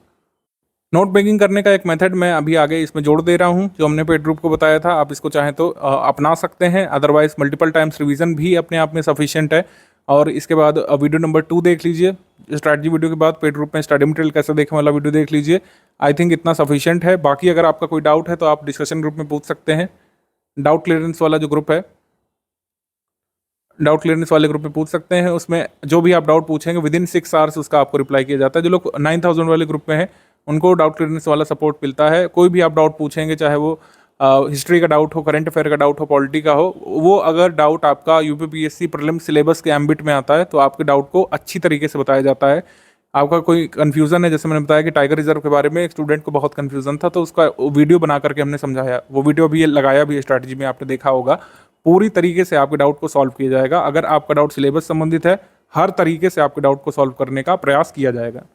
B: नोट मेकिंग करने का एक मेथड मैं अभी आगे इसमें जोड़ दे रहा हूं, जो हमने पेड ग्रुप को बताया था। आप इसको चाहें तो अपना सकते हैं, अदरवाइज मल्टीपल टाइम्स रिवीजन भी अपने आप में सफिशिएंट है। और इसके बाद वीडियो नंबर 2 देख लीजिए, स्ट्रैटेजी वीडियो के बाद पेड ग्रुप में स्टडी मटेरियल कैसे देखने वाला वीडियो देख लीजिए। आई थिंक इतना सफिशिएंट है। बाकी अगर आपका कोई डाउट है तो आप डिस्कशन ग्रुप में पूछ सकते हैं। डाउट क्लियरेंस वाला जो ग्रुप है, डाउट क्लियरेंस वाले ग्रुप में पूछ सकते हैं। उसमें जो भी आप डाउट पूछेंगे विदिन 6 आवर्स उसका आपको रिप्लाई किया जाता है। जो लोग 9000 वाले ग्रुप में हैं उनको डाउट क्लियरेंस वाला सपोर्ट मिलता है। कोई भी आप डाउट पूछेंगे, चाहे वो हिस्ट्री का डाउट हो, करंट अफेयर का डाउट हो, पॉलिटी का हो, वो अगर डाउट आपका यूपीपीएससी प्रीलिम्स सिलेबस के एम्बिट में आता है तो आपके डाउट को अच्छी तरीके से बताया जाता है। आपका कोई कन्फ्यूज़न है, जैसे मैंने बताया कि टाइगर रिजर्व के बारे में एक स्टूडेंट को बहुत कन्फ्यूज़न था, तो उसका वीडियो बना करके हमने समझाया। वो वीडियो भी लगाया भी है स्ट्रैटेजी में, आपने देखा होगा। पूरी तरीके से आपके डाउट को सॉल्व किया जाएगा। अगर आपका डाउट सिलेबस संबंधित है, हर तरीके से आपके डाउट को सॉल्व करने का प्रयास किया जाएगा।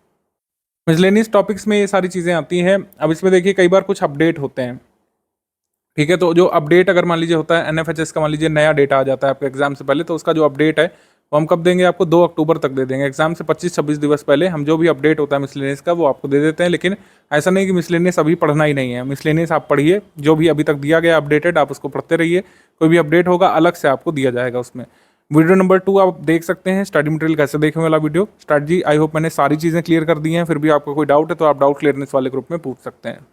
B: मिसलेनियस टॉपिक्स में ये सारी चीज़ें आती हैं। अब इसमें देखिए कई बार कुछ अपडेट होते हैं, ठीक है। तो जो अपडेट अगर मान लीजिए होता है एनएफएचएस का, मान लीजिए नया डेटा आ जाता है आपके एग्जाम से पहले, तो उसका जो अपडेट है वो हम कब देंगे आपको? 2 अक्टूबर तक दे देंगे। एग्जाम से 25-26 दिवस पहले हम जो भी अपडेट होता है मिसलेनियस का वो आपको दे देते हैं। लेकिन ऐसा नहीं कि मिसलेनियस अभी पढ़ना ही नहीं है। मिसलेनियस आप पढ़िए, जो भी अभी तक दिया गया अपडेटेड आप उसको पढ़ते रहिए। कोई भी अपडेट होगा अलग से आपको दिया जाएगा उसमें। वीडियो नंबर 2 आप देख सकते हैं, स्टडी मटेरियल कैसे देखने वाला वीडियो स्ट्रैटेजी। आई होप मैंने सारी चीज़ें क्लियर कर दी हैं। फिर भी आपको कोई डाउट है तो आप डाउट क्लियरनेस वाले ग्रुप में पूछ सकते हैं।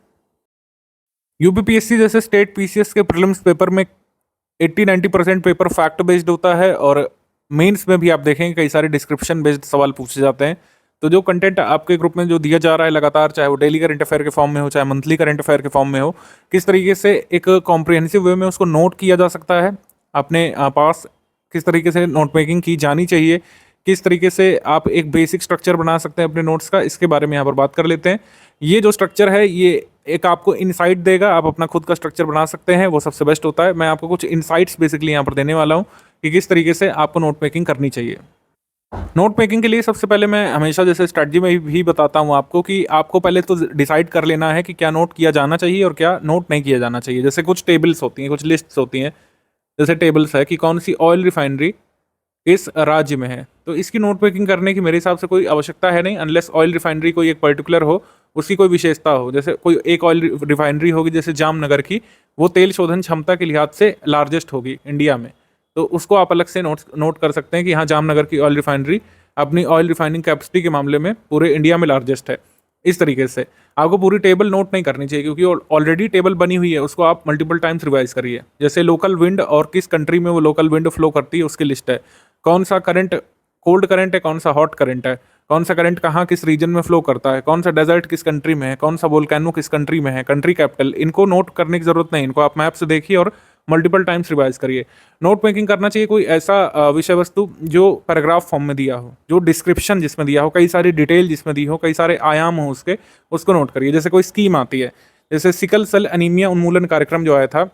B: यूपीपीएससी जैसे स्टेट पीसीएस के प्रीलिम्स पेपर में 80-90% पेपर फैक्ट बेस्ड होता है, और मेंस में भी आप देखेंगे कई सारे डिस्क्रिप्शन बेस्ड सवाल पूछे जाते हैं। तो जो कंटेंट आपके ग्रुप में जो दिया जा रहा है लगातार, चाहे वो डेली करंट अफेयर के फॉर्म में हो, चाहे मंथली करंट अफेयर के फॉर्म में हो, किस तरीके से एक कॉम्प्रिहेंसिव वे में उसको नोट किया जा सकता है अपने पास, किस तरीके से नोट मेकिंग की जानी चाहिए, किस तरीके से आप एक बेसिक स्ट्रक्चर बना सकते हैं अपने नोट्स का, इसके बारे में यहाँ पर बात कर लेते हैं। ये जो स्ट्रक्चर है ये एक आपको इनसाइट देगा, आप अपना खुद का स्ट्रक्चर बना सकते हैं, वो सबसे बेस्ट होता है। मैं आपको कुछ इनसाइट्स बेसिकली यहाँ पर देने वाला हूँ कि किस तरीके से आपको नोट मेकिंग करनी चाहिए। नोट मेकिंग के लिए सबसे पहले मैं हमेशा जैसे स्ट्रैटेजी में भी बताता हूँ आपको कि आपको पहले तो डिसाइड कर लेना है कि क्या नोट किया जाना चाहिए और क्या नोट नहीं किया जाना चाहिए। जैसे कुछ टेबल्स होती हैं, कुछ लिस्ट्स होती हैं, जैसे टेबल्स है कि कौन सी ऑयल रिफाइनरी इस राज्य में है, तो इसकी नोट मेकिंग करने की मेरे हिसाब से कोई आवश्यकता है नहीं, अनलेस ऑयल रिफाइनरी कोई एक पर्टिकुलर हो, उसकी कोई विशेषता हो। जैसे कोई एक ऑयल रिफाइनरी होगी जैसे जामनगर की, वो तेल शोधन क्षमता के लिहाज से लार्जेस्ट होगी इंडिया में, तो उसको आप अलग से नोट कर सकते हैं कि हाँ जामनगर की ऑयल रिफाइनरी अपनी ऑयल रिफाइनिंग कैपेसिटी के मामले में पूरे इंडिया में लार्जेस्ट है। इस तरीके से आपको पूरी टेबल नोट नहीं करनी चाहिए, क्योंकि ऑलरेडी टेबल बनी हुई है, उसको आप मल्टीपल टाइम्स रिवाइज करिए। जैसे लोकल विंड और किस कंट्री में वो लोकल विंड फ्लो करती है उसकी लिस्ट है, कौन सा करंट कोल्ड करंट है, कौन सा हॉट करंट है, कौन सा करंट कहाँ किस रीजन में फ्लो करता है, कौन सा डेजर्ट किस कंट्री में है, कौन सा वोल्केनो किस कंट्री में है, कंट्री कैपिटल, इनको नोट करने की जरूरत नहीं, इनको आप मैप से देखिए और मल्टीपल टाइम्स रिवाइज करिए। नोट मेकिंग करना चाहिए कोई ऐसा विषय वस्तु जो पैराग्राफ फॉर्म में दिया हो, जो डिस्क्रिप्शन जिसमें दिया हो, कई सारी डिटेल जिसमें दी हो, कई सारे आयाम हो उसके, उसको नोट करिए। जैसे कोई स्कीम आती है, जैसे सिकल सेल एनीमिया उन्मूलन कार्यक्रम जो आया था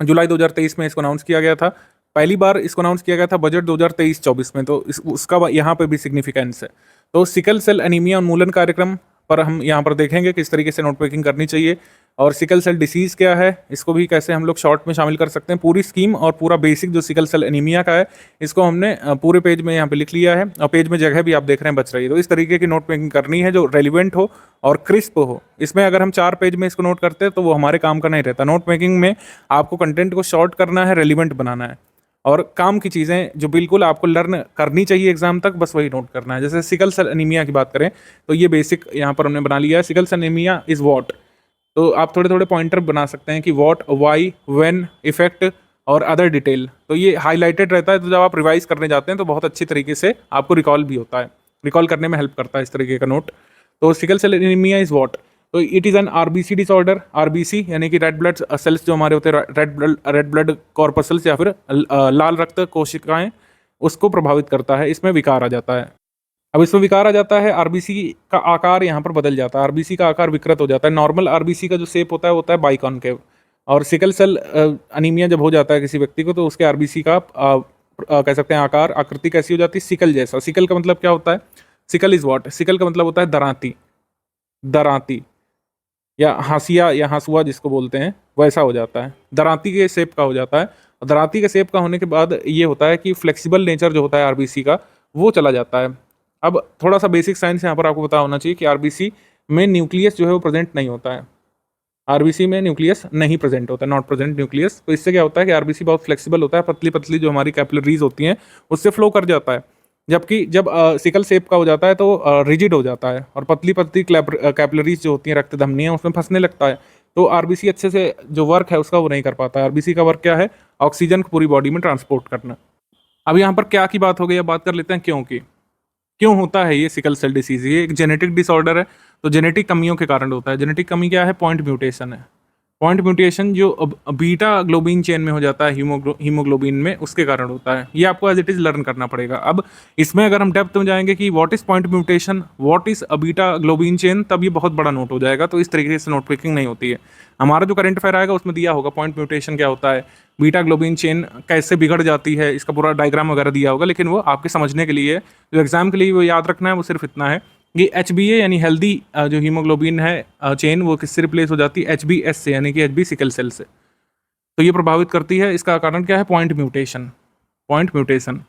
B: जुलाई 2023 में, इसको अनाउंस किया गया था। पहली बार इसको अनाउंस किया गया था बजट 2023-24 में, तो उसका यहाँ पे भी सिग्निफिकेंस है। तो सिकल सेल एनीमिया उन्मूलन कार्यक्रम पर हम यहाँ पर देखेंगे किस तरीके से नोट मेकिंग करनी चाहिए, और सिकल सेल डिसीज़ क्या है, इसको भी कैसे हम लोग शॉर्ट में शामिल कर सकते हैं। पूरी स्कीम और पूरा बेसिक जो सिकल सेल एनीमिया का है, इसको हमने पूरे पेज में यहाँ पे लिख लिया है, और पेज में जगह भी आप देख रहे हैं बच रही है। तो इस तरीके की नोट मेकिंग करनी है जो रेलिवेंट हो और क्रिस्प हो। इसमें अगर हम 4 पेज में इसको नोट करते हैं तो वो हमारे काम का नहीं रहता। नोट मेकिंग में आपको कंटेंट को शॉर्ट करना है, रेलिवेंट बनाना है, और काम की चीज़ें जो बिल्कुल आपको लर्न करनी चाहिए एग्जाम तक, बस वही नोट करना है। जैसे सिकल सेल एनीमिया की बात करें तो ये बेसिक यहाँ पर हमने बना लिया है। Sickle cell anaemia is what, तो आप थोड़े थोड़े पॉइंटर बना सकते हैं कि व्हाट, व्हाई, व्हेन, इफेक्ट और अदर डिटेल, तो ये हाईलाइटेड रहता है। तो जब आप रिवाइज करने जाते हैं तो बहुत अच्छी तरीके से आपको रिकॉल भी होता है, रिकॉल करने में हेल्प करता है इस तरीके का नोट। तो sickle cell anaemia is what, तो it is an RBC disorder. RBC यानी कि रेड ब्लड सेल्स जो हमारे होते हैं, रेड ब्लड कॉर्पसल्स या फिर लाल रक्त कोशिकाएं, उसको प्रभावित करता है, इसमें विकार आ जाता है। अब इसमें विकार आ जाता है, आरबीसी का आकार यहाँ पर बदल जाता है, आरबीसी का आकार विकृत हो जाता है। नॉर्मल आरबीसी का जो शेप होता है वो होता है बाइकॉनकेव, और सिकल सेल अनीमिया जब हो जाता है किसी व्यक्ति को तो उसके आरबीसी का कह सकते हैं आकार, आकृति कैसी हो जाती है, सिकल जैसा। सिकल का मतलब क्या होता है, सिकल इज व्हाट, सिकल का मतलब होता है दरांती, दरांती या हाशिया या हंसुआ जिसको बोलते हैं, वैसा हो जाता है, दरांती के शेप का हो जाता है। और दरांती के शेप का होने के बाद ये होता है कि फ्लेक्सिबल नेचर जो होता है आरबीसी का वो चला जाता है। अब थोड़ा सा बेसिक साइंस यहाँ पर आपको पता होना चाहिए कि आरबीसी में न्यूक्लियस जो है वो प्रेजेंट नहीं होता है, आरबीसी में न्यूक्लियस नहीं प्रेजेंट होता है, नॉट प्रेजेंट न्यूक्लियस। तो इससे क्या होता है कि आरबीसी बहुत फ्लेक्सिबल होता है, पतली पतली जो हमारी कैपिलरीज होती हैं उससे फ्लो कर जाता है। जबकि जब सिकल शेप का हो जाता है तो रिजिड हो जाता है, और पतली पतली कैपिलरीज जो होती हैं, रक्त धमनियाँ, उसमें फंसने लगता है। तो आरबीसी अच्छे से जो वर्क है उसका वो नहीं कर पाता है। आरबीसी का वर्क क्या है, ऑक्सीजन को पूरी बॉडी में ट्रांसपोर्ट करना। अब यहाँ पर क्या की बात हो गई, अब बात कर लेते हैं क्यों की, क्यों होता है ये सिकल सेल डिसीज। ये एक जेनेटिक डिसऑर्डर है, तो जेनेटिक कमियों के कारण होता है। जेनेटिक कमी क्या है, पॉइंट म्यूटेशन है। पॉइंट म्यूटेशन जो बीटा ग्लोबिन चेन में हो जाता है हीमोग्लोबिन में, उसके कारण होता है। ये आपको एज इट इज लर्न करना पड़ेगा। अब इसमें अगर हम डेप्थ में जाएंगे कि what is point mutation, what is a beta globin chain, तब ये बहुत बड़ा नोट हो जाएगा। तो इस तरीके से नोट पिकिंग नहीं होती है। हमारा जो करंट अफेयर आएगा उसमें दिया होगा पॉइंट म्यूटेशन क्या होता है, बीटा ग्लोबिन चेन कैसे बिगड़ जाती है, इसका पूरा डायग्राम वगैरह दिया होगा। लेकिन वो आपके समझने के लिए, जो एग्जाम के लिए वो याद रखना है, वो सिर्फ इतना है कि HbA यानी हेल्दी जो हीमोग्लोबिन है चेन, वो किससे रिप्लेस हो जाती है, HbS से, यानी कि HB सिकल सेल से। तो ये प्रभावित करती है। इसका कारण क्या है, पॉइंट म्यूटेशन, पॉइंट म्यूटेशन।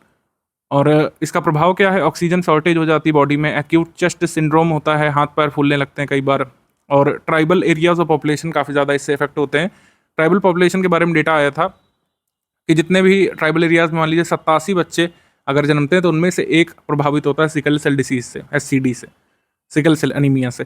B: और इसका प्रभाव क्या है, ऑक्सीजन शॉर्टेज हो जाती है बॉडी में, एक्यूट चेस्ट सिंड्रोम होता है, हाथ पैर फूलने लगते हैं कई बार। और ट्राइबल एरियाज ऑफ पॉपुलेशन काफ़ी ज़्यादा इससे इफेक्ट होते हैं। ट्राइबल पॉपुलेशन के बारे में डेटा आया था कि जितने भी ट्राइबल एरियाज में मान लीजिए 87 बच्चे अगर जन्मते हैं तो उनमें से एक प्रभावित होता है सिकल सेल डिसीज से, SCD से, सिकल सेल एनीमिया से।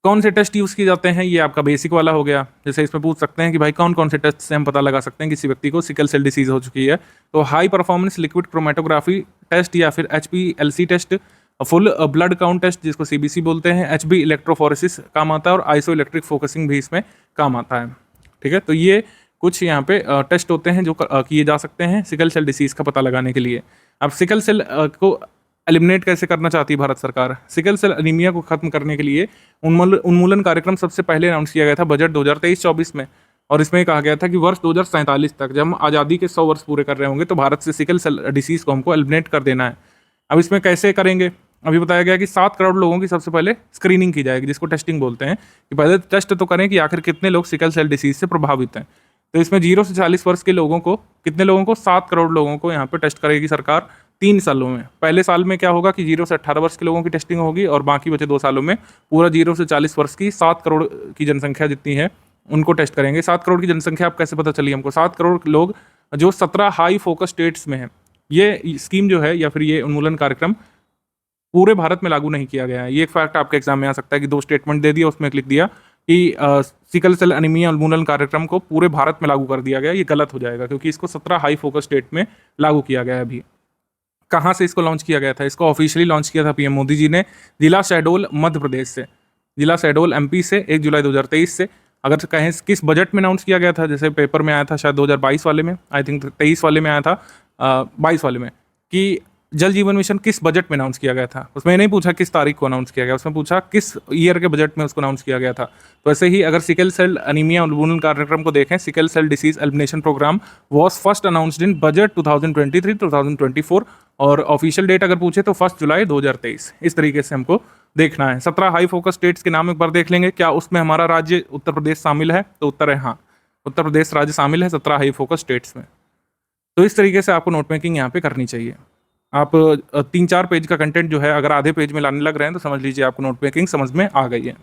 B: कौन से टेस्ट यूज़ किए जाते हैं, ये आपका बेसिक वाला हो गया। जैसे इसमें पूछ सकते हैं कि भाई कौन कौन से टेस्ट से हम पता लगा सकते हैं किसी व्यक्ति को सिकल सेल डिसीज हो चुकी है। तो high performance liquid chromatography test, या फिर HPLC test, full blood count test जिसको CBC बोलते हैं, HB इलेक्ट्रोफोरेसिस काम आता है, और आइसो इलेक्ट्रिक फोकसिंग भी इसमें काम आता है। ठीक है, तो ये कुछ यहाँ पे टेस्ट होते हैं जो किए जा सकते हैं सिकल सेल डिसीज़ का पता लगाने के लिए। अब सिकल सेल को एलिमिनेट कैसे करना चाहती है भारत सरकार, सिकल सेल एनीमिया को खत्म करने के लिए उन्मूलन कार्यक्रम सबसे पहले अनाउंस किया गया था बजट 2023-24 में। और इसमें कहा गया था कि वर्ष 2047 तक, जब हम आज़ादी के 100 वर्ष पूरे कर रहे होंगे, तो भारत से सिकल सेल डिसीज़ को हमको एलिमिनेट कर देना है। अब इसमें कैसे करेंगे, अभी बताया गया कि 7 करोड़ लोगों की सबसे पहले स्क्रीनिंग की जाएगी, जिसको टेस्टिंग बोलते हैं, कि पहले टेस्ट तो करें कि आखिर कितने लोग सिकल सेल डिसीज से प्रभावित हैं। तो इसमें 0 से 40 वर्ष के लोगों को, कितने लोगों को, 7 करोड़ लोगों को यहाँ पे टेस्ट करेगी सरकार 3 सालों में। पहले साल में क्या होगा कि 0 से 18 वर्ष के लोगों की टेस्टिंग होगी, और बाकी बचे 2 सालों में पूरा 0 से 40 वर्ष की 7 करोड़ की जनसंख्या जितनी है उनको टेस्ट करेंगे। 7 करोड़ की जनसंख्या आप कैसे पता चली हमको, 7 करोड़ लोग जो 17 हाई फोकस स्टेट्स में हैं। ये स्कीम जो है, या फिर ये उन्मूलन कार्यक्रम पूरे भारत में लागू नहीं किया गया है। ये एक फैक्ट आपके एग्जाम में आ सकता है कि 2 स्टेटमेंट दे दिया, उसमें लिख दिया कि सिकल सेल एनीमिया उन्मूलन कार्यक्रम को पूरे भारत में लागू कर दिया गया। ये गलत हो जाएगा, क्योंकि इसको 17 हाई फोकस स्टेट में लागू किया गया है। अभी कहाँ से इसको लॉन्च किया गया था, इसको ऑफिशियली लॉन्च किया था PM मोदी जी ने जिला शहडोल मध्य प्रदेश से, जिला शहडोल MP से 1 जुलाई 2023 से। अगर कहें किस बजट में अनाउंस किया गया था, जैसे पेपर में आया था शायद 2022 वाले में, आई थिंक 23 वाले में आया था, 22 वाले में, कि जल जीवन मिशन किस बजट में अनाउंस किया गया था। उसमें नहीं पूछा किस तारीख को अनाउंस किया गया, उसमें पूछा किस ईयर के बजट में उसको अनाउंस किया गया था। तो ऐसे ही अगर सिकल सेल एनीमिया उन्मूलन कार्यक्रम को देखें, sickle cell disease elimination programme was first announced in budget 2023-2024, और ऑफिशियल डेट अगर पूछे तो 1 जुलाई 2023। इस तरीके से हमको देखना है। 17 हाई फोकस स्टेट्स के नाम एक बार देख लेंगे। क्या उसमें हमारा राज्य उत्तर प्रदेश शामिल है, तो उत्तर है हाँ, उत्तर प्रदेश राज्य शामिल है 17 हाई फोकस स्टेट्स में। तो इस तरीके से आपको नोट मेकिंग यहाँ पे करनी चाहिए। आप 3-4 पेज का कंटेंट जो है अगर आधे पेज में लाने लग रहे हैं तो समझ लीजिए आपको नोट मेकिंग समझ में आ गई है।